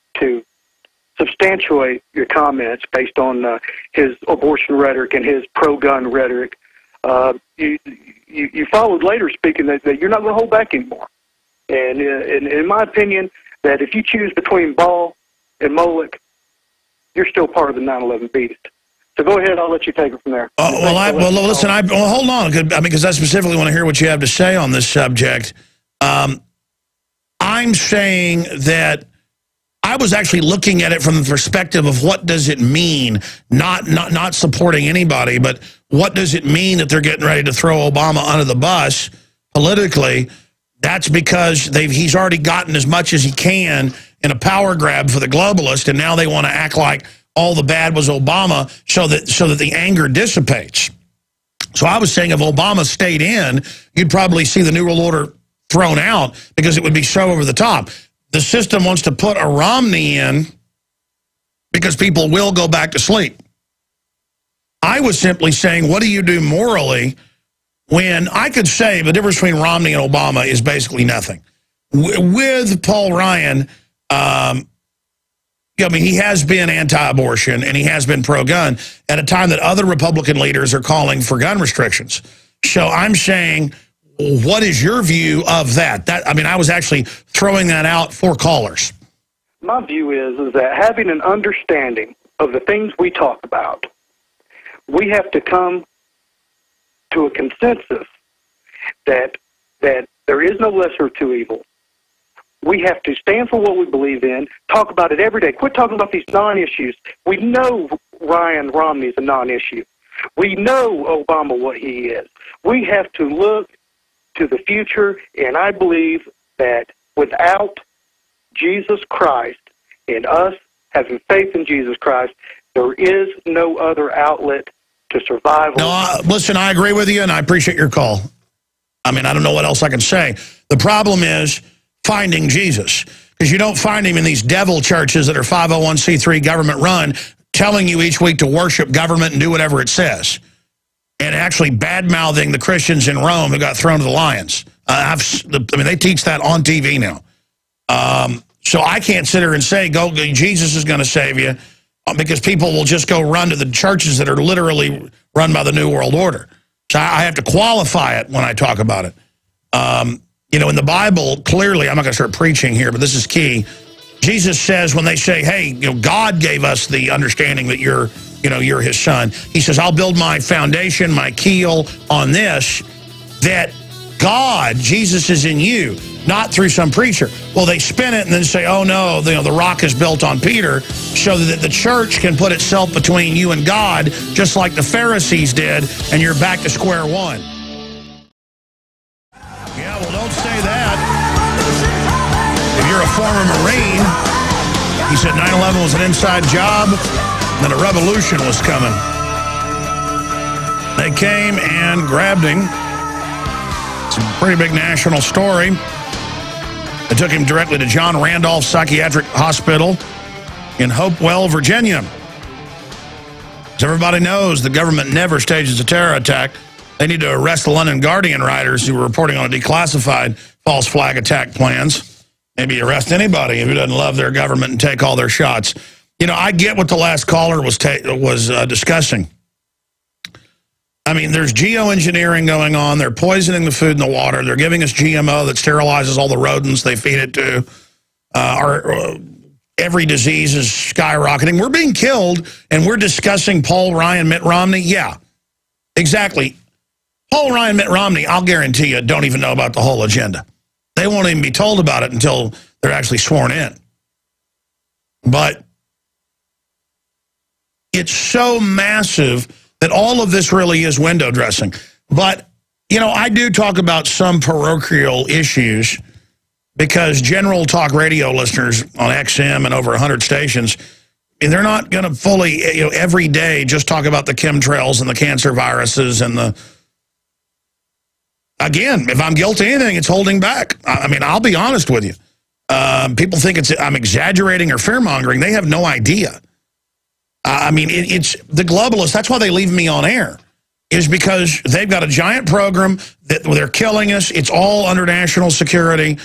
J: substantiate your comments based on his abortion rhetoric and his pro-gun rhetoric. You followed later speaking that you're not going to hold back anymore. And in my opinion, that if you choose between Baal and Moloch, you're still part of the 9/11 beast. So go ahead, I'll let you take it from there.
A: Listen, hold on, because I specifically want to hear what you have to say on this subject. I'm saying that I was actually looking at it from the perspective of what does it mean, not supporting anybody, but what does it mean that they're getting ready to throw Obama under the bus politically? That's because he's already gotten as much as he can in a power grab for the globalist, and now they want to act like all the bad was Obama so that the anger dissipates. So I was saying if Obama stayed in, you'd probably see the New World Order thrown out because it would be so over the top. The system wants to put a Romney in because people will go back to sleep. I was simply saying, what do you do morally when I could say the difference between Romney and Obama is basically nothing? With Paul Ryan, I mean, he has been anti-abortion and he has been pro-gun at a time that other Republican leaders are calling for gun restrictions. So I'm saying, what is your view of that? I mean, I was actually throwing that out for callers.
J: My view is that having an understanding of the things we talk about, we have to come to a consensus that there is no lesser of two evils. We have to stand for what we believe in, talk about it every day. Quit talking about these non-issues. We know Ryan Romney is a non-issue. We know Obama what he is. We have to look to the future, and I believe that without Jesus Christ and us having faith in Jesus Christ, there is no other outlet to survive.
A: No, listen, I agree with you, and I appreciate your call. I mean, I don't know what else I can say. The problem is finding Jesus, because you don't find him in these devil churches that are 501c3 government run, telling you each week to worship government and do whatever it says, and actually bad-mouthing the Christians in Rome who got thrown to the lions. I mean, they teach that on TV now. So I can't sit here and say, Jesus is going to save you, because people will just go run to the churches that are literally run by the New World Order. So I have to qualify it when I talk about it. You know, in the Bible, clearly, I'm not going to start preaching here, but this is key. Jesus says when they say, hey, you know, God gave us the understanding that you're his son. He says, I'll build my foundation, my keel on this, that God, Jesus is in you. not through some preacher. Well, they spin it and then say, oh no, the rock is built on Peter, so that the church can put itself between you and God, just like the Pharisees did, and you're back to square one. Yeah, well, don't say that. If you're a former Marine, he said 9/11 was an inside job, then a revolution was coming. They came and grabbed him. It's a pretty big national story. They took him directly to John Randolph Psychiatric Hospital in Hopewell, Virginia. As everybody knows, the government never stages a terror attack. They need to arrest the London Guardian writers who were reporting on a declassified false flag attack plans. Maybe arrest anybody who doesn't love their government and take all their shots. You know, I get what the last caller was discussing. I mean, there's geoengineering going on. They're poisoning the food and the water. They're giving us GMO that sterilizes all the rodents they feed it to. Every disease is skyrocketing. We're being killed, and we're discussing Paul Ryan, Mitt Romney. Yeah, exactly. Paul Ryan, Mitt Romney, I'll guarantee you, don't even know about the whole agenda. They won't even be told about it until they're actually sworn in. But it's so massive that all of this really is window dressing. But, you know, I do talk about some parochial issues because general talk radio listeners on XM and over 100 stations, and they're not going to fully, you know, every day just talk about the chemtrails and the cancer viruses and the... Again, if I'm guilty of anything, it's holding back. I mean, I'll be honest with you. People think I'm exaggerating or fear-mongering. They have no idea. I mean, it's the globalists. That's why they leave me on air, is because they've got a giant program that they're killing us. It's all under national security,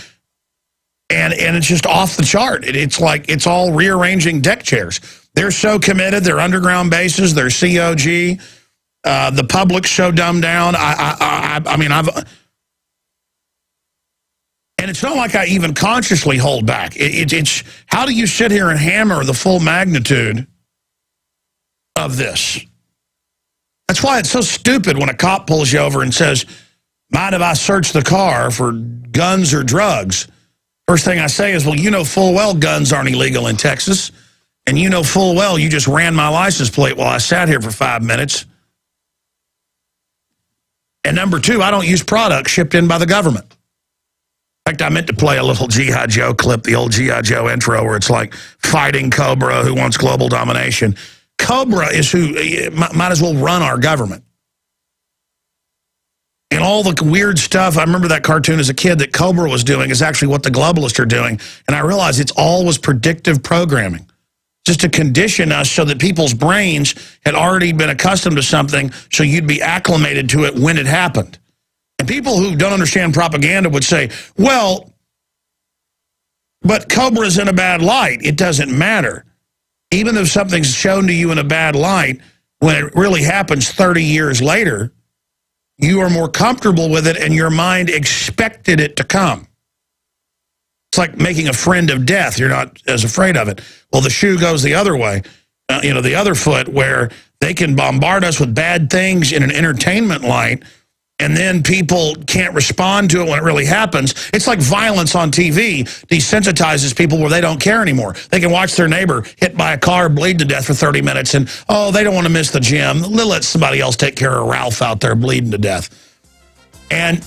A: and it's just off the chart. It's like it's all rearranging deck chairs. They're so committed. They're underground bases. They're COG. The public's so dumbed down. I mean, and it's not like I even consciously hold back. It's how do you sit here and hammer the full magnitude of this? That's why it's so stupid when a cop pulls you over and says, mind if I search the car for guns or drugs? First thing I say is, well, you know full well guns aren't illegal in Texas, and you know full well you just ran my license plate while I sat here for 5 minutes. And number two, I don't use products shipped in by the government. In fact, I meant to play a little G.I. Joe clip, the old G.I. Joe intro, where it's like fighting Cobra who wants global domination. Cobra is who might as well run our government. And all the weird stuff, I remember that cartoon as a kid that Cobra was doing is actually what the globalists are doing. And I realized it's all was predictive programming, just to condition us so that people's brains had already been accustomed to something so you'd be acclimated to it when it happened. And people who don't understand propaganda would say, well, but Cobra's in a bad light. It doesn't matter. Even if something's shown to you in a bad light, when it really happens 30 years later, you are more comfortable with it and your mind expected it to come. It's like making a friend of death. You're not as afraid of it. Well, the shoe goes the other way, you know, the other foot, where they can bombard us with bad things in an entertainment light, and then people can't respond to it when it really happens. It's like violence on TV desensitizes people where they don't care anymore. They can watch their neighbor hit by a car, bleed to death for 30 minutes, and, oh, they don't want to miss the gym. They'll let somebody else take care of Ralph out there bleeding to death. And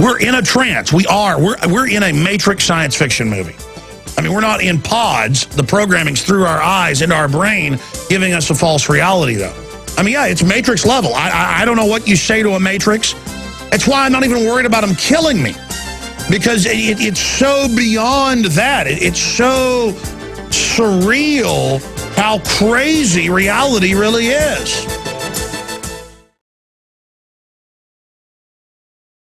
A: we're in a trance. We're in a Matrix science fiction movie. I mean, we're not in pods. The programming's through our eyes into our brain, giving us a false reality, though. I mean, yeah, it's Matrix level. I don't know what you say to a Matrix. That's why I'm not even worried about them killing me, because it's so beyond that. It's so surreal how crazy reality really is.